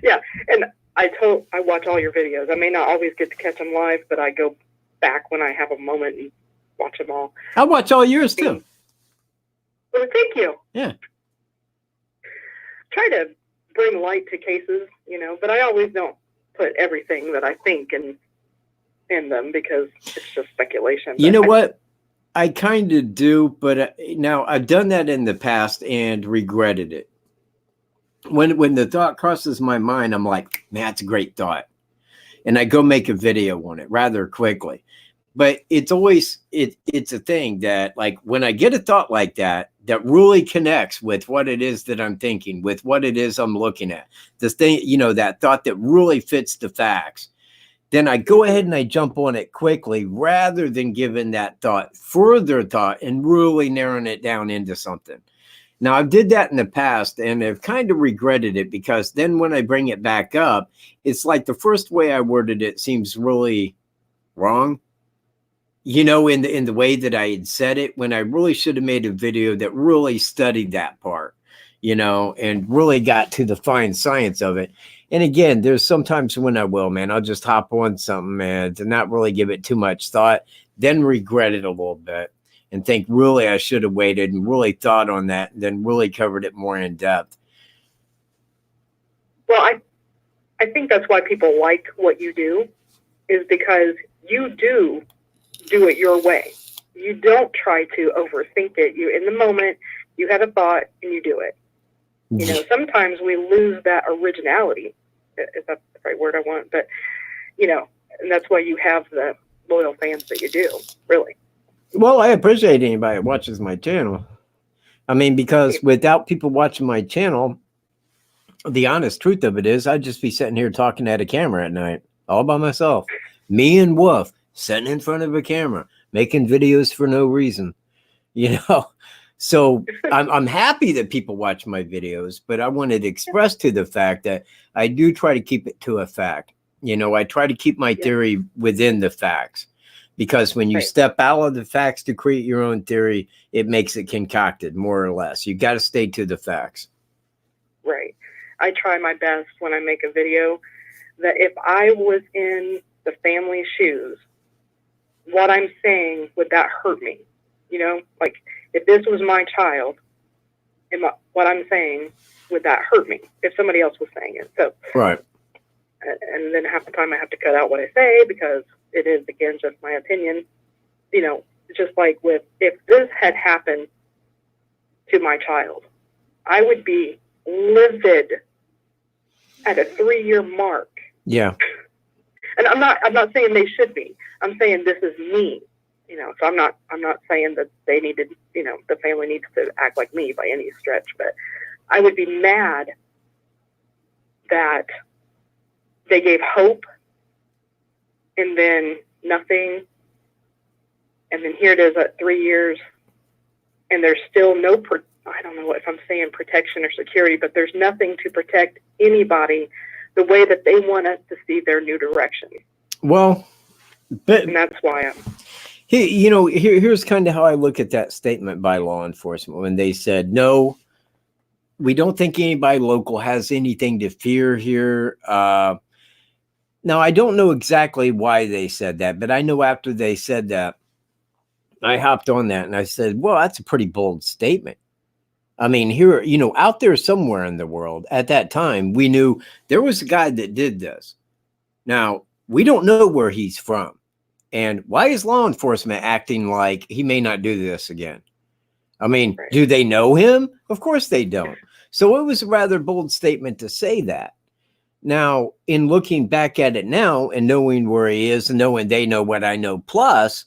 Yeah. And I watch all your videos. I may not always get to catch them live, but I go back when I have a moment and watch them all.
I watch all yours too.
Well, thank you.
Yeah.
Try to bring light to cases, you know, but I always don't put everything that I think in them because it's just speculation.
You know what? I kind of do, but now I've done that in the past and regretted it. When the thought crosses my mind, I'm like, man, that's a great thought. And I go make a video on it rather quickly. But it's always, it's a thing that like when I get a thought like that really connects with what it is that I'm thinking, with what it is I'm looking at, this thing, you know, that thought that really fits the facts, then I go ahead and I jump on it quickly rather than giving that thought further thought and really narrowing it down into something. Now, I did that in the past and I've kind of regretted it because then when I bring it back up, it's like the first way I worded it seems really wrong. You know, in the way that I had said it, when I really should have made a video that really studied that part, you know, and really got to the fine science of it. And again, there's sometimes when I will, man, I'll just hop on something and to not really give it too much thought, then regret it a little bit and think really I should have waited and really thought on that and then really covered it more in depth.
Well, I think that's why people like what you do is because you do it your way. You don't try to overthink it. You, in the moment, you have a thought and you do it. You know, sometimes we lose that originality. Is that the right word I want? But, you know, and that's why you have the loyal fans that you do, really.
Well, I appreciate anybody that watches my channel. I mean, because without people watching my channel, the honest truth of it is I'd just be sitting here talking at a camera at night all by myself. Me and Wolf sitting in front of a camera, making videos for no reason, you know? So I'm happy that people watch my videos, but I wanted to express to the fact that I do try to keep it to a fact. You know, I try to keep my theory within the facts because when you step out of the facts to create your own theory, it makes it concocted more or less. You got to stay to the facts.
Right. I try my best when I make a video that if I was in the family's shoes, what I'm saying, would that hurt me? You know, like if this was my child, what I'm saying, would that hurt me if somebody else was saying it? So,
right.
And then half the time I have to cut out what I say because it is, again, just my opinion. You know, just like with, if this had happened to my child, I would be livid at a 3-year mark.
Yeah.
And I'm not saying they should be. I'm saying this is me. So I'm not saying that they needed, the family needs to act like me by any stretch, but I would be mad that they gave hope and then nothing. And then here it is at 3 years and there's still no, I don't know if I'm saying protection or security, but there's nothing to protect anybody the way that they want us to see their new direction.
Well, but
and that's why
here's kind of how I look at that statement by law enforcement when they said, no, we don't think anybody local has anything to fear here. Now, I don't know exactly why they said that, but I know after they said that, I hopped on that and I said, well, that's a pretty bold statement. I mean, here, out there somewhere in the world at that time, we knew there was a guy that did this. Now, we don't know where he's from. And why is law enforcement acting like he may not do this again? I mean,
Right.
Do they know him? Of course they don't. So it was a rather bold statement to say that. Now, in looking back at it now and knowing where he is and knowing they know what I know, plus,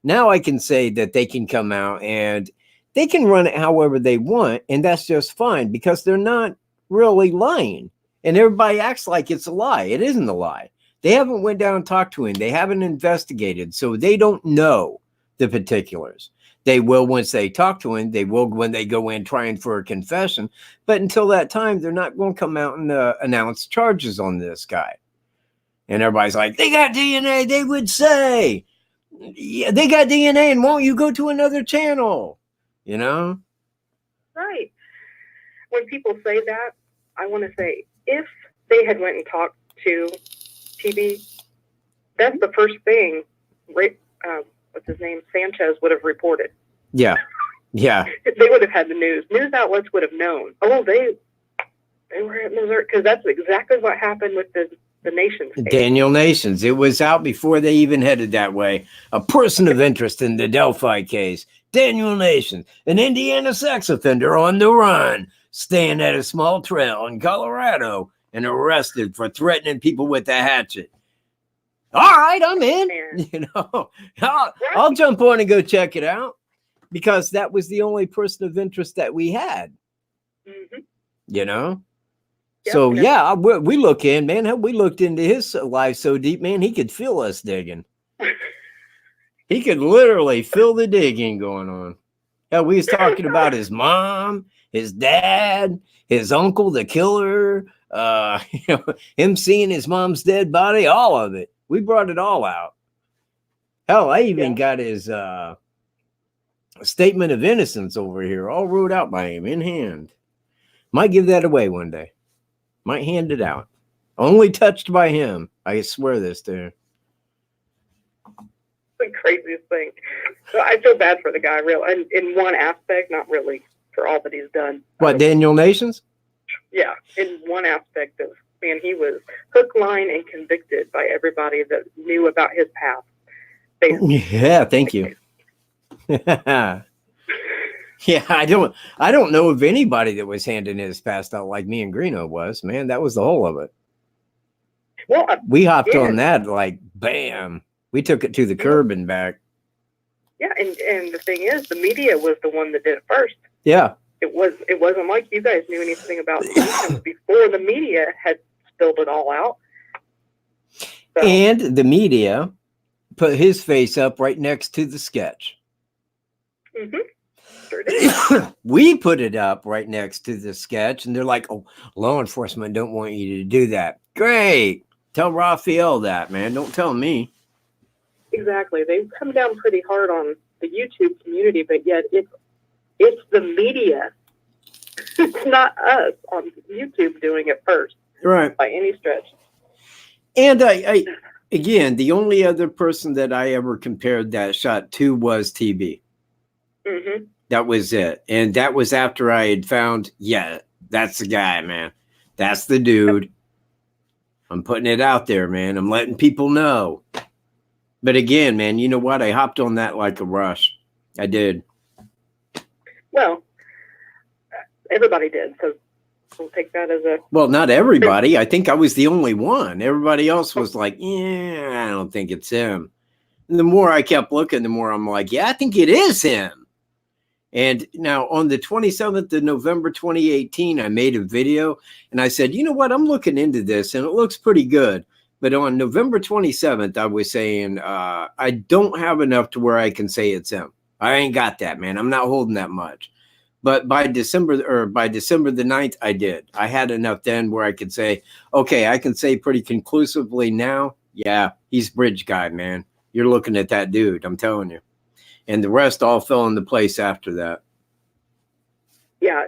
now I can say that they can come out and they can run it however they want. And that's just fine because they're not really lying. And everybody acts like it's a lie. It isn't a lie. They haven't went down and talked to him. They haven't investigated. So they don't know the particulars. They will once they talk to him. They will when they go in trying for a confession. But until that time, they're not going to come out and announce charges on this guy. And everybody's like, they got DNA. They would say, yeah, they got DNA. And won't you go to another channel?
Right. When people say that, I want to say, if they had went and talked to TB, that's the first thing what's his name, Sanchez would have reported.
Yeah.
They would have had the news. News outlets would have known. Oh, they were at Missouri, because that's exactly what happened with the Nations case.
Daniel Nations. It was out before they even headed that way. A person of interest in the Delphi case. Daniel Nations, an Indiana sex offender on the run, staying at a small trail in Colorado and arrested for threatening people with a hatchet. All right, I'm in. I'll jump on and go check it out because that was the only person of interest that we had.
Mm-hmm.
Yep,
So
yeah, we look in, man. We looked into his life so deep, man. He could feel us digging. He could literally feel the digging going on. Yeah, we was talking about his mom, his dad, his uncle, the killer. Him seeing his mom's dead body, all of it. We brought it all out. Hell, I even got his statement of innocence over here, all wrote out by him in hand. Might give that away one day. Might hand it out. Only touched by him. I swear this to you.
The craziest thing. So I feel bad for the guy, real, and in one aspect, not really for all that he's done.
What, Daniel Nations?
Yeah, in one aspect of, man, he was hook, line, and convicted by everybody that knew about his past.
Yeah, thank you. Yeah, I don't know of anybody that was handing his past out like me and Greeno was, man. That was the whole of it.
Well,
we hopped on that like bam. We took it to the curb and back.
Yeah, and the thing is, the media was the one that did it first.
Yeah.
It wasn't like you guys knew anything about it before the media had spilled it all out. So.
And the media put his face up right next to the sketch.
Mm-hmm. Sure did.
We put it up right next to the sketch, and they're like, "Oh, law enforcement don't want you to do that." Great. Tell Raphael that, man. Don't tell me.
Exactly. They've come down pretty hard on the YouTube community, but yet it's the media. It's not us on YouTube doing it first.
Right.
By any stretch.
And I again, the only other person that I ever compared that shot to was TB.
Mm-hmm.
That was it. And that was after I had found, yeah, that's the guy, man. That's the dude. I'm putting it out there, man. I'm letting people know. But again, man, you know what? I hopped on that like a rush. I did.
Well, everybody did. So we'll take that as a...
Well, not everybody. I think I was the only one. Everybody else was like, yeah, I don't think it's him. And the more I kept looking, the more I'm like, yeah, I think it is him. And now on the 27th of November, 2018, I made a video and I said, you know what? I'm looking into this and it looks pretty good. But on November 27th, I was saying, I don't have enough to where I can say it's him. I ain't got that, man. I'm not holding that much. But by December the 9th, I did. I had enough then where I could say, okay, I can say pretty conclusively now, yeah, he's Bridge Guy, man. You're looking at that dude, I'm telling you. And the rest all fell into place after that.
Yeah,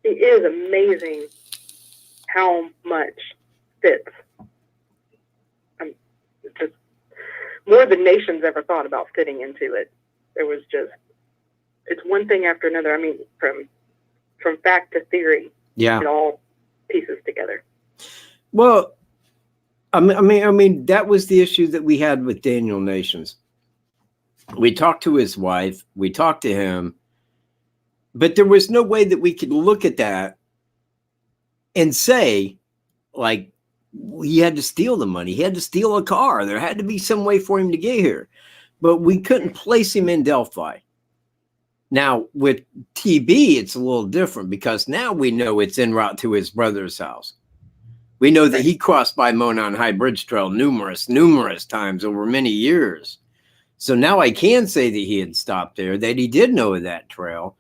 it is amazing how much fits. Just more than nations ever thought about fitting into it. There was just, it's one thing after another. I mean, from fact to theory,
Yeah,
it all pieces together.
well, I mean, that was the issue that we had with Daniel Nations. We talked to his wife, we talked to him, but there was no way that we could look at that and say, like, he had to steal the money. He had to steal a car. There had to be some way for him to get here. But we couldn't place him in Delphi. Now, with TB, it's a little different because now we know it's en route to his brother's house. We know that he crossed by Monon High Bridge Trail numerous times over many years. So now I can say that he had stopped there, that he did know of that trail.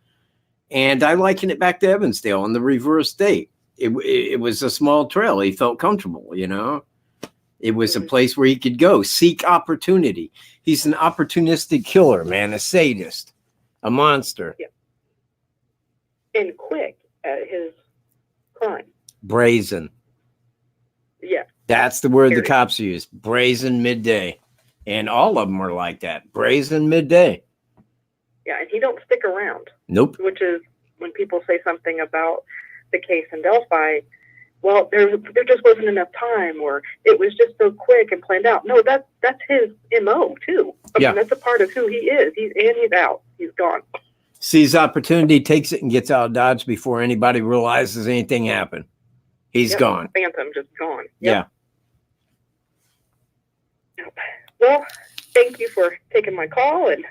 And I liken it back to Evansdale on the reverse date. It was a small trail. He felt comfortable, you know. It was a place where he could go, seek opportunity. He's an opportunistic killer, man, a sadist, a monster.
Yeah. And quick at his crime.
Brazen.
Yeah.
That's the word the
Period.
cops use. Brazen midday. And all of them are like that. Brazen midday.
Yeah, and he don't stick around.
Nope.
Which is when people say something about the case in Delphi, well, there just wasn't enough time, or it was just so quick and planned out. No, that's his MO too. I mean, that's a part of who he is. He's out. He's gone.
Sees opportunity, takes it, and gets out of Dodge before anybody realizes anything happened. He's gone.
Phantom just gone.
Yep.
Yeah. Well, thank you for taking my call, and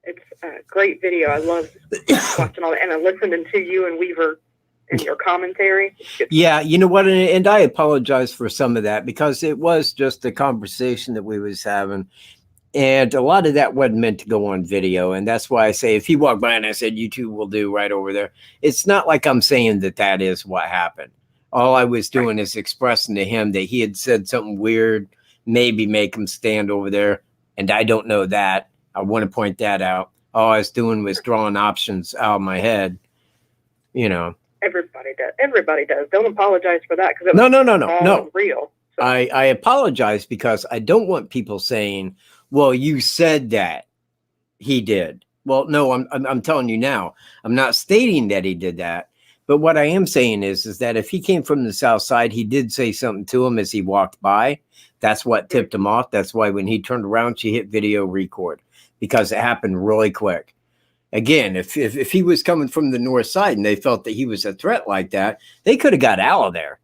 it's a great video. I love watching all that, and I listened to you and Weaver and your commentary.
Yeah, you know what? And I apologize for some of that because it was just a conversation that we was having. And a lot of that wasn't meant to go on video. And that's why I say if he walked by and I said, you two will do right over there. It's not like I'm saying that is what happened. All I was doing is expressing to him that he had said something weird, maybe make him stand over there. And I don't know that. I want to point that out. All I was doing was drawing options out of my head, you know.
Everybody does. Don't apologize for that because
No.
Real. So.
I apologize because I don't want people saying, well, you said that he did. Well, no, I'm telling you now, I'm not stating that he did that. But what I am saying is that if he came from the south side, he did say something to him as he walked by. That's what tipped him off. That's why when he turned around, she hit video record because it happened really quick. Again, if he was coming from the north side and they felt that he was a threat like that, they could have got out of there.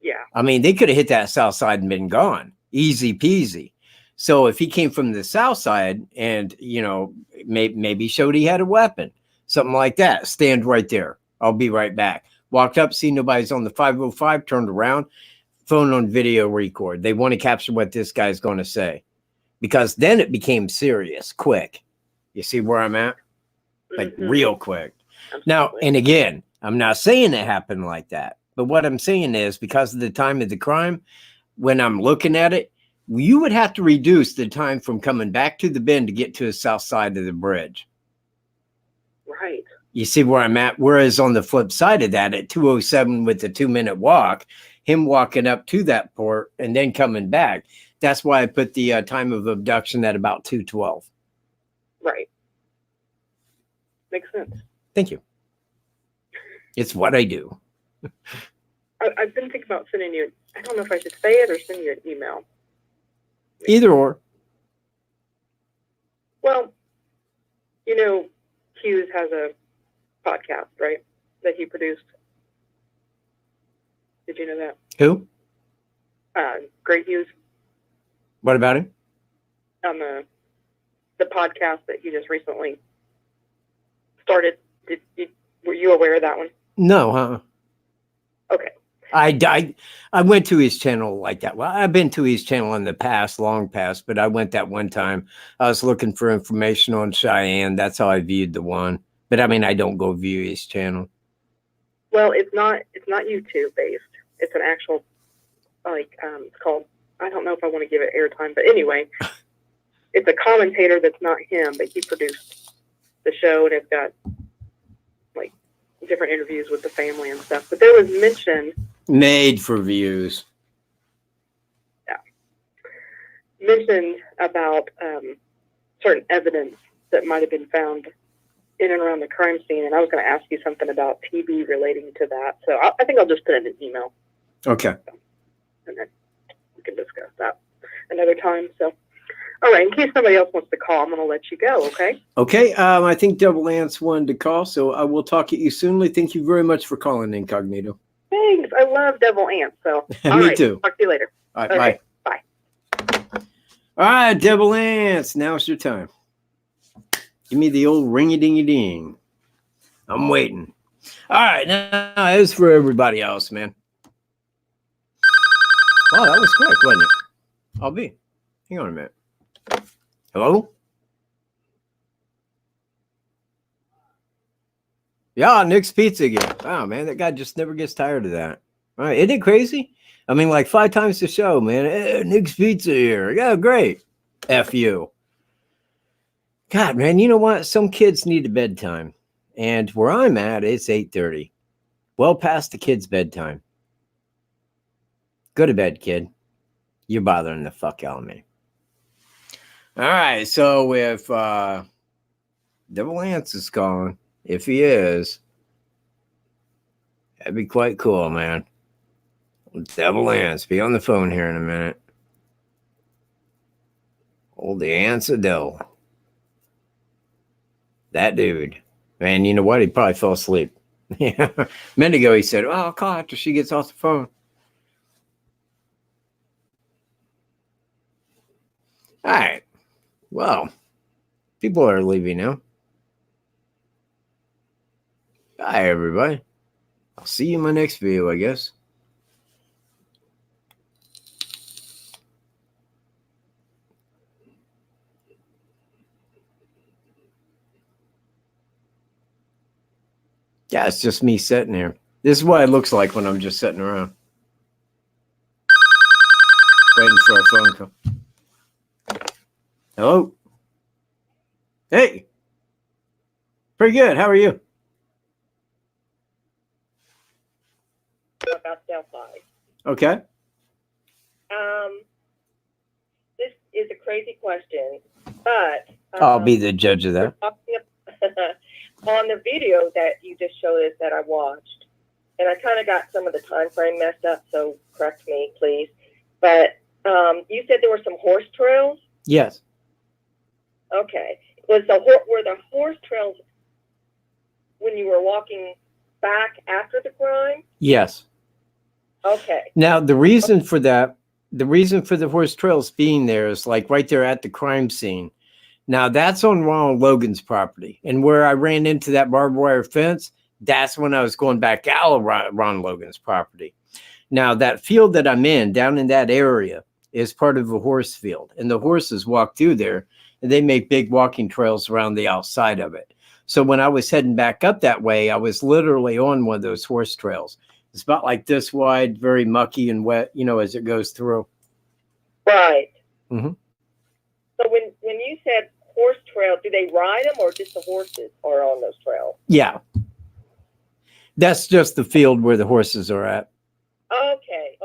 Yeah.
I mean, they could have hit that south side and been gone. Easy peasy. So if he came from the south side and, you know, maybe showed he had a weapon, something like that, stand right there. I'll be right back. Walked up, see nobody's on the 505, turned around, phone on video record. They want to capture what this guy's going to say because then it became serious, quick. You see where I'm at? Like real quick. Absolutely. Now, and again, I'm not saying it happened like that. But what I'm saying is because of the time of the crime, when I'm looking at it, you would have to reduce the time from coming back to the bend to get to the south side of the bridge.
Right.
You see where I'm at? Whereas on the flip side of that, at 2:07 with the 2-minute walk, him walking up to that port and then coming back, that's why I put the time of abduction at about 2:12.
Right. Makes sense.
Thank you. It's what I do.
I've been thinking about sending you, I don't know if I should say it or send you an email.
Either or.
Well, you know, Hughes has a podcast, right? That he produced. Did you know that?
Who?
Great Hughes.
What about him?
on the podcast that you just recently started. Were you aware of that one?
No, huh?
Okay.
I went to his channel like that. Well, I've been to his channel in the past, long past, but I went that one time. I was looking for information on Cheyenne. That's how I viewed the one. But I mean, I don't go view his channel.
Well, it's not YouTube based. It's an actual it's called, I don't know if I want to give it airtime, but anyway, it's a commentator that's not him, but he produced the show, and it's got like different interviews with the family and stuff. But there was mention
Made for views.
mentioned about certain evidence that might have been found in and around the crime scene, and I was going to ask you something about TB relating to that. So I think I'll just put it in an email,
Okay.
and then we can discuss that another time. So, all right, in case somebody else wants to call, I'm going to let you go, okay?
Okay. I think Double Lance wanted to call, so I will talk at you soon. Thank you very much for calling, Incognito.
Thanks. I love devil ants, so.
Me
all right,
too.
Talk to you later.
All right.
Okay,
Bye.
bye.
All right, Devil Lance. Now's your time. Give me the old ring-a-ding-a-ding. I'm waiting. All right, now as for everybody else, man. Oh, that was quick, wasn't it? I'll be. Hang on a minute. Hello? Yeah, Nick's Pizza again. Oh, man, that guy just never gets tired of that. All right, isn't it crazy? I mean, like 5 times the show, man. Hey, Nick's Pizza here. Yeah, great. F you. God, man, you know what? Some kids need a bedtime. And where I'm at, it's 8:30. Well past the kids' bedtime. Go to bed, kid. You're bothering the fuck out of me. All right, so if Devil Lance is calling, if he is, that'd be quite cool, man. Devil Lance, be on the phone here in a minute. Hold the ants of devil. That dude. Man, you know what? He probably fell asleep. Yeah. A minute ago, he said, oh, I'll call after she gets off the phone. All right. Well, people are leaving now. Bye, everybody. I'll see you in my next video, I guess. Yeah, it's just me sitting here. This is what it looks like when I'm just sitting around. Waiting for a phone call. Hello? Hey! Pretty good. How are you?
About Delphi.
Okay.
This is a crazy question, but
I'll be the judge of that.
On the video that you just showed us that I watched, and I kind of got some of the time frame messed up, so correct me, please. But you said there were some horse trails.
Yes.
Okay. Were the horse trails when you were walking back after the crime?
Yes.
Okay.
Now, the reason for that, the reason for the horse trails being there is like right there at the crime scene. Now, that's on Ronald Logan's property. And where I ran into that barbed wire fence, that's when I was going back out of Ron Logan's property. Now, that field that I'm in, down in that area, is part of a horse field. And the horses walk through there, and they make big walking trails around the outside of it. So when I was heading back up that way, I was literally on one of those horse trails. It's about like this wide, very mucky and wet, you know, as it goes through.
Right.
Mm-hmm.
So when you said horse trail, do they ride them or just the horses are on those trails?
Yeah. That's just the field where the horses are at.
Okay.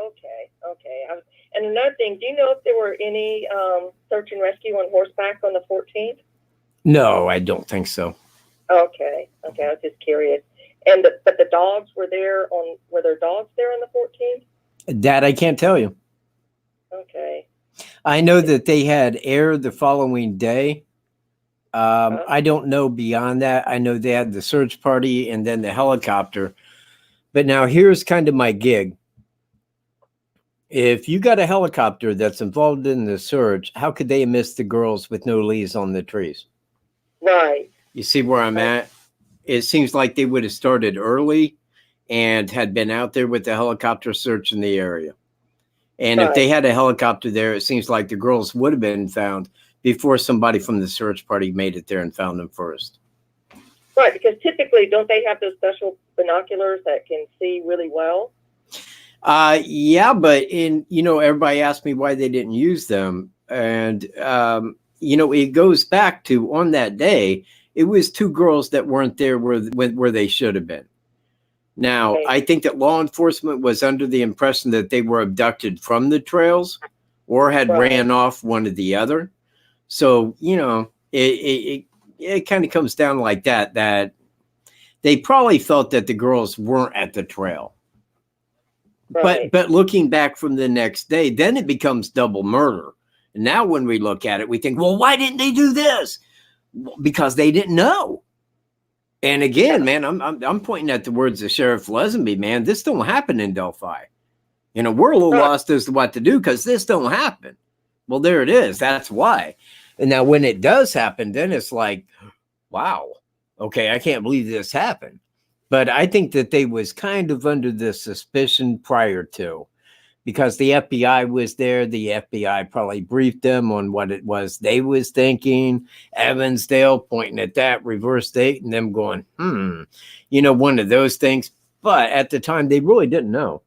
And another thing, do you know if there were any search and rescue on horseback on the 14th?
No, I don't think so.
Okay, I was just curious. And but the dogs were there were there dogs there on the 14th?
That I can't tell you.
Okay.
I know that they had air the following day. I don't know beyond that. I know they had the search party and then the helicopter. But now here's kind of my gig. if you got a helicopter that's involved in the search, how could they have missed the girls with no leaves on the trees?
Right.
You see where I'm at? It seems like they would have started early and had been out there with the helicopter searching the area. And if they had a helicopter there, it seems like the girls would have been found before somebody from the search party made it there and found them first.
Right, because typically, don't they have those special binoculars that can see really well?
Yeah, but everybody asked me why they didn't use them. And, it goes back to on that day, it was 2 girls that weren't there where they should have been. Now,
Right.
I think that law enforcement was under the impression that they were abducted from the trails or had ran off one or the other. So, it kind of comes down like that they probably felt that the girls weren't at the trail.
Right.
But looking back from the next day, then it becomes double murder. And now when we look at it, we think, well, why didn't they do this? Well, because they didn't know. And again, man, I'm pointing at the words of Sheriff Lesenby, man. This don't happen in Delphi. We're a little lost as to what to do because this don't happen. Well, there it is. That's why. And now when it does happen, then it's like, wow, okay, I can't believe this happened. But I think that they was kind of under the suspicion prior to, because the FBI was there. The FBI probably briefed them on what it was they was thinking. Evansdale pointing at that reverse date and them going, one of those things. But at the time, they really didn't know.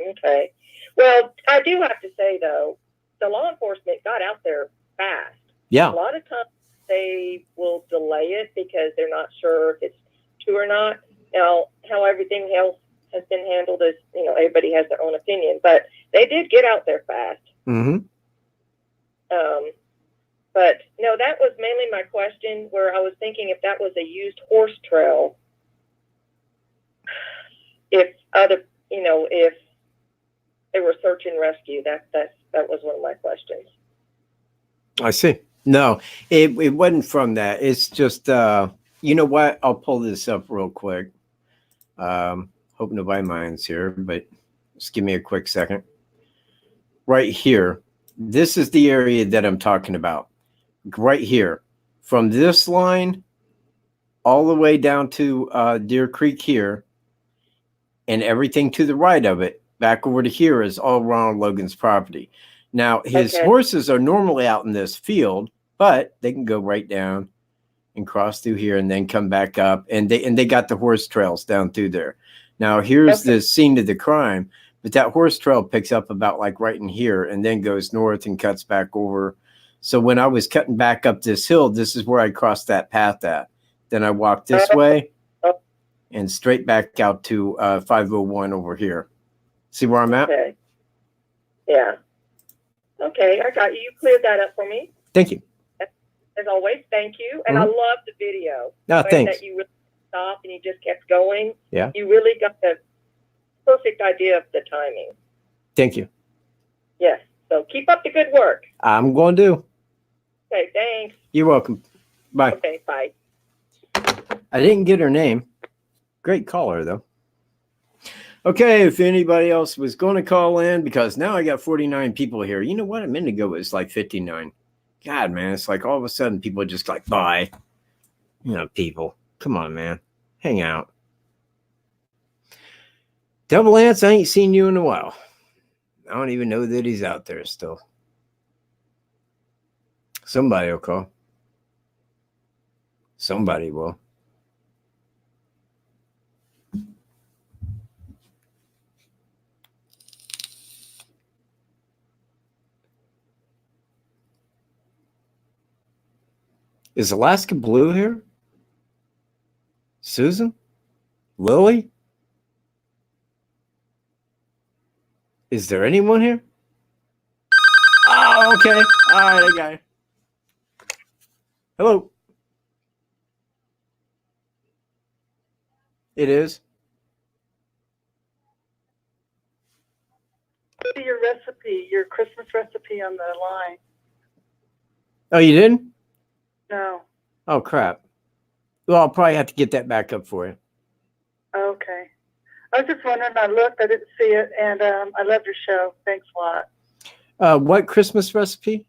Okay. Well, I do have to say, though, the law enforcement got out there fast.
Yeah.
A lot of times they will delay it because they're not sure if it's true or not. Now, how everything else has been handled is, everybody has their own opinion, but they did get out there fast.
Mm-hmm.
But no, that was mainly my question, where I was thinking if that was a used horse trail, if they were search and rescue, that was one of my questions.
I see. No, it wasn't from that. It's just, you know what? I'll pull this up real quick. Hope nobody minds here, but just give me a quick second. Right here. This is the area that I'm talking about. Right here. From this line all the way down to Deer Creek here, and everything to the right of it, back over to here, is all Ronald Logan's property. Now, his horses are normally out in this field, but they can go right down and cross through here and then come back up. And they got the horse trails down through there. Now, here's the scene of the crime, but that horse trail picks up about like right in here and then goes north and cuts back over. So when I was cutting back up this hill, this is where I crossed that path at. Then I walked this way and straight back out to 501 over here. See where I'm at?
Okay. Yeah. Okay, I got you. You cleared that up for me.
Thank you.
As always, thank you. And I love the video.
No, thanks.
That you really stopped and you just kept going.
Yeah.
You really got the perfect idea of the timing.
Thank you.
Yes. So keep up the good work.
I'm going to.
Okay, thanks.
You're welcome. Bye.
Okay, bye.
I didn't get her name. Great caller, though. Okay, if anybody else was going to call in, because now I got 49 people here. You know what? A minute ago it was like 59. God, man, it's like all of a sudden people are just like, bye. People. Come on, man. Hang out. Double Lance, I ain't seen you in a while. I don't even know that he's out there still. Somebody will call. Somebody will. Is Alaska Blue here? Susan? Lily? Is there anyone here? Oh, okay. All right, I got it. Hello. It is.
See your recipe, your Christmas recipe on the line.
Oh, you didn't?
No.
Oh, crap. Well, I'll probably have to get that back up for you.
Okay. I was just wondering. I looked, I didn't see it, and I loved your show. Thanks a lot.
What Christmas recipe?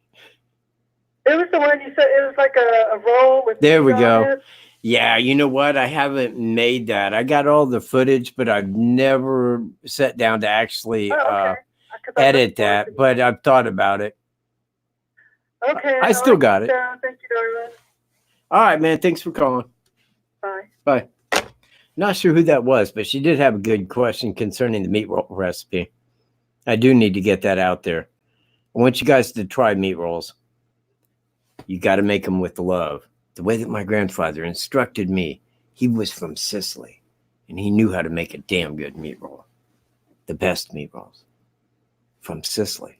It was the one you said. It was like a roll with.
There we
meat
go.
on it.
Yeah, you know what? I haven't made that. I got all the footage, but I've never sat down to actually
Oh, okay. 'Cause I
edit
looked forward
that.
to it.
But I've thought about it.
Okay.
I still got it.
Thank you, darling.
All right, man. Thanks for calling.
Bye.
Bye. Not sure who that was, but she did have a good question concerning the meat roll recipe. I do need to get that out there. I want you guys to try meat rolls. You got to make them with love. The way that my grandfather instructed me, he was from Sicily, and he knew how to make a damn good meat roll. The best meat rolls from Sicily.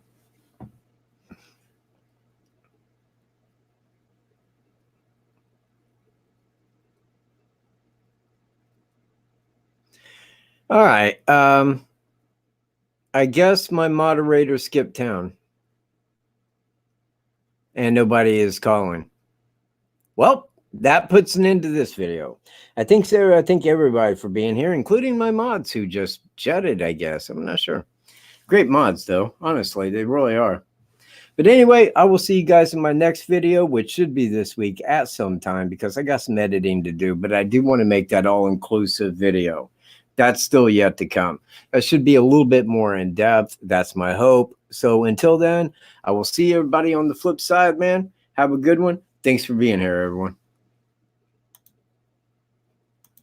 All right. I guess my moderator skipped town. And nobody is calling. Well, that puts an end to this video. I think Sarah, I thank everybody for being here, including my mods who just chatted, I guess. I'm not sure. Great mods, though. Honestly, they really are. But anyway, I will see you guys in my next video, which should be this week at some time because I got some editing to do. But I do want to make that all-inclusive video. That's still yet to come. That should be a little bit more in depth. That's my hope. So until then, I will see everybody on the flip side, man. Have a good one. Thanks for being here, everyone.